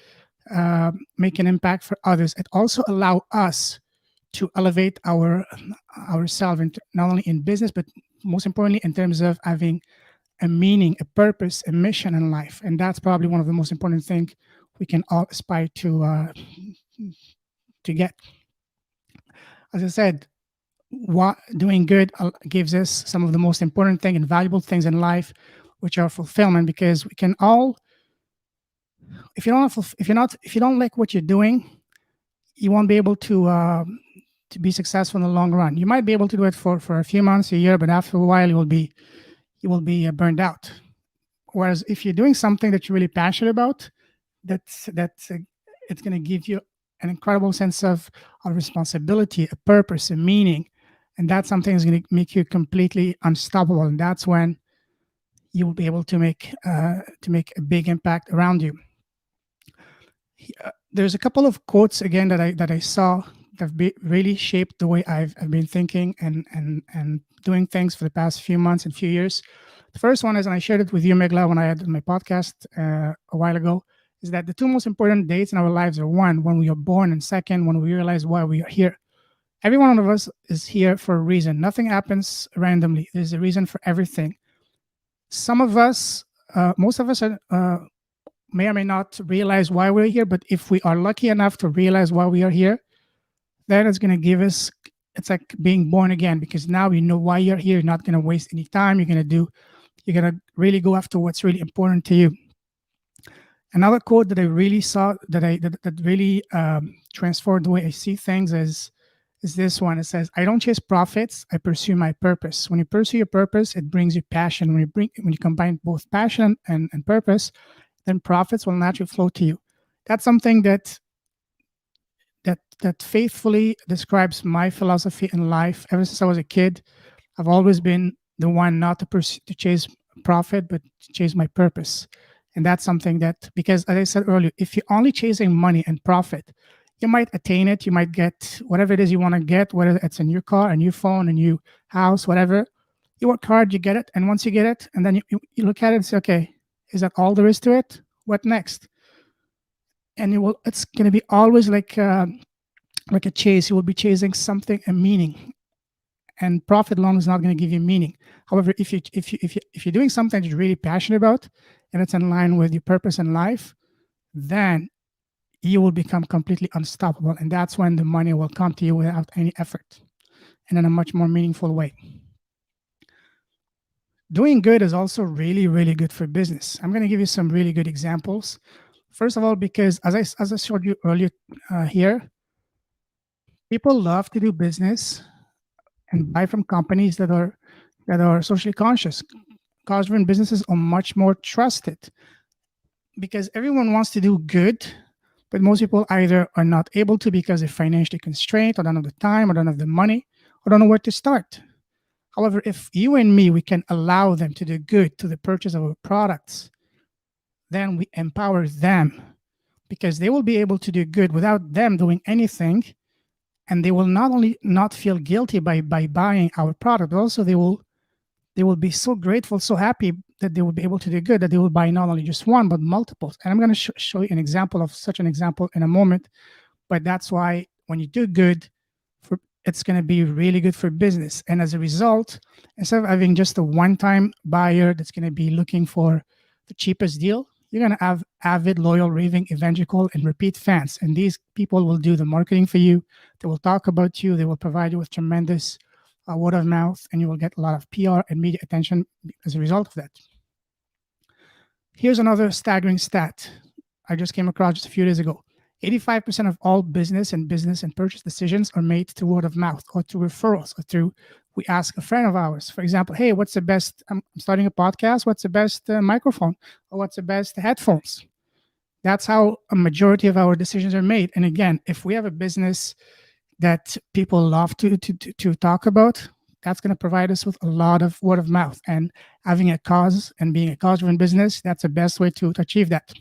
an impact for others, it also allows us to elevate ourselves, not only in business, but most importantly, in terms of having a meaning, a purpose, a mission in life. And that's probably one of the most important things we can all aspire to get. As I said, doing good gives us some of the most important things and valuable things in life, which are fulfillment, because we can all, if you don't like what you're doing, you won't be able to be successful in the long run. You might be able to do it for a few months, a year, but after a while, you will be burned out. Whereas if you're doing something that you're really passionate about, it's going to give you an incredible sense of responsibility, a purpose, a meaning, and that's something that's going to make you completely unstoppable. And that's when you will be able to make a big impact around you. There's a couple of quotes again that I saw that have really shaped the way I've been thinking and doing things for the past few months and few years. The first one is, and I shared it with you, Meghla, when I had my podcast a while ago, is that the two most important dates in our lives are one, when we are born, and second, when we realize why we are here. Every one of us is here for a reason. Nothing happens randomly. There's a reason for everything. Some of us, most of us may or may not realize why we're here, but if we are lucky enough to realize why we are here, then it's going to give us, it's like being born again, because now you know why you're here. You're not going to waste any time. You're going to really go after what's really important to you. Another quote that I really saw, that really transformed the way I see things is this one. It says, "I don't chase profits, I pursue my purpose." When you pursue your purpose, it brings you passion. When you combine both passion and purpose, then profits will naturally flow to you. That's something that faithfully describes my philosophy in life. Ever since I was a kid, I've always been the one not to chase profit, but to chase my purpose. And that's something that, because as I said earlier, if you're only chasing money and profit, you might attain it. You might get whatever it is you want to get, whether it's a new car, a new phone, a new house, whatever. You work hard, you get it. And once you get it, and then you look at it and say, okay, is that all there is to it? What next? And it's going to be always like a chase. You will be chasing something, a meaning. And profit alone is not going to give you meaning. However, if you're doing something that you're really passionate about, and it's in line with your purpose in life, then you will become completely unstoppable. And that's when the money will come to you without any effort and in a much more meaningful way. Doing good is also really, really good for business. I'm going to give you some really good examples. First of all, because as I showed you earlier here, people love to do business and buy from companies that are socially conscious. Cause-driven businesses are much more trusted because everyone wants to do good, but most people either are not able to because they're financially constrained, or don't have the time, or don't have the money, or don't know where to start. However, if you and me, we can allow them to do good to the purchase of our products, then we empower them because they will be able to do good without them doing anything. And they will not only not feel guilty by buying our product, but also they will be so grateful, so happy that they will be able to do good, that they will buy not only just one, but multiples. And I'm going to show you an example of such an example in a moment. But that's why when you do good, it's going to be really good for business. And as a result, instead of having just a one-time buyer that's going to be looking for the cheapest deal, you're going to have avid, loyal, raving, evangelical, and repeat fans. And these people will do the marketing for you. They will talk about you. They will provide you with tremendous word of mouth, and you will get a lot of PR and media attention as a result of that. Here's another staggering stat I just came across just a few days ago. 85% of all business and purchase decisions are made through word of mouth, or through referrals, or through, we ask a friend of ours, for example, hey, what's the best, I'm starting a podcast, what's the best microphone, or what's the best headphones? That's how a majority of our decisions are made. And again, if we have a business that people love to talk about, that's going to provide us with a lot of word of mouth. And having a cause and being a cause-driven business, that's the best way to achieve that.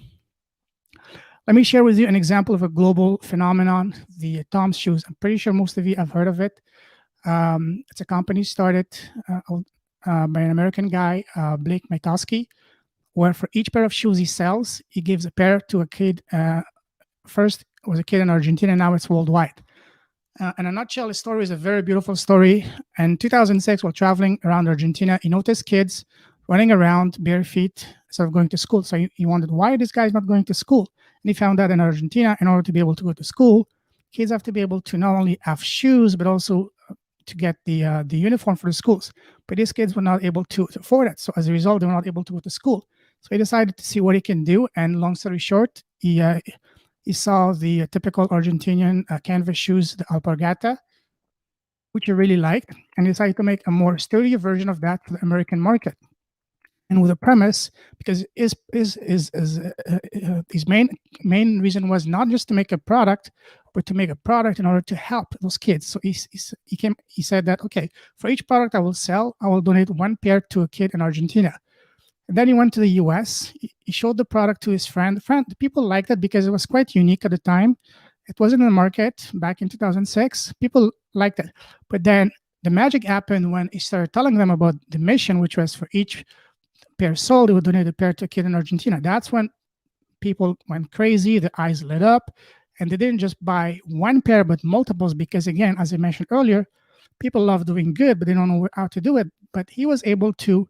Let me share with you an example of a global phenomenon, the Tom's shoes. I'm pretty sure most of you have heard of it. It's a company started by an American guy, Blake Mytosky, where for each pair of shoes he sells, he gives a pair to a kid. First it was a kid in Argentina, now it's worldwide. In a nutshell, the story is a very beautiful story. In 2006, while traveling around Argentina, he noticed kids running around bare feet instead of going to school. So he wondered, why this guy's not going to school? And he found that in Argentina, in order to be able to go to school, kids have to be able to not only have shoes, but also to get the uniform for the schools. But these kids were not able to afford it. So as a result, they were not able to go to school. So he decided to see what he can do. And long story short, he saw the typical Argentinian canvas shoes, the Alpargata, which he really liked, and decided to make a more sturdy version of that for the American market. And with a premise, because his main reason was not just to make a product, but to make a product in order to help those kids. So he said that, okay, for each product I will sell, I will donate one pair to a kid in Argentina. And then he went to the US. He showed the product to his friend. The people liked it because it was quite unique at the time. It wasn't in the market back in 2006. People liked it. But then the magic happened when he started telling them about the mission, which was for each pair sold, he would donate a pair to a kid in Argentina. That's when people went crazy, their eyes lit up, and they didn't just buy one pair, but multiples, because again, as I mentioned earlier, people love doing good, but they don't know how to do it. But he was able to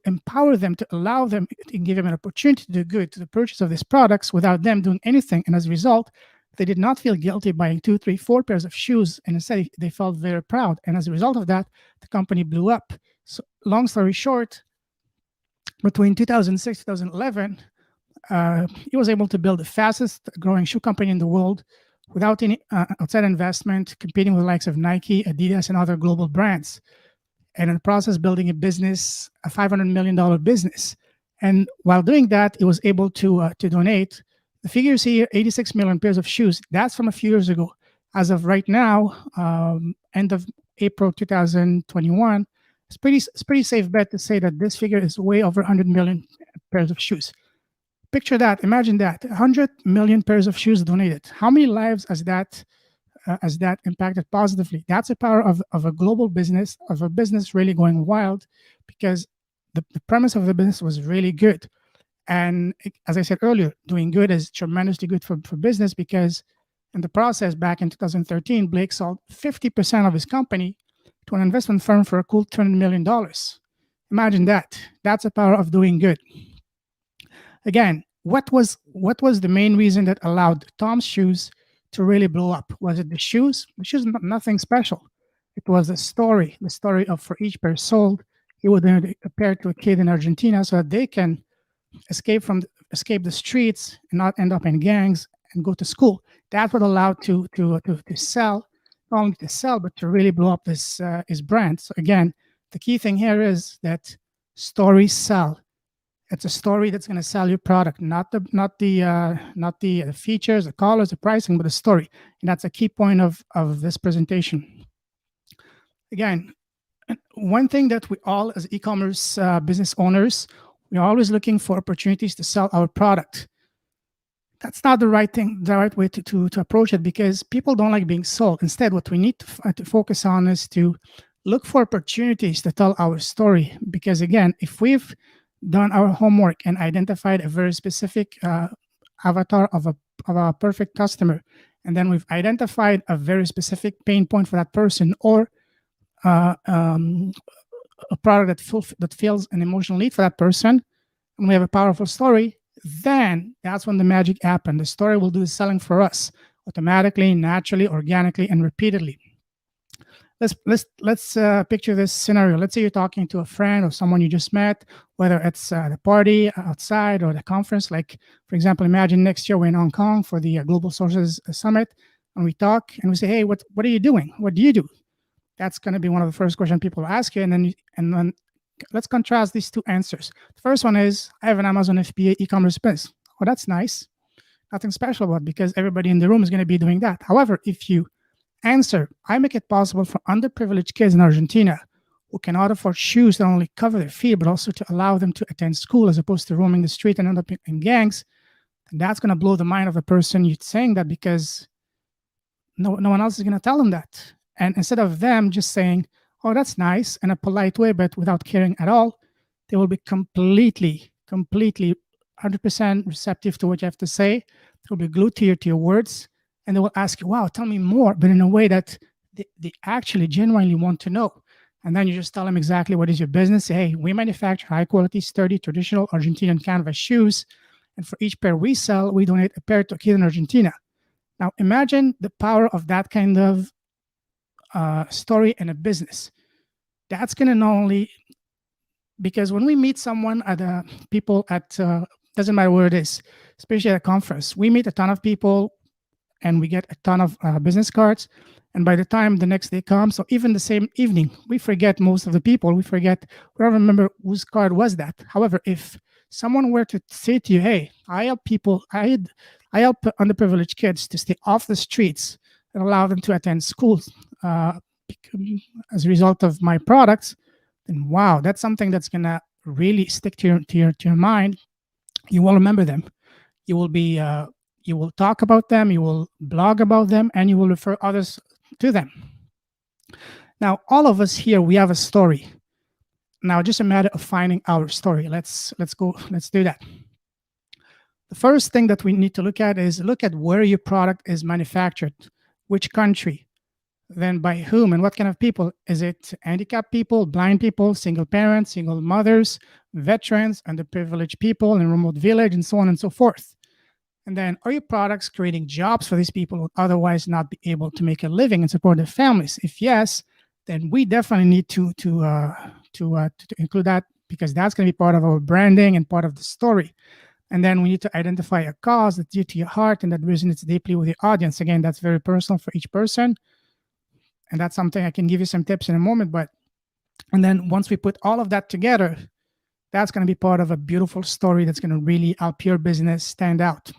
empower them, to allow them, and give them an opportunity to do good, to the purchase of these products without them doing anything. And as a result, they did not feel guilty buying 2, 3, 4 pairs of shoes, and instead they felt very proud. And as a result of that, the company blew up. So long story short, between 2006 and 2011, he was able to build the fastest growing shoe company in the world without any outside investment, competing with the likes of Nike, Adidas, and other global brands. And in the process, building a business, a $500 million business. And while doing that, he was able to donate, the figures here, 86 million pairs of shoes. That's from a few years ago. As of right now, end of April 2021, it's pretty safe bet to say that this figure is way over 100 million pairs of shoes. Picture that, imagine that, 100 million pairs of shoes donated. How many lives has that impacted positively? That's the power of a global business, of a business really going wild, because the premise of the business was really good. And as I said earlier, doing good is tremendously good for business, because in the process, back in 2013, Blake sold 50% of his company to an investment firm for a cool $200 million. Imagine that. That's the power of doing good. Again, what was the main reason that allowed Tom's shoes to really blow up? Was it the shoes? The shoes, nothing special. It was the story of, for each pair sold, he would donate a pair to a kid in Argentina so that they can escape the streets and not end up in gangs and go to school. That's what allowed to sell, not only to sell, but to really blow up his brand. So again, the key thing here is that stories sell. It's a story that's going to sell your product, not the features, the colors, the pricing, but the story. And that's a key point of this presentation. Again, one thing that we all, as e-commerce business owners, we're always looking for opportunities to sell our product. That's not the right way to approach it, because people don't like being sold. Instead, what we need to focus on is to look for opportunities to tell our story. Because again, if we've done our homework and identified a very specific avatar of a perfect customer, and then we've identified a very specific pain point for that person, or a product that fills an emotional need for that person, and we have a powerful story, then that's when the magic happens. The story will do the selling for us automatically, naturally, organically, and repeatedly. Let's picture this scenario. Let's say you're talking to a friend or someone you just met, whether it's the party outside or the conference. Like, for example, imagine next year we're in Hong Kong for the Global Sources Summit, and we talk and we say, hey, what are you doing? What do you do? That's going to be one of the first questions people ask you. And then let's contrast these two answers. The first one is, I have an Amazon FBA e-commerce business. Oh, that's nice. Nothing special about it, because everybody in the room is going to be doing that. However, if you answer, I make it possible for underprivileged kids in Argentina who cannot afford shoes that only cover their feet, but also to allow them to attend school as opposed to roaming the street and end up in gangs, and that's going to blow the mind of the person you're saying that, because no one else is going to tell them that. And instead of them just saying, oh, that's nice, in a polite way, but without caring at all, they will be completely 100% receptive to what you have to say. They will be glued to your words, and they will ask you, wow, tell me more, but in a way that they actually genuinely want to know. And then you just tell them exactly what is your business. Say, hey, we manufacture high-quality, sturdy, traditional Argentinian canvas shoes, and for each pair we sell, we donate a pair to a kid in Argentina. Now, imagine the power of that kind of story in a business. That's going to not only, because when we meet someone people at doesn't matter where it is, especially at a conference, we meet a ton of people and we get a ton of business cards. And by the time the next day comes, or even the same evening, we forget most of the people. We don't remember whose card was that. However, if someone were to say to you, hey, I help underprivileged kids to stay off the streets and allow them to attend schools as a result of my products, then wow, that's something that's going to really stick to your mind. You will remember them. You will talk about them, you will blog about them, and you will refer others to them. Now, all of us here, we have a story. Now, just a matter of finding our story. Let's do that. The first thing that we need to look at where your product is manufactured, which country, then by whom and what kind of people. Is it handicapped people, blind people, single parents, single mothers, veterans, underprivileged people in a remote village, and so on and so forth? And then, are your products creating jobs for these people who would otherwise not be able to make a living and support their families? If yes, then we definitely need to include that, because that's going to be part of our branding and part of the story. And then we need to identify a cause that's dear to your heart and that resonates deeply with your audience. Again, that's very personal for each person. And that's something I can give you some tips in a moment. And then once we put all of that together, that's going to be part of a beautiful story that's going to really help your business stand out.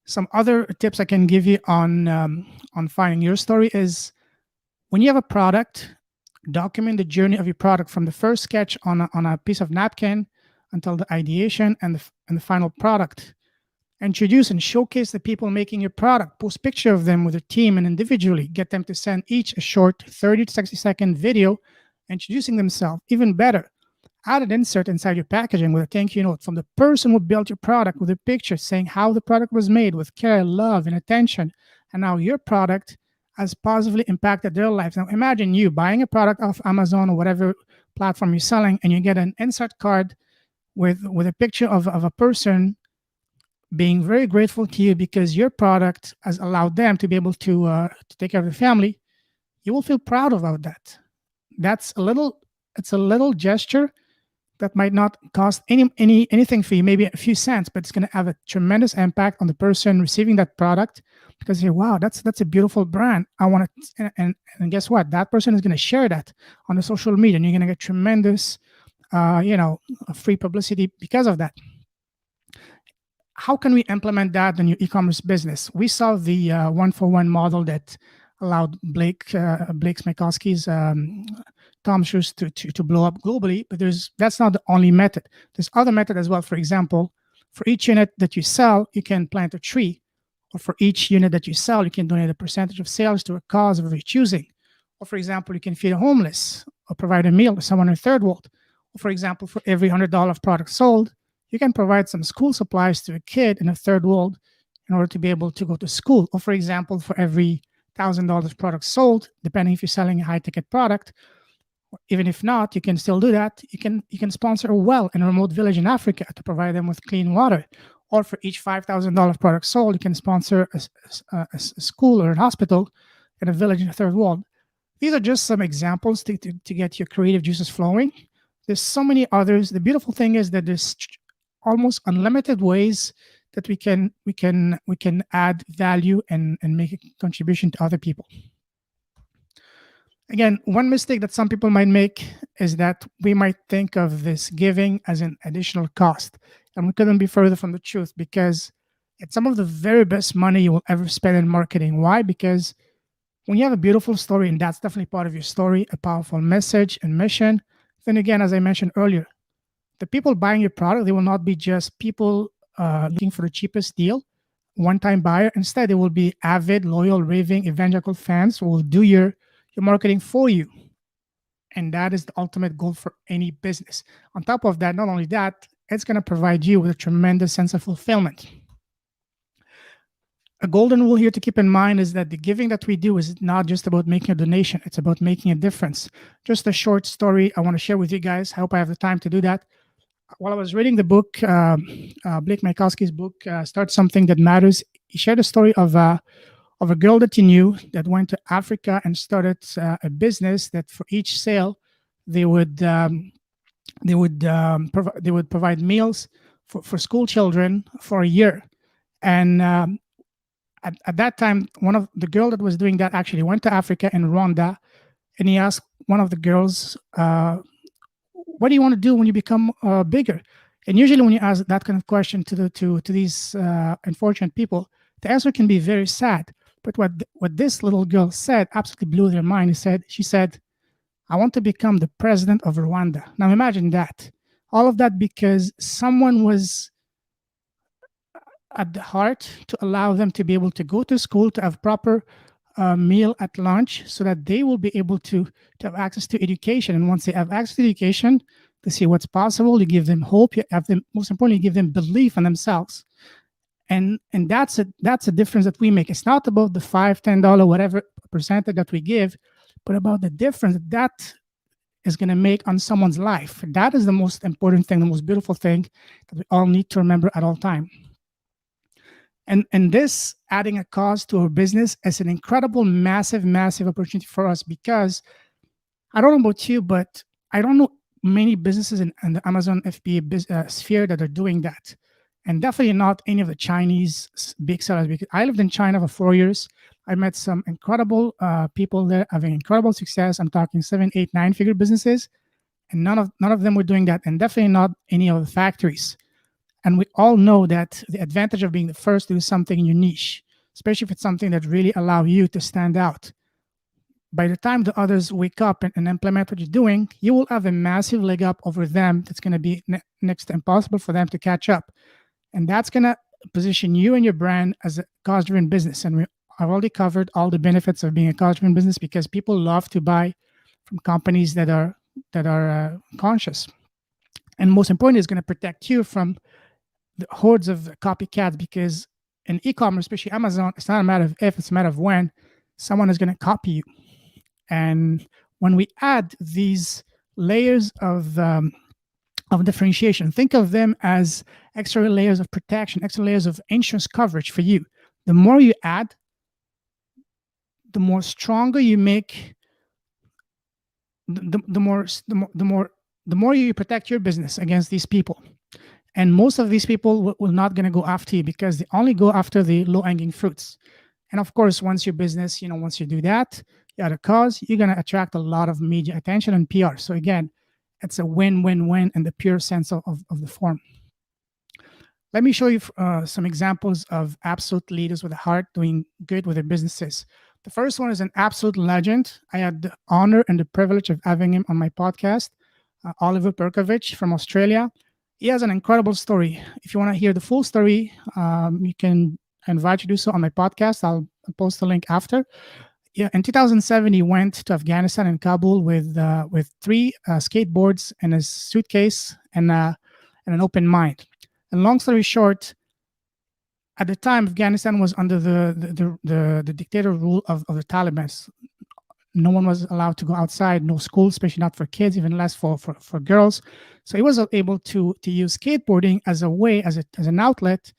Some other tips I can give you on finding your story is, when you have a product, document the journey of your product from the first sketch on a piece of napkin until the ideation and the final product. Introduce and showcase the people making your product. Post picture of them with a team and individually. Get them to send each a short 30 to 60-second video introducing themselves. Even better, add an insert inside your packaging with a thank you note from the person who built your product with a picture saying how the product was made with care, love, and attention, and how your product has positively impacted their lives. Now, imagine you buying a product off Amazon or whatever platform you're selling, and you get an insert card with a picture of a person being very grateful to you because your product has allowed them to be able to take care of their family. You will feel proud about that. It's a little gesture that might not cost anything for you, maybe a few cents, but it's going to have a tremendous impact on the person receiving that product because you say, wow, that's a beautiful brand. I want to, and guess what? That person is going to share that on the social media, and you're going to get tremendous, free publicity because of that. How can we implement that in your e-commerce business? We saw the one-for-one model that allowed Blake Smakowski's Tom shoes to blow up globally, but that's not the only method. There's other method as well. For example, for each unit that you sell, you can plant a tree, or for each unit that you sell, you can donate a percentage of sales to a cause of your choosing. Or for example, you can feed a homeless or provide a meal to someone in third world. Or for example, for every $100 of product sold, you can provide some school supplies to a kid in a third world in order to be able to go to school. Or for example, for every $1,000 product sold, depending if you're selling a high-ticket product, even if not, you can still do that. You can sponsor a well in a remote village in Africa to provide them with clean water. Or for each $5,000 product sold, you can sponsor a school or a hospital in a village in a third world. These are just some examples to get your creative juices flowing. There's so many others. The beautiful thing is that there's almost unlimited ways that we can add value and make a contribution to other people. Again, one mistake that some people might make is that we might think of this giving as an additional cost. And we couldn't be further from the truth, because it's some of the very best money you will ever spend in marketing. Why? Because when you have a beautiful story, and that's definitely part of your story, a powerful message and mission, then again, as I mentioned earlier, the people buying your product, they will not be just people looking for the cheapest deal, one-time buyer. Instead, they will be avid, loyal, raving, evangelical fans who will do your marketing for you. And that is the ultimate goal for any business. On top of that, not only that, it's going to provide you with a tremendous sense of fulfillment. A golden rule here to keep in mind is that the giving that we do is not just about making a donation. It's about making a difference. Just a short story I want to share with you guys. I hope I have the time to do that. While I was reading the book, Blake Smakowski's book, Start Something That Matters, he shared a story of a girl that he knew that went to Africa and started a business that for each sale, they would provide meals for school children for a year. And at that time, one of the girl that was doing that actually went to Africa in Rwanda, and he asked one of the girls, what do you want to do when you become bigger? And usually when you ask that kind of question to these unfortunate people, the answer can be very sad. But what this little girl said absolutely blew their mind. She said, I want to become the president of Rwanda. Now imagine that. All of that because someone was at the heart to allow them to be able to go to school, to have proper meal at lunch, so that they will be able to have access to education. And once they have access to education, to see what's possible, you give them hope, you have them, most importantly, give them belief in themselves. And that's a difference that we make. It's not about the $5, $10, whatever percentage that we give, but about the difference that is going to make on someone's life. That is the most important thing, the most beautiful thing that we all need to remember at all time. And this adding a cause to our business is an incredible, massive, massive opportunity for us, because I don't know about you, but I don't know many businesses in the Amazon FBA sphere that are doing that. And definitely not any of the Chinese big sellers. Because I lived in China for 4 years. I met some incredible people there having incredible success. I'm talking 7, 8, 9-figure businesses. And none of them were doing that. And definitely not any of the factories. And we all know that the advantage of being the first to do something in your niche, especially if it's something that really allows you to stand out. by the time the others wake up and implement what you're doing, you will have a massive leg up over them that's going to be next to impossible for them to catch up. And that's going to position you and your brand as a cost-driven business. And I've already covered all the benefits of being a cost-driven business because people love to buy from companies that are conscious. And most importantly, it's going to protect you from the hordes of copycats, because in e-commerce, especially Amazon, it's not a matter of if, it's a matter of when someone is going to copy you. And when we add these layers of differentiation, think of them as extra layers of protection, extra layers of insurance coverage for you. The more you add, the more stronger you make. The more you protect your business against these people. And most of these people will not going to go after you because they only go after the low-hanging fruits. And of course, once your business, once you do that, you're at a cause, you're going to attract a lot of media attention and PR. So again, it's a win-win-win in the pure sense of the form. Let me show you some examples of absolute leaders with a heart doing good with their businesses. The first one is an absolute legend. I had the honor and the privilege of having him on my podcast, Oliver Perkovich from Australia. He has an incredible story. If you want to hear the full story, you can invite you to do so on my podcast. I'll post the link after. Yeah, in 2007, he went to Afghanistan and Kabul with 3 skateboards and a suitcase and an open mind. And long story short, at the time, Afghanistan was under the dictator rule of the Taliban. No one was allowed to go outside, no school, especially not for kids, even less for girls. So he was able to use skateboarding as a way, as an outlet,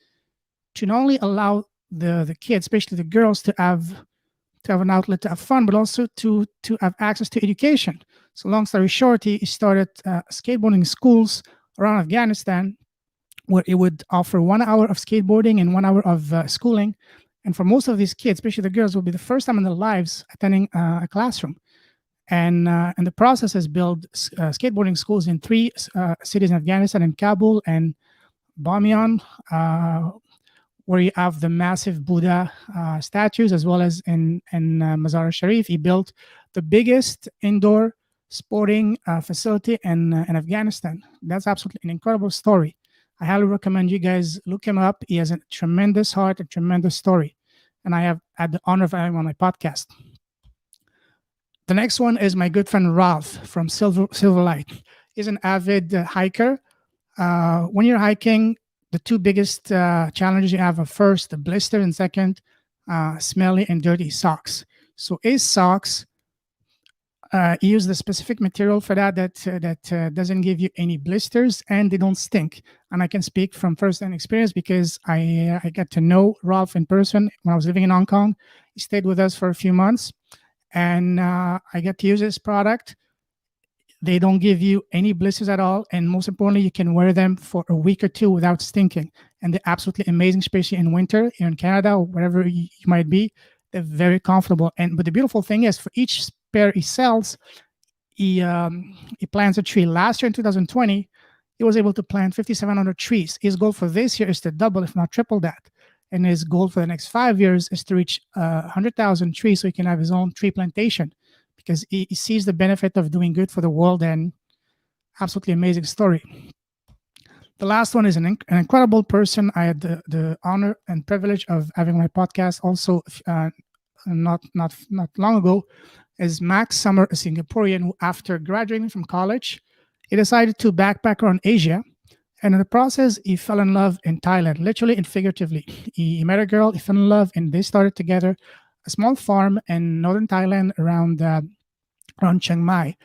to not only allow the kids, especially the girls, to have an outlet to have fun, but also to have access to education. So long story short, he started skateboarding schools around Afghanistan, where it would offer 1 hour of skateboarding and 1 hour of schooling. And for most of these kids, especially the girls, will be the first time in their lives attending a classroom. And the process has built skateboarding schools in 3 cities in Afghanistan, in Kabul and Bamiyan, where you have the massive Buddha statues, as well as in Mazar Sharif. He built the biggest indoor sporting facility in Afghanistan. That's absolutely an incredible story. I highly recommend you guys look him up. He has a tremendous heart, a tremendous story. And I have had the honor of having him on my podcast. The next one is my good friend Ralph from Silverlight. He's an avid hiker. When you're hiking, the 2 biggest challenges you have are first, the blister, and second, smelly and dirty socks. So his socks, he used a specific material for that doesn't give you any blisters, and they don't stink. And I can speak from first-hand experience because I got to know Ralph in person when I was living in Hong Kong. He stayed with us for a few months, and I got to use his product. They don't give you any blisters at all, and most importantly, you can wear them for a week or 2 without stinking. And they're absolutely amazing, especially in winter here in Canada or wherever you might be. They're very comfortable. But the beautiful thing is, for each pair he sells, he plants a tree. Last year in 2020, he was able to plant 5,700 trees. His goal for this year is to double, if not triple that. And his goal for the next 5 years is to reach 100,000 trees so he can have his own tree plantation, because he sees the benefit of doing good for the world. And absolutely amazing story. The last one is an incredible person. I had the honor and privilege of having my podcast also not long ago, is Max Summer, a Singaporean who, after graduating from college, he decided to backpack around Asia. And in the process, he fell in love in Thailand, literally and figuratively. He met a girl, he fell in love, and they started together a small farm in northern Thailand around Chiang Mai.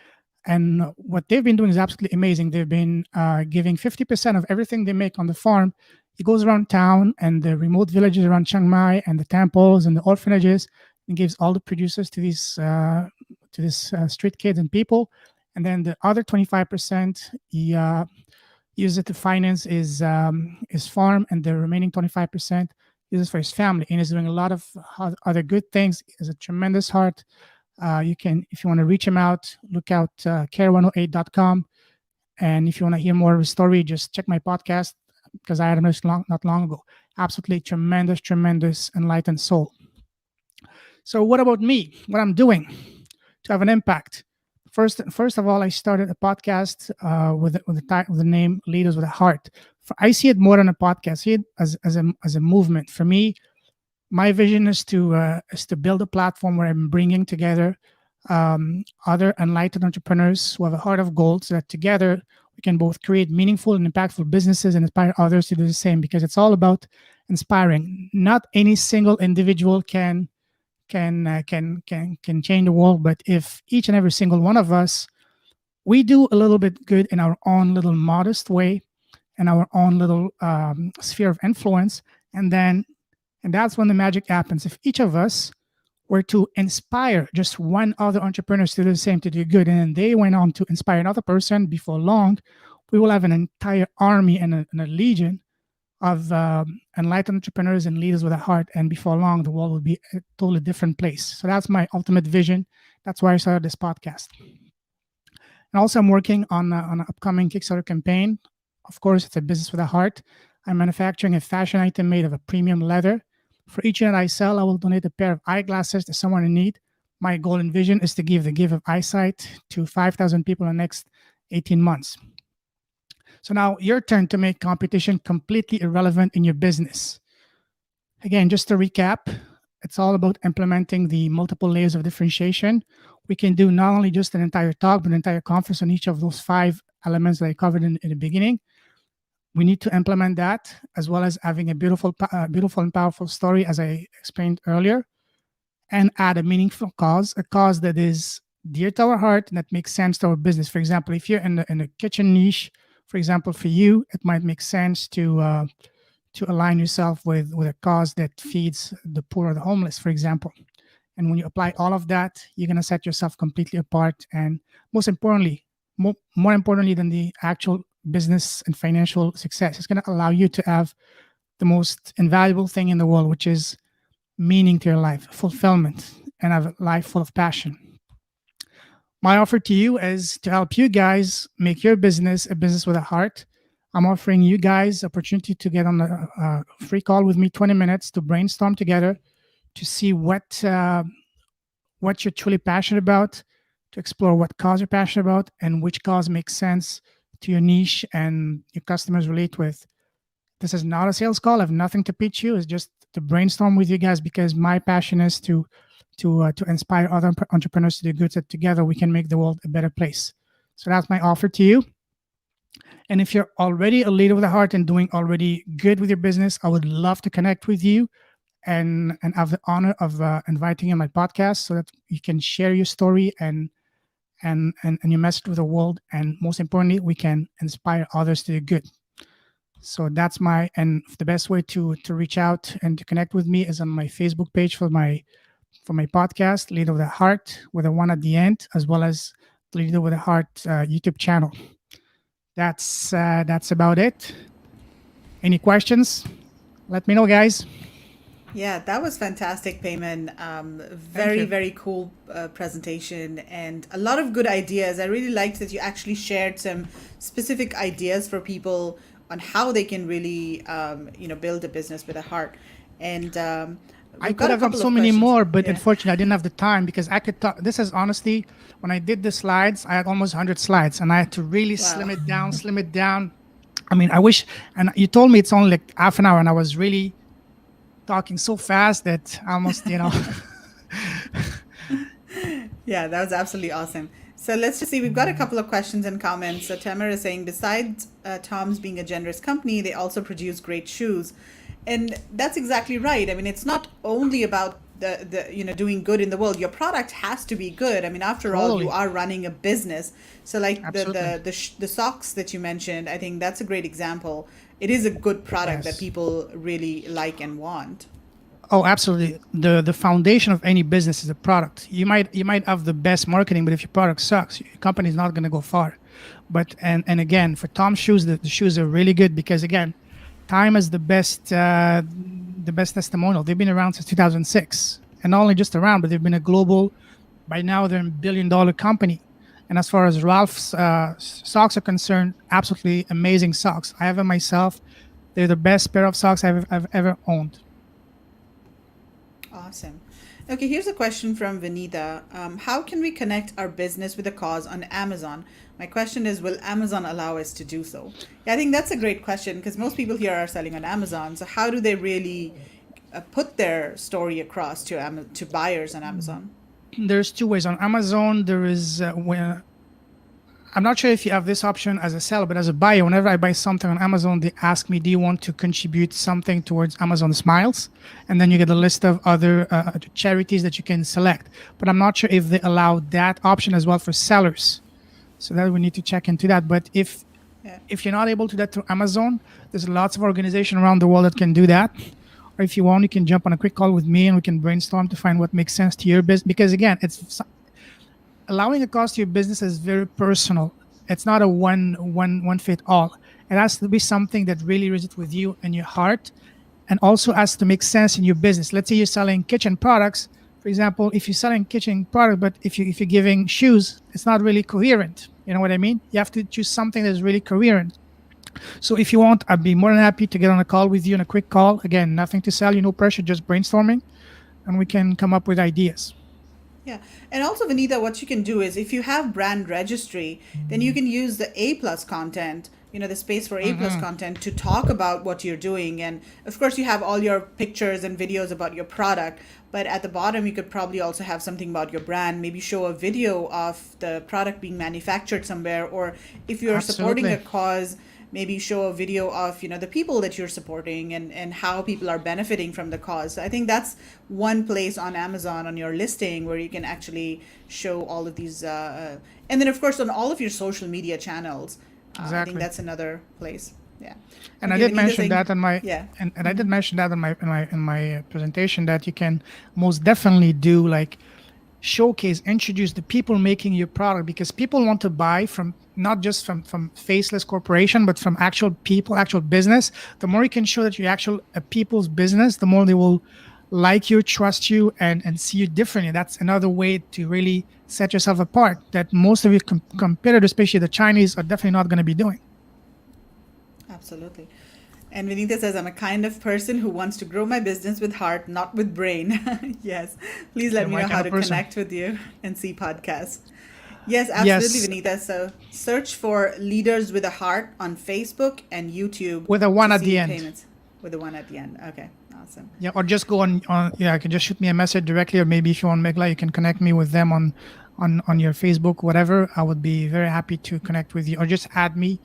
And what they've been doing is absolutely amazing. They've been giving 50% of everything they make on the farm. He goes around town and the remote villages around Chiang Mai and the temples and the orphanages, and gives all the producers to these street kids and people. And then the other 25%, he uses it to finance his farm, and the remaining 25% uses for his family. And he's doing a lot of other good things. He has a tremendous heart. You can, if you want to reach him out, look out care108.com. And if you want to hear more of his story, just check my podcast, because I had him not long ago. Absolutely tremendous enlightened soul. So what about me? What I'm doing? to have an impact. First of all, I started a podcast with the name Leaders with a Heart. I see it more than a podcast. I see it as a movement. For me, my vision is to build a platform where I'm bringing together other enlightened entrepreneurs who have a heart of gold, so that together we can both create meaningful and impactful businesses and inspire others to do the same. Because it's all about inspiring. Not any single individual can change the world, but if each and every single one of us, we do a little bit good in our own little modest way, in our own little sphere of influence, and that's when the magic happens. If each of us were to inspire just one other entrepreneur to do the same, to do good, and then they went on to inspire another person, before long, we will have an entire army and a legion of enlightened entrepreneurs and leaders with a heart, and before long, the world will be a totally different place. So that's my ultimate vision. That's why I started this podcast. And also, I'm working on an upcoming Kickstarter campaign. Of course, it's a business with a heart. I'm manufacturing a fashion item made of a premium leather. For each unit I sell, I will donate a pair of eyeglasses to someone in need. My goal and vision is to give the gift of eyesight to 5,000 people in the next 18 months. So now your turn to make competition completely irrelevant in your business. Again, just to recap, it's all about implementing the multiple layers of differentiation. We can do not only just an entire talk, but an entire conference on each of those 5 elements that I covered in the beginning. We need to implement that, as well as having a beautiful and powerful story, as I explained earlier, and add a meaningful cause, a cause that is dear to our heart and that makes sense to our business. For example, if you're in a kitchen niche, for example, for you, it might make sense to align yourself with a cause that feeds the poor or the homeless, for example. And when you apply all of that, you're going to set yourself completely apart. And most importantly, more importantly than the actual business and financial success, it's going to allow you to have the most invaluable thing in the world, which is meaning to your life, fulfillment, and have a life full of passion. My offer to you is to help you guys make your business a business with a heart. I'm offering you guys the opportunity to get on a free call with me, 20 minutes, to brainstorm together, to see what you're truly passionate about, to explore what cause you're passionate about, and which cause makes sense to your niche and your customers relate with. This is not a sales call. I have nothing to pitch you. It's just to brainstorm with you guys, because my passion is to inspire other entrepreneurs to do good, so together we can make the world a better place. So that's my offer to you. And if you're already a leader with a heart and doing already good with your business, I would love to connect with you and have the honor of inviting you on my podcast, so that you can share your story and your message with the world. And most importantly, we can inspire others to do good. So that's and the best way to reach out and to connect with me is on my Facebook page for my podcast, Leader with a Heart, with a 1 at the end, as well as Leader with a Heart YouTube channel. That's about it. Any questions? Let me know, guys. Yeah, that was fantastic, Payman. Very cool presentation, and a lot of good ideas. I really liked that you actually shared some specific ideas for people on how they can really, build a business with a heart. And I could have done so many more, but unfortunately, I didn't have the time, because I could talk. This is honestly, when I did the slides, I had almost 100 slides, and I had to really slim it down. I mean, I wish, and you told me it's only like half an hour, and I was really talking so fast that I almost, Yeah, that was absolutely awesome. So let's just see, we've got a couple of questions and comments. So Tamara is saying, besides Tom's being a generous company, they also produce great shoes. And that's exactly right. I mean, it's not only about the doing good in the world. Your product has to be good. I mean, after all, you are running a business. So like the socks that you mentioned, I think that's a great example. It is a good product that people really like and want. Oh, absolutely. The foundation of any business is the product. You might have the best marketing, but if your product sucks, your company is not going to go far. But and again, for Tom's shoes, the shoes are really good, because again, time is the best testimonial. They've been around since 2006, and not only just around, but they've been a global. By now, they're a $1 billion company. And as far as Ralph's socks are concerned, absolutely amazing socks. I have them myself. They're the best pair of socks I've ever owned. Awesome. Okay, here's a question from Vinita. How can we connect our business with a cause on Amazon? My question is, will Amazon allow us to do so? Yeah, I think that's a great question because most people here are selling on Amazon. So how do they really put their story across to buyers on Amazon? There's two ways. On Amazon, there is when I'm not sure if you have this option as a seller, but as a buyer, whenever I buy something on Amazon, they ask me, do you want to contribute something towards Amazon Smiles? And then you get a list of other charities that you can select. But I'm not sure if they allow that option as well for sellers. So that we need to check into that. But if you're not able to do that through Amazon, there's lots of organizations around the world that can do that. Or if you want, you can jump on a quick call with me and we can brainstorm to find what makes sense to your business. Because again, it's allowing a cause to your business is very personal. It's not a one fit all. It has to be something that really resonates with you and your heart, and also has to make sense in your business. Let's say you're selling kitchen products, for example. If you're selling kitchen product, but if you're giving shoes, it's not really coherent. You know what I mean? You have to choose something that's really coherent. So if you want, I'd be more than happy to get on a call with you, on a quick call. Again, nothing to sell you, no pressure, just brainstorming, and we can come up with ideas. Yeah. And also, Vinita, what you can do is if you have brand registry, then you can use the A+ content, the space for A+ content to talk about what you're doing. And of course, you have all your pictures and videos about your product. But at the bottom, you could probably also have something about your brand, maybe show a video of the product being manufactured somewhere. Or if you're supporting a cause, maybe show a video of the people that you're supporting and how people are benefiting from the cause. So I think that's one place on Amazon on your listing where you can actually show all of these and then of course on all of your social media channels. Exactly. I think that's another place. Yeah. And Okay, I did Vinita mention saying- that in my yeah. and I did mention that in my presentation that you can most definitely do like showcase, introduce the people making your product, because people want to buy from not just from faceless corporation, but from actual people, actual business. The more you can show that you're actual a people's business, the more they will like you, trust you, and see you differently. That's another way to really set yourself apart that most of your competitors, especially the Chinese, are definitely not going to be doing. Absolutely. And Vinita says, I'm a kind of person who wants to grow my business with heart, not with brain. Yes. Please let me know how to connect with you and see podcasts. Yes, absolutely, Yes. Vinita. So search for Leaders with a Heart on Facebook and YouTube. With a one to at see the end. payments. With a one at the end. Okay, awesome. Yeah, or just go on you can just shoot me a message directly, or maybe if you want Meghla, you can connect me with them on your Facebook, whatever. I would be very happy to connect with you, or just add me.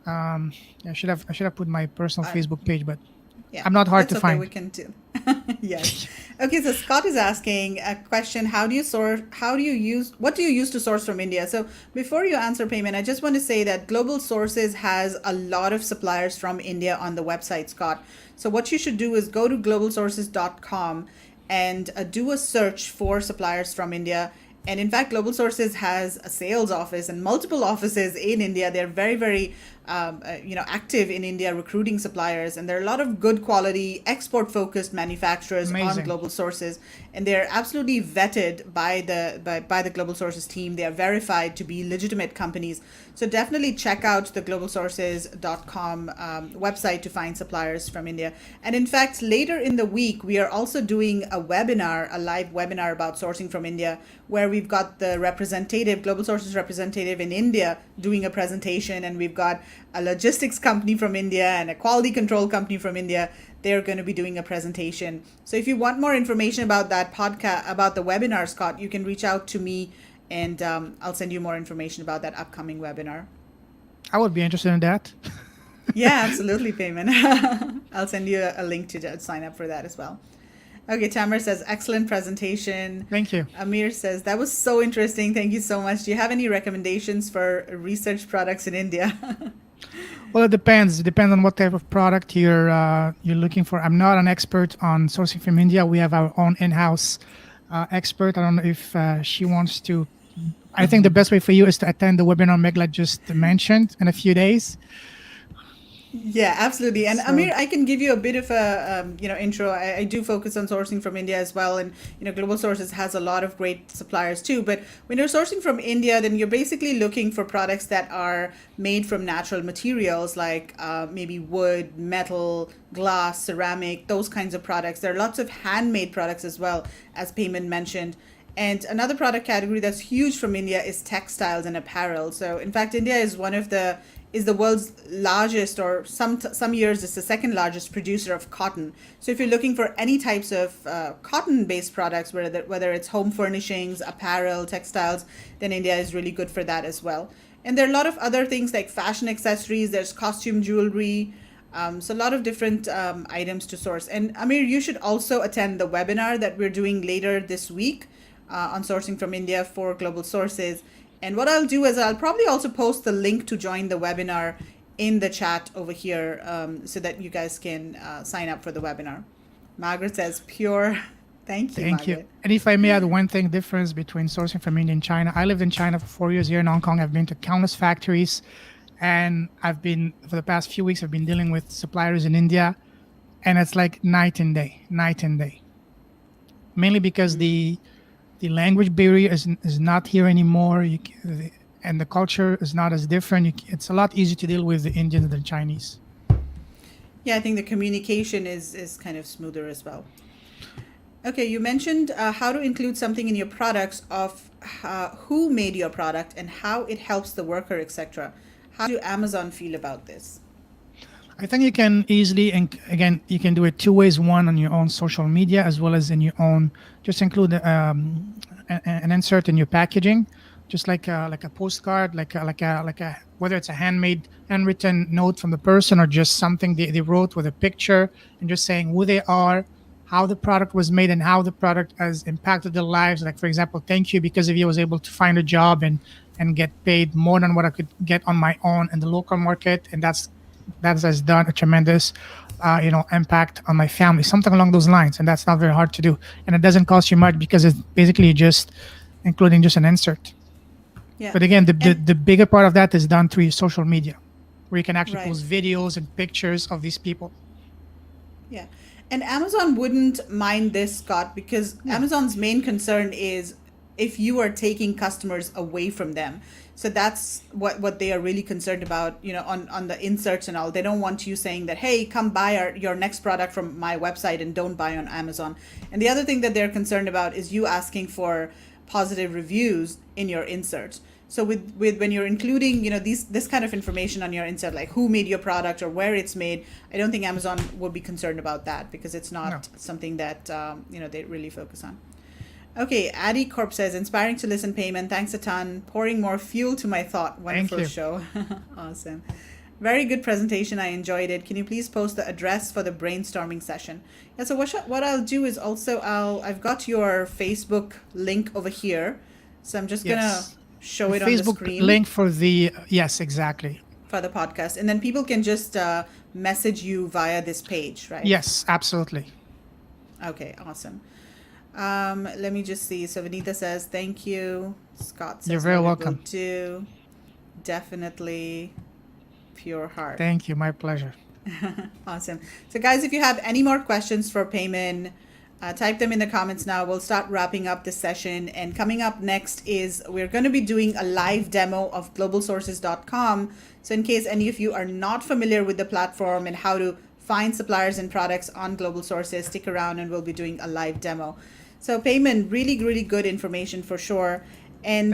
I should have put my personal Facebook page, but Yeah, I'm not hard that's to find. We can do. Yes. Okay, so Scott is asking a question. What do you use to source from India? So before you answer Payman, I just want to say that Global Sources has a lot of suppliers from India on the website, Scott. So what you should do is go to globalsources.com and do a search for suppliers from India. And in fact, Global Sources has a sales office and multiple offices in India. They're very, very, active in India, recruiting suppliers. And there are a lot of good quality, export-focused manufacturers on Global Sources, and they're absolutely vetted by the Global Sources team. They are verified to be legitimate companies. So definitely check out the globalsources.com website to find suppliers from India. And in fact, later in the week, we are also doing a live webinar about sourcing from India, where we've got the Global Sources representative in India doing a presentation, and we've got a logistics company from India and a quality control company from India. They're going to be doing a presentation. So if you want more information about that podcast, about the webinar, Scott, you can reach out to me, and I'll send you more information about that upcoming webinar. I would be interested in that. Yeah, absolutely, Payman. I'll send you a link to sign up for that as well. Okay, Tamar says, excellent presentation. Thank you. Amir says, that was so interesting. Thank you so much. Do you have any recommendations for research products in India? Well, it depends. It depends on what type of product you're looking for. I'm not an expert on sourcing from India. We have our own in-house expert. I don't know if she wants to. I think the best way for you is to attend the webinar Meghla just mentioned in a few days. Yeah, absolutely. And So- Amir, I can give you a bit of a intro. I do focus on sourcing from India as well, and Global Sources has a lot of great suppliers too. But when you're sourcing from India, then you're basically looking for products that are made from natural materials like maybe wood, metal, glass, ceramic, those kinds of products. There are lots of handmade products as well, as Payman mentioned. And another product category that's huge from India is textiles and apparel. So in fact, India is the world's largest, or some years it's the second largest producer of cotton. So if you're looking for any types of cotton-based products, whether it's home furnishings, apparel, textiles, then India is really good for that as well. And there are a lot of other things like fashion accessories. There's costume jewelry. So a lot of different items to source. And Amir, you should also attend the webinar that we're doing later this week on sourcing from India for Global Sources. And what I'll do is I'll probably also post the link to join the webinar in the chat over here so that you guys can sign up for the webinar. Margaret says pure. Thank you, Thank you. Margaret. And if I may add one thing, difference between sourcing from India and China. I lived in China for 4 years here in Hong Kong. I've been to countless factories, and for the past few weeks, I've been dealing with suppliers in India, and it's like night and day. Mainly because the language barrier is not here anymore, and the culture is not as different. It's a lot easier to deal with the Indians than Chinese. Yeah, I think the communication is kind of smoother as well. Okay, you mentioned how to include something in your products of who made your product and how it helps the worker, etc. How do Amazon feel about this? I think you can easily, and again, you can do it two ways. One, on your own social media, as well as in your own. Just include an insert in your packaging, just like a postcard, like a whether it's a handwritten note from the person, or just something they wrote with a picture, and just saying who they are, how the product was made, and how the product has impacted their lives. Like, for example, thank you, because of you I was able to find a job and get paid more than what I could get on my own in the local market, and that has done a tremendous impact on my family, something along those lines. And that's not very hard to do, and it doesn't cost you much because it's basically just including just an insert. Yeah. But again, the bigger part of that is done through your social media, where you can actually Right. post videos and pictures of these people. Yeah. And Amazon wouldn't mind this, Scott, because Amazon's main concern is if you are taking customers away from them. So that's what they are really concerned about, on the inserts and all. They don't want you saying that, hey, come buy your next product from my website and don't buy on Amazon. And the other thing that they're concerned about is you asking for positive reviews in your inserts. So with when you're including, this kind of information on your insert, like who made your product or where it's made, I don't think Amazon would be concerned about that, because it's not something that, they really focus on. Okay, Addy Corp says, inspiring to listen, Payman. Thanks a ton. Pouring more fuel to my thought. Wonderful you. show. Awesome. Very good presentation. I enjoyed it. Can you please post the address for the brainstorming session? Yeah, so what I'll do is also I've got your Facebook link over here. So I'm just going to show it on the Facebook screen. link for the, yes, exactly. For the podcast. And then people can just message you via this page, right? Yes, absolutely. Okay, awesome. Let me just see. So Vanita says, thank you. Scott says, You're very welcome. Too. Definitely pure heart. Thank you. My pleasure. Awesome. So guys, if you have any more questions for Payman, type them in the comments now. We'll start wrapping up this session. And coming up next is we're going to be doing a live demo of globalsources.com. So in case any of you are not familiar with the platform and how to find suppliers and products on Global Sources, stick around and we'll be doing a live demo. So Payman, really, really good information for sure. And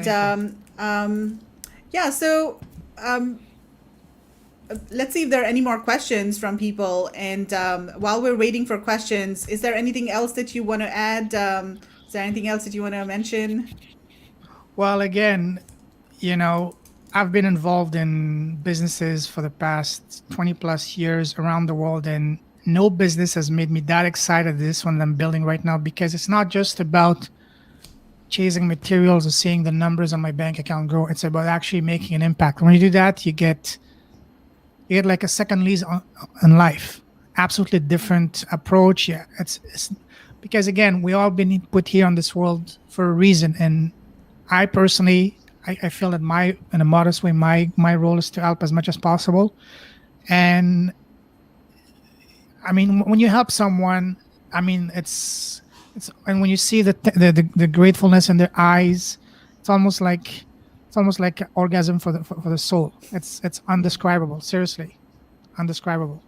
let's see if there are any more questions from people. And while we're waiting for questions, is there anything else that you want to add? Is there anything else that you want to mention? Well, again, I've been involved in businesses for the past 20 plus years around the world, and no business has made me that excited as this one that I'm building right now, because it's not just about chasing materials or seeing the numbers on my bank account grow. It's about actually making an impact. When you do that, you get like a second lease on life. Absolutely different approach. Yeah, it's because again, we all been put here on this world for a reason, and I personally, I feel that in a modest way, my role is to help as much as possible. And I mean, when you help someone, I mean, it's and when you see the gratefulness in their eyes, it's almost like orgasm for the soul. It's undescribable. Seriously, undescribable.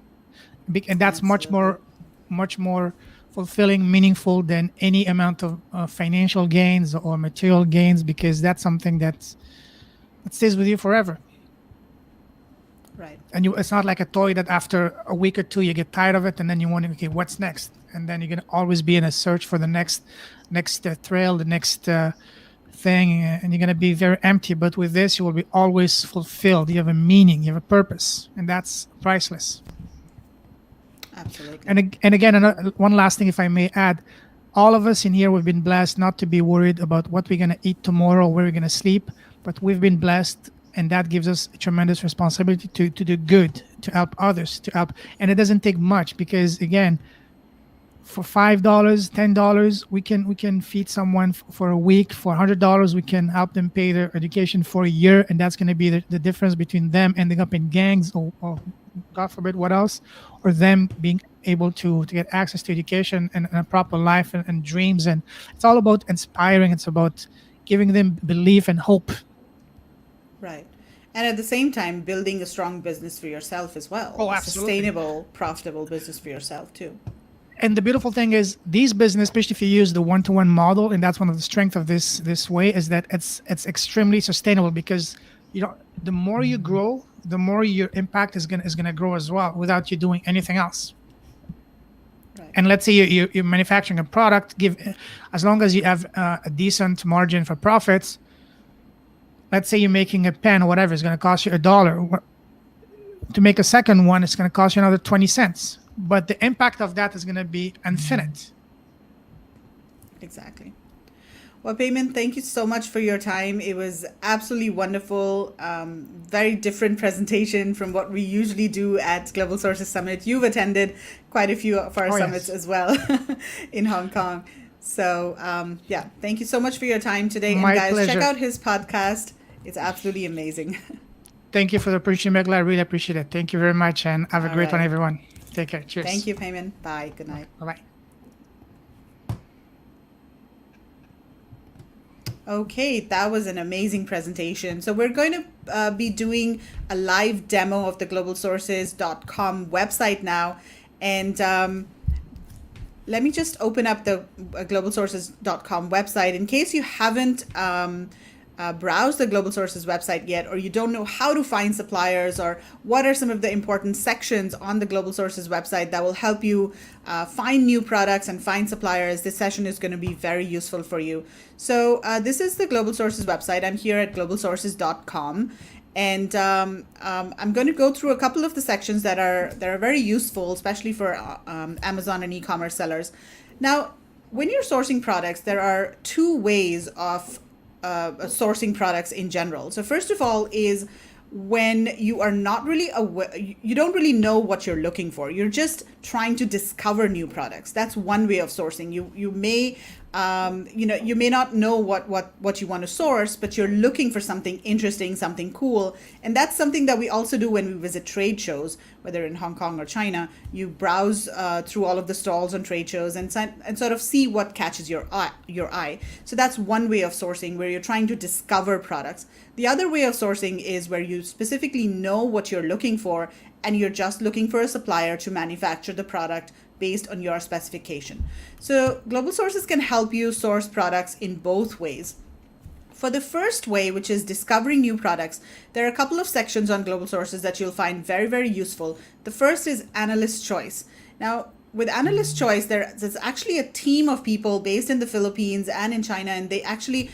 And that's much more fulfilling, meaningful than any amount of financial gains or material gains, because that's something that stays with you forever. Right. And it's not like a toy that after a week or two you get tired of it, and then you wonder, okay, what's next? And then you're gonna always be in a search for the next thrill, the next thing, and you're gonna be very empty. But with this, you will be always fulfilled. You have a meaning, you have a purpose, and that's priceless. Absolutely. And again, one last thing, if I may add, all of us in here, we've been blessed not to be worried about what we're gonna eat tomorrow, where we're gonna sleep, but we've been blessed. And that gives us a tremendous responsibility to do good, to help others, and it doesn't take much, because again, for $5, $10, we can feed someone for a week. For $100, we can help them pay their education for a year, and that's going to be the difference between them ending up in gangs or God forbid what else, or them being able to get access to education and a proper life and dreams. And it's all about inspiring. It's about giving them belief and hope. Right. And at the same time, building a strong business for yourself as well. Oh, a absolutely. Sustainable, profitable business for yourself too. And the beautiful thing is, these business, especially if you use the one-to-one model, and that's one of the strengths of this way, is that it's extremely sustainable, because the more you grow, the more your impact is gonna grow as well, without you doing anything else. Right. And let's say you're manufacturing a product, as long as you have a decent margin for profits. Let's say you're making a pen or whatever, it's going to cost you $1. To make a second one, it's going to cost you another 20 cents. But the impact of that is going to be infinite. Exactly. Well, Payman, thank you so much for your time. It was absolutely wonderful. Very different presentation from what we usually do at Global Sources Summit. You've attended quite a few of our summits as well in Hong Kong. So, yeah, thank you so much for your time today. My and guys, pleasure. check out his podcast. It's absolutely amazing. Thank you for the appreciation, Meghla. I really appreciate it. Thank you very much, and have a All great right. one, everyone. Take care. Cheers. Thank you, Payman. Bye. Good night. Bye-bye. Okay, that was an amazing presentation. So we're going to be doing a live demo of the globalsources.com website now. And let me just open up the globalsources.com website. In case you haven't browsed the Global Sources website yet, or you don't know how to find suppliers, or what are some of the important sections on the Global Sources website that will help you find new products and find suppliers, this session is going to be very useful for you. So this is the Global Sources website. I'm here at globalsources.com. And I'm going to go through a couple of the sections that are very useful, especially for Amazon and e-commerce sellers. Now, when you're sourcing products, there are two ways of sourcing products in general. So first of all is when you are not really aware, you don't really know what you're looking for. You're just trying to discover new products. That's one way of sourcing. You may you may not know what you want to source, but you're looking for something interesting, something cool. And that's something that we also do when we visit trade shows, whether in Hong Kong or China. You browse through all of the stalls on trade shows and sort of see what catches your eye. So that's one way of sourcing, where you're trying to discover products. The other way of sourcing is where you specifically know what you're looking for, and you're just looking for a supplier to manufacture the product based on your specification. So Global Sources can help you source products in both ways. For the first way, which is discovering new products, there are a couple of sections on Global Sources that you'll find very, very useful. The first is Analyst Choice. Now, with Analyst Choice, there's actually a team of people based in the Philippines and in China, and they actually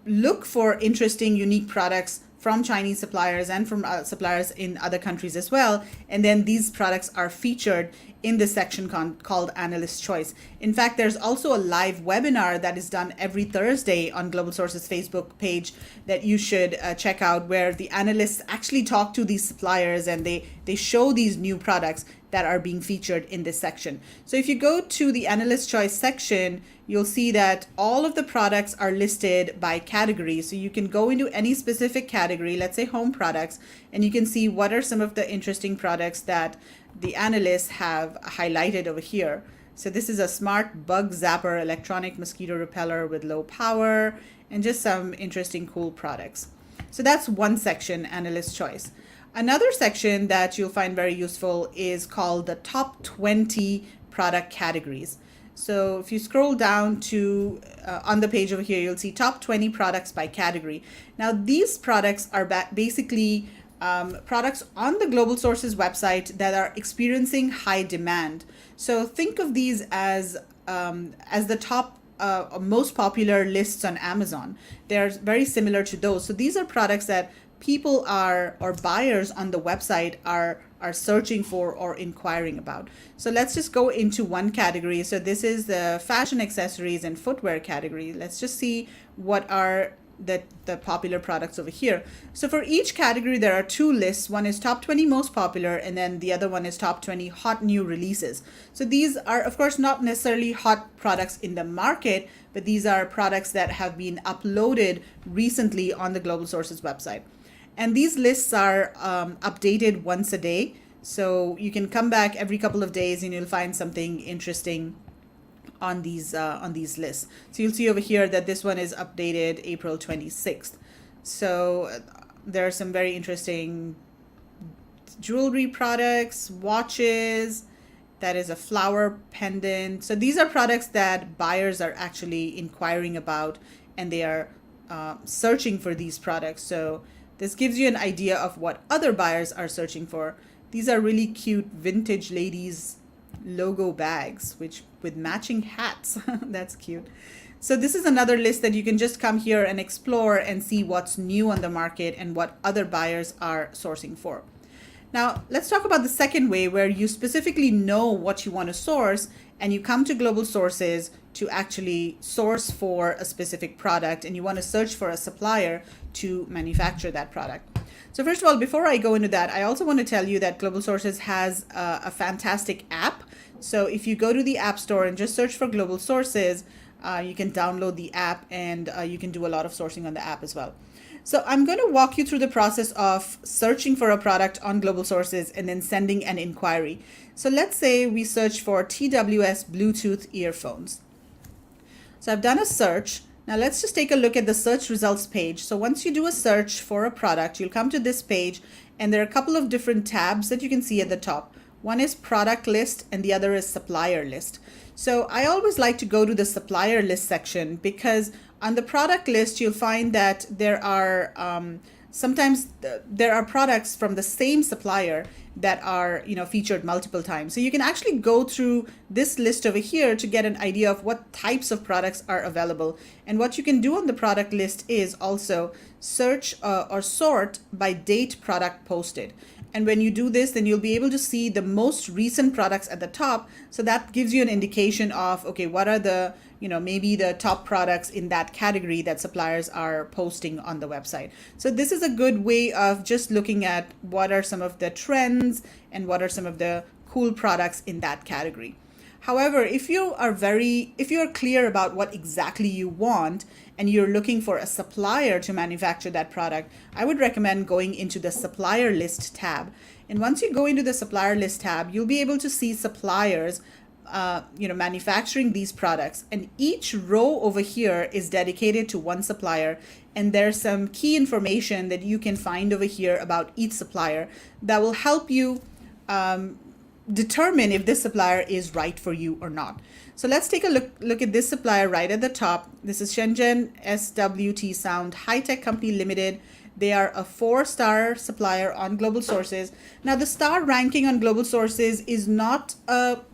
look for interesting, unique products from Chinese suppliers and from suppliers in other countries as well. And then these products are featured in the section called Analyst Choice. In fact, there's also a live webinar that is done every Thursday on Global Sources Facebook page that you should check out, where the analysts actually talk to these suppliers and they show these new products. that are being featured in this section. So if you go to the analyst choice section, you'll see that all of the products are listed by category. So you can go into any specific category, let's say home products, and you can see what are some of the interesting products that the analysts have highlighted over here. So this is a smart bug zapper electronic mosquito repeller with low power, and just some interesting cool products. So that's one section, analyst choice. Another section that you'll find very useful is called the top 20 product categories. So if you scroll down to on the page over here, you'll see top 20 products by category. Now these products are basically products on the Global Sources website that are experiencing high demand. So think of these as the top most popular lists on Amazon. They're very similar to those. So these are products that people or buyers on the website are searching for or inquiring about. So let's just go into one category. So this is the fashion accessories and footwear category. Let's just see what are the popular products over here. So for each category, there are two lists. One is top 20 most popular, and then the other one is top 20 hot new releases. So these are, of course, not necessarily hot products in the market, but these are products that have been uploaded recently on the Global Sources website. And these lists are updated once a day. So you can come back every couple of days and you'll find something interesting on these lists. So you'll see over here that this one is updated April 26th. So there are some very interesting jewelry products, watches, that is a flower pendant. So these are products that buyers are actually inquiring about, and they are searching for these products. So this gives you an idea of what other buyers are searching for. These are really cute vintage ladies logo bags, with matching hats. That's cute. So this is another list that you can just come here and explore and see what's new on the market and what other buyers are sourcing for. Now, let's talk about the second way, where you specifically know what you want to source and you come to Global Sources to actually source for a specific product, and you want to search for a supplier to manufacture that product. So first of all, before I go into that, I also want to tell you that Global Sources has a fantastic app. So if you go to the App Store and just search for Global Sources, you can download the app, and you can do a lot of sourcing on the app as well. So I'm going to walk you through the process of searching for a product on Global Sources and then sending an inquiry. So let's say we search for TWS Bluetooth earphones. So I've done a search. Now let's just take a look at the search results page. So once you do a search for a product, you'll come to this page, and there are a couple of different tabs that you can see at the top. One is product list and the other is supplier list. So I always like to go to the supplier list section, because on the product list, you'll find that there are sometimes there are products from the same supplier that are featured multiple times. So you can actually go through this list over here to get an idea of what types of products are available. And what you can do on the product list is also search or sort by date product posted. And when you do this, then you'll be able to see the most recent products at the top. So that gives you an indication of, okay, what are the, maybe the top products in that category that suppliers are posting on the website. So this is a good way of just looking at what are some of the trends and what are some of the cool products in that category. However, if you are clear about what exactly you want and you're looking for a supplier to manufacture that product, I would recommend going into the supplier list tab. And once you go into the supplier list tab, you'll be able to see suppliers manufacturing these products. And each row over here is dedicated to one supplier. And there's some key information that you can find over here about each supplier that will help you determine if this supplier is right for you or not. So let's take a look at this supplier right at the top. This is Shenzhen SWT Sound High Tech Company Limited. They are a 4-star supplier on Global Sources. Now the star ranking on Global Sources is not an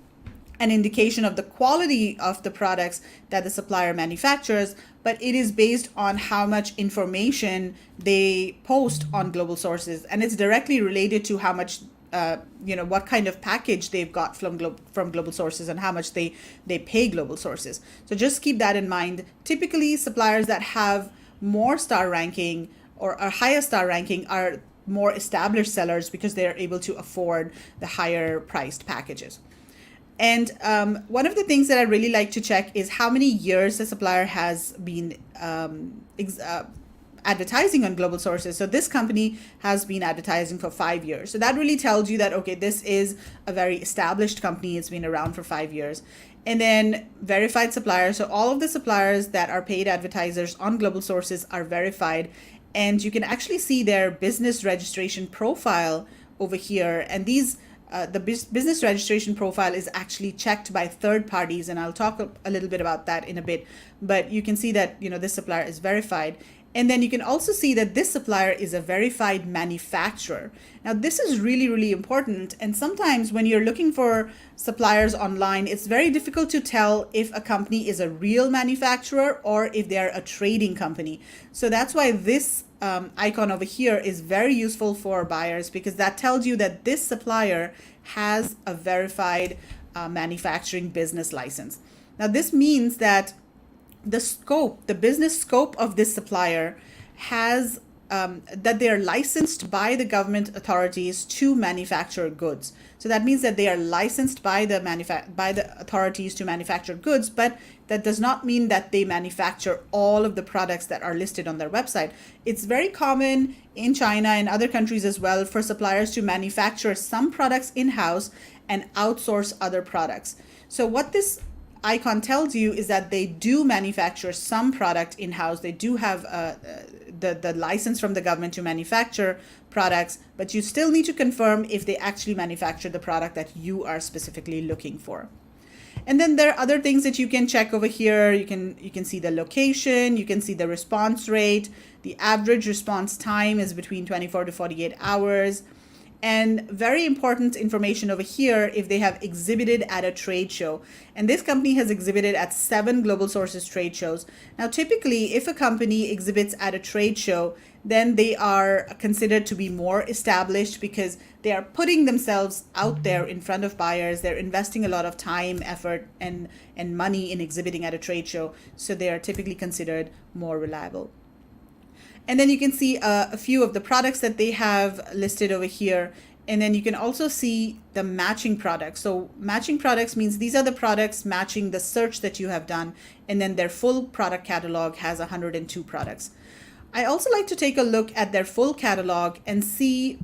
indication of the quality of the products that the supplier manufactures, but it is based on how much information they post on Global Sources, and it's directly related to how much what kind of package they've got from Global Sources and how much they pay Global Sources. So just keep that in mind. Typically, suppliers that have more star ranking or a higher star ranking are more established sellers because they're able to afford the higher priced packages. And one of the things that I really like to check is how many years the supplier has been advertising on global sources. So this company has been advertising for 5 years. So that really tells you that, okay, this is a very established company. It's been around for 5 years. And then verified suppliers. So all of the suppliers that are paid advertisers on global sources are verified. And you can actually see their business registration profile over here. And these the business registration profile is actually checked by third parties, and I'll talk a little bit about that in a bit. But you can see that, you know, this supplier is verified. And then you can also see that this supplier is a verified manufacturer. Now, this is really, really important. And sometimes when you're looking for suppliers online, it's very difficult to tell if a company is a real manufacturer or if they're a trading company. So that's why this icon over here is very useful for buyers, because that tells you that this supplier has a verified manufacturing business license. Now, this means that the business scope of this supplier has that they are licensed by the government authorities to manufacture goods. So that means that they are licensed by the authorities to manufacture goods, but that does not mean that they manufacture all of the products that are listed on their website. It's very common in China and other countries as well for suppliers to manufacture some products in-house and outsource other products. So what this icon tells you is that they do manufacture some product in-house. They do have the license from the government to manufacture products, but you still need to confirm if they actually manufacture the product that you are specifically looking for. And then there are other things that you can check over here. You can see the location, you can see the response rate. The average response time is between 24 to 48 hours. And very important information over here, if they have exhibited at a trade show. And this company has exhibited at 7 Global Sources trade shows. Now, typically, if a company exhibits at a trade show, then they are considered to be more established because they are putting themselves out there in front of buyers. They're investing a lot of time, effort, and money in exhibiting at a trade show. So they are typically considered more reliable. And then you can see a few of the products that they have listed over here. And then you can also see the matching products. So matching products means these are the products matching the search that you have done. And then their full product catalog has 102 products. I also like to take a look at their full catalog and see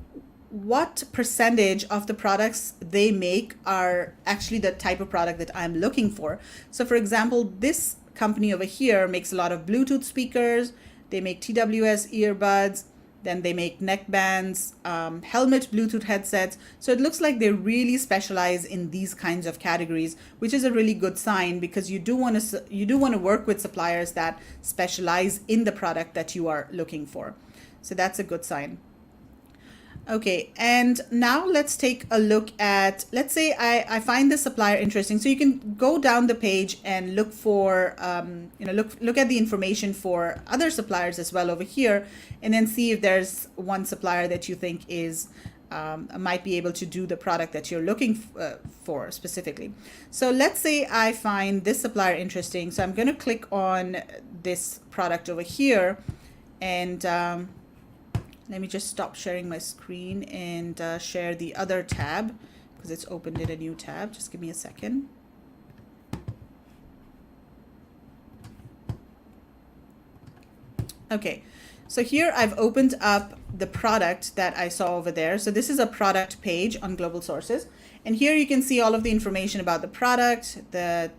what percentage of the products they make are actually the type of product that I'm looking for. So for example, this company over here makes a lot of Bluetooth speakers. They make TWS earbuds, then they make neck bands, helmet Bluetooth headsets. So it looks like they really specialize in these kinds of categories, which is a really good sign because you do want to work with suppliers that specialize in the product that you are looking for. So that's a good sign. Okay, and now let's take a look at, let's say I find the supplier interesting. So you can go down the page and look for, look at the information for other suppliers as well over here, and then see if there's one supplier that you think is might be able to do the product that you're looking for specifically. So let's say I find this supplier interesting. So I'm going to click on this product over here, and let me just stop sharing my screen and share the other tab because it's opened in a new tab. Just give me a second. Okay, so here I've opened up the product that I saw over there. So this is a product page on Global Sources. And here you can see all of the information about the product, the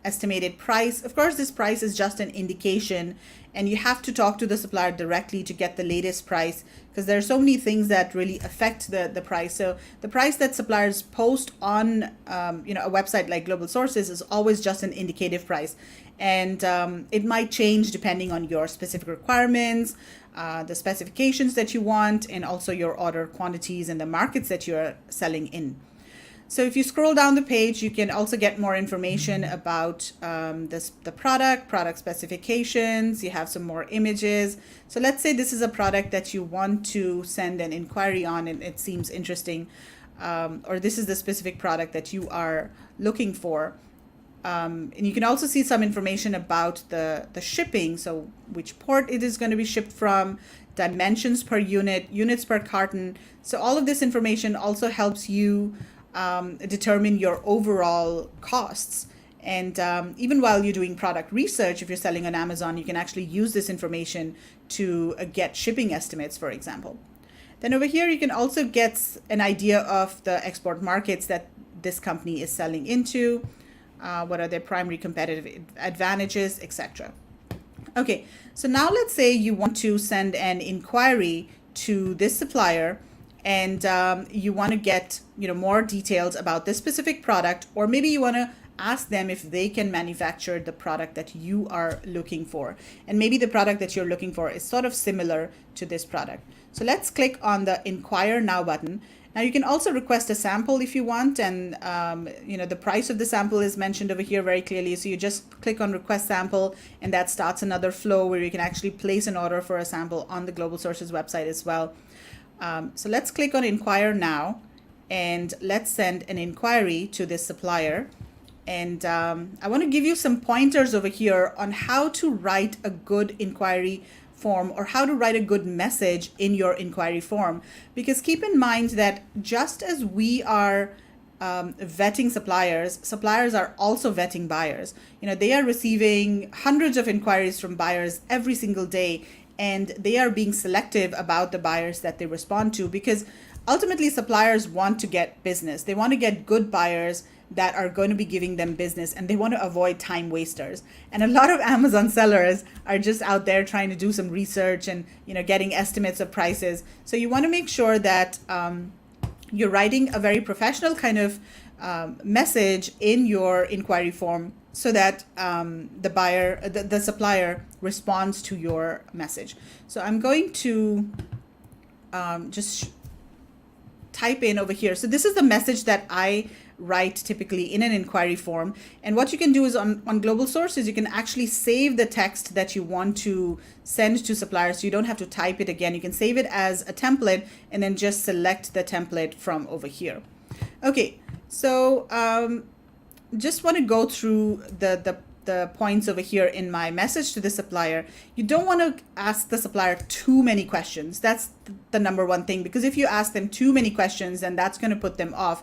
estimated price. Of course, this price is just an indication, and you have to talk to the supplier directly to get the latest price because there are so many things that really affect the price. So the price that suppliers post on a website like Global Sources is always just an indicative price, and it might change depending on your specific requirements, the specifications that you want, and also your order quantities and the markets that you're selling in. So if you scroll down the page, you can also get more information about the product specifications. You have some more images. So let's say this is a product that you want to send an inquiry on and it seems interesting, or this is the specific product that you are looking for. And you can also see some information about the shipping, so which port it is going to be shipped from, dimensions per unit, units per carton. So all of this information also helps you determine your overall costs. And even while you're doing product research, if you're selling on Amazon, you can actually use this information to get shipping estimates, for example. Then over here, you can also get an idea of the export markets that this company is selling into, what are their primary competitive advantages, etc. Okay, so now let's say you want to send an inquiry to this supplier, and you want to get more details about this specific product, or maybe you want to ask them if they can manufacture the product that you are looking for, and maybe the product that you're looking for is sort of similar to this product. So let's click on the Inquire Now button. Now you can also request a sample if you want, and the price of the sample is mentioned over here very clearly. So you just click on Request Sample, and that starts another flow where you can actually place an order for a sample on the Global Sources website as well. So let's click on Inquire Now, and let's send an inquiry to this supplier. And I want to give you some pointers over here on how to write a good inquiry form, or how to write a good message in your inquiry form. Because keep in mind that just as we are vetting suppliers, suppliers are also vetting buyers. They are receiving hundreds of inquiries from buyers every single day, and they are being selective about the buyers that they respond to, because ultimately suppliers want to get business. They want to get good buyers that are going to be giving them business, and they want to avoid time wasters. And a lot of Amazon sellers are just out there trying to do some research and getting estimates of prices. So you want to make sure that you're writing a very professional kind of message in your inquiry form, so that the supplier responds to your message. So I'm going to just type in over here. So this is the message that I write typically in an inquiry form. And what you can do is on Global Sources, you can actually save the text that you want to send to suppliers. So you don't have to type it again. You can save it as a template and then just select the template from over here. Okay, so just want to go through the points over here in my message to the supplier. You don't want to ask the supplier too many questions. That's the number one thing, because if you ask them too many questions, then that's going to put them off.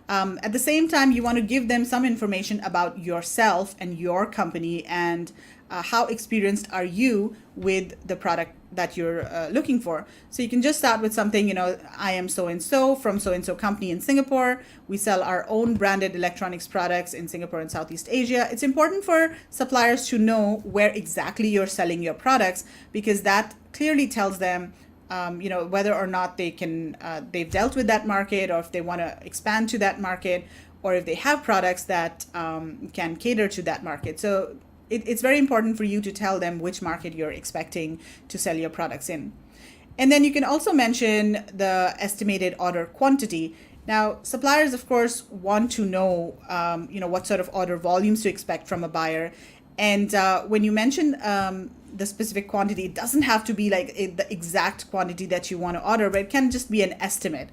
At the same time, you want to give them some information about yourself and your company, and how experienced are you with the product that you're looking for. So you can just start with something, I am so-and-so from so-and-so company in Singapore. We sell our own branded electronics products in Singapore and Southeast Asia. It's important for suppliers to know where exactly you're selling your products, because that clearly tells them whether or not they've dealt with that market, or if they want to expand to that market, or if they have products that can cater to that market. So it's very important for you to tell them which market you're expecting to sell your products in. And then you can also mention the estimated order quantity. Now, suppliers, of course, want to know, what sort of order volumes to expect from a buyer. And when you mention the specific quantity, it doesn't have to be like the exact quantity that you want to order, but it can just be an estimate.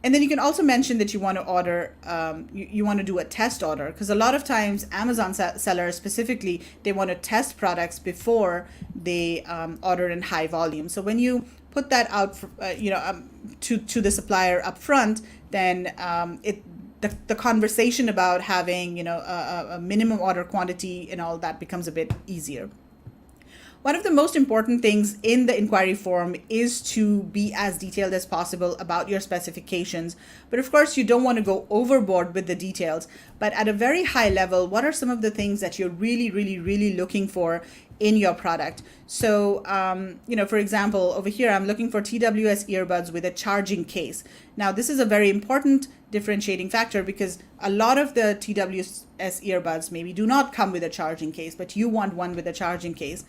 And then you can also mention that you want to order, you want to do a test order, because a lot of times Amazon sellers specifically, they want to test products before they order in high volume. So when you put that out, to the supplier up front, then the conversation about having, a minimum order quantity and all that becomes a bit easier. One of the most important things in the inquiry form is to be as detailed as possible about your specifications. But of course, you don't want to go overboard with the details. But at a very high level, what are some of the things that you're really, really, really looking for in your product? So, for example, over here, I'm looking for TWS earbuds with a charging case. Now, this is a very important differentiating factor, because a lot of the TWS earbuds maybe do not come with a charging case, but you want one with a charging case.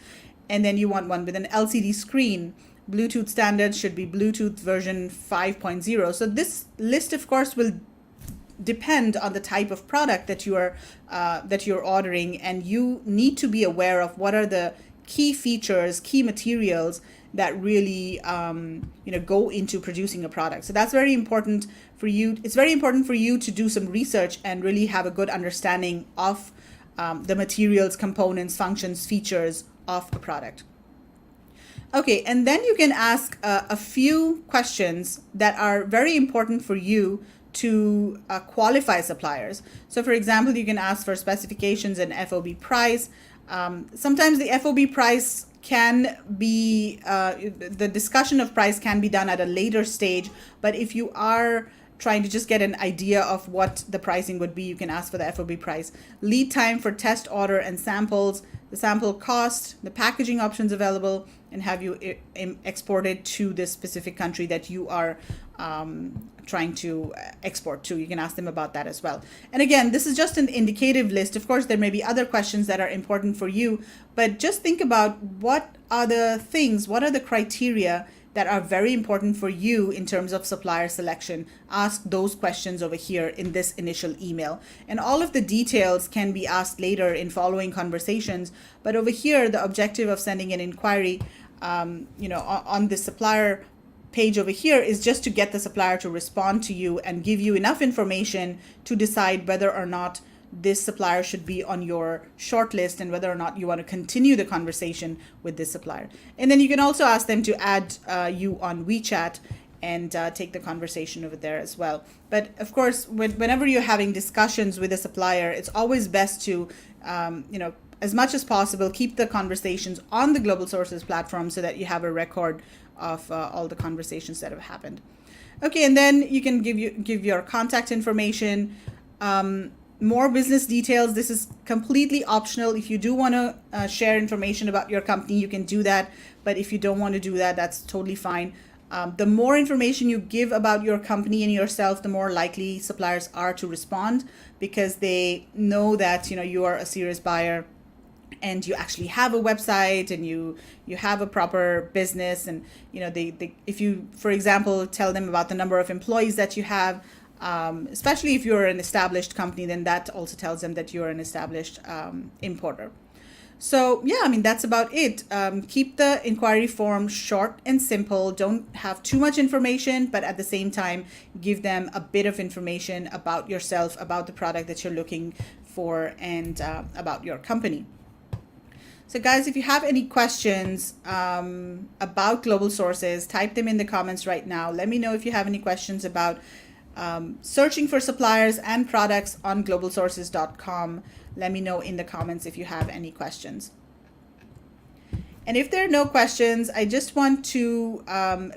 And then you want one with an LCD screen. Bluetooth standard should be Bluetooth version 5.0. So this list, of course, will depend on the type of product that you're ordering, and you need to be aware of what are the key features, key materials that really go into producing a product. So that's very important for you. It's very important for you to do some research and really have a good understanding of the materials, components, functions, features of a product. Okay, and then you can ask a few questions that are very important for you to qualify suppliers. So for example, you can ask for specifications and FOB price. Sometimes the FOB price can be, the discussion of price can be done at a later stage, but if you are trying to just get an idea of what the pricing would be, you can ask for the FOB price. Lead time for test order and samples, the sample cost, the packaging options available, and have you exported to the specific country that you are trying to export to. You can ask them about that as well. And again, this is just an indicative list. Of course, there may be other questions that are important for you, but just think about what are the criteria that are very important for you in terms of supplier selection. Ask those questions over here in this initial email. And all of the details can be asked later in following conversations. But over here, the objective of sending an inquiry, on the supplier page over here is just to get the supplier to respond to you and give you enough information to decide whether or not this supplier should be on your short list and whether or not you want to continue the conversation with this supplier. And then you can also ask them to add you on WeChat and take the conversation over there as well. But of course, whenever you're having discussions with a supplier, it's always best to, as much as possible, keep the conversations on the Global Sources platform so that you have a record of all the conversations that have happened. Okay, and then you can give your contact information. More business details. This is completely optional. If you do want to share information about your company, you can do that. But if you don't want to do that, that's totally fine. The more information you give about your company and yourself, the more likely suppliers are to respond, because they know that you are a serious buyer and you actually have a website and you have a proper business. And they if you, for example, tell them about the number of employees that you have, especially if you're an established company, then that also tells them that you're an established importer. So yeah, that's about it. Keep the inquiry form short and simple. Don't have too much information, but at the same time, give them a bit of information about yourself, about the product that you're looking for, and about your company. So guys, if you have any questions about Global Sources, type them in the comments right now. Let me know if you have any questions about searching for suppliers and products on globalsources.com. Let me know in the comments if you have any questions. And if there are no questions, I just want to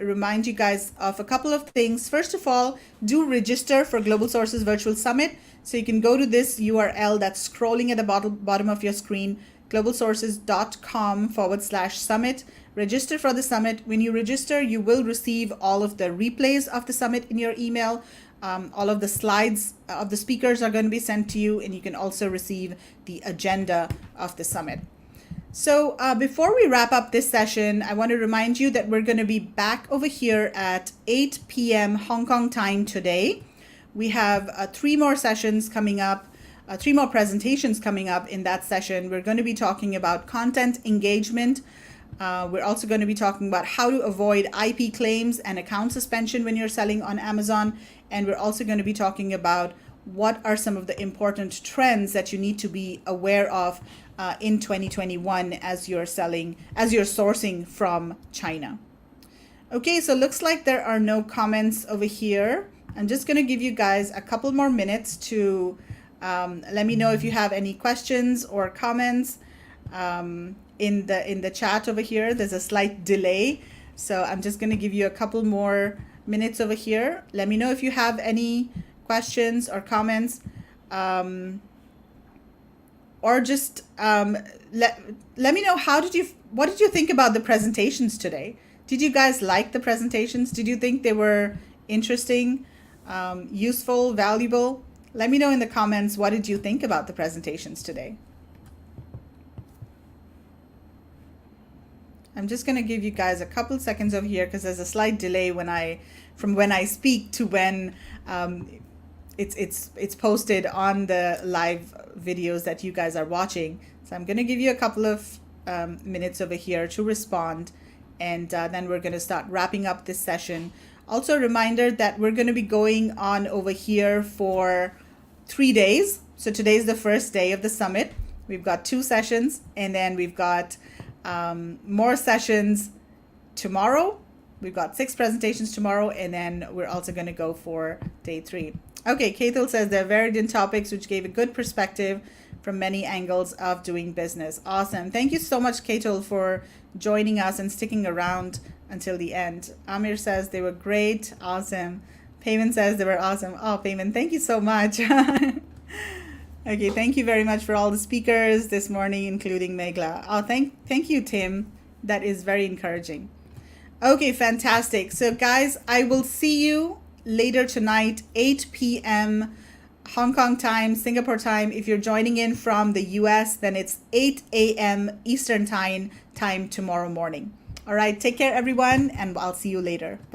remind you guys of a couple of things. First of all, do register for Global Sources Virtual Summit. So you can go to this URL that's scrolling at the bottom of your screen, globalsources.com/summit. Register for the summit. When you register, you will receive all of the replays of the summit in your email. All of the slides of the speakers are going to be sent to you, and you can also receive the agenda of the summit. So before we wrap up this session, I want to remind you that we're going to be back over here at 8 p.m. Hong Kong time today. We have 3 more sessions coming up. 3 more presentations coming up in that session. We're going to be talking about content engagement. We're also going to be talking about how to avoid IP claims and account suspension when you're selling on Amazon. And we're also going to be talking about what are some of the important trends that you need to be aware of in 2021 as you're sourcing from China. Okay, so looks like there are no comments over here. I'm just going to give you guys a couple more minutes to let me know if you have any questions or comments in the chat over here. There's a slight delay, so I'm just going to give you a couple more minutes over here. Let me know if you have any questions or comments, or just let me know what did you think about the presentations today? Did you guys like the presentations? Did you think they were interesting, useful, valuable? Let me know in the comments, what did you think about the presentations today? I'm just going to give you guys a couple seconds over here because there's a slight delay from when I speak to when it's posted on the live videos that you guys are watching. So I'm going to give you a couple of minutes over here to respond, and then we're going to start wrapping up this session. Also, a reminder that we're going to be going on over here for 3 days. So today's the first day of the summit. We've got 2 sessions, and then we've got more sessions tomorrow. We've got 6 presentations tomorrow, and then we're also going to go for day 3. Okay, Keithel says they're varied in topics, which gave a good perspective from many angles of doing business. Awesome. Thank you so much, Keithel, for joining us and sticking around until the end. Amir says they were great. Awesome. Payman says they were awesome. Oh, Payman, thank you so much. Okay, thank you very much for all the speakers this morning, including Meghla. Oh, thank you, Tim. That is very encouraging. Okay, fantastic. So guys, I will see you later tonight, 8 p.m. Hong Kong time, Singapore time. If you're joining in from the US, then it's 8 a.m. Eastern time tomorrow morning. All right, take care, everyone, and I'll see you later. Bye.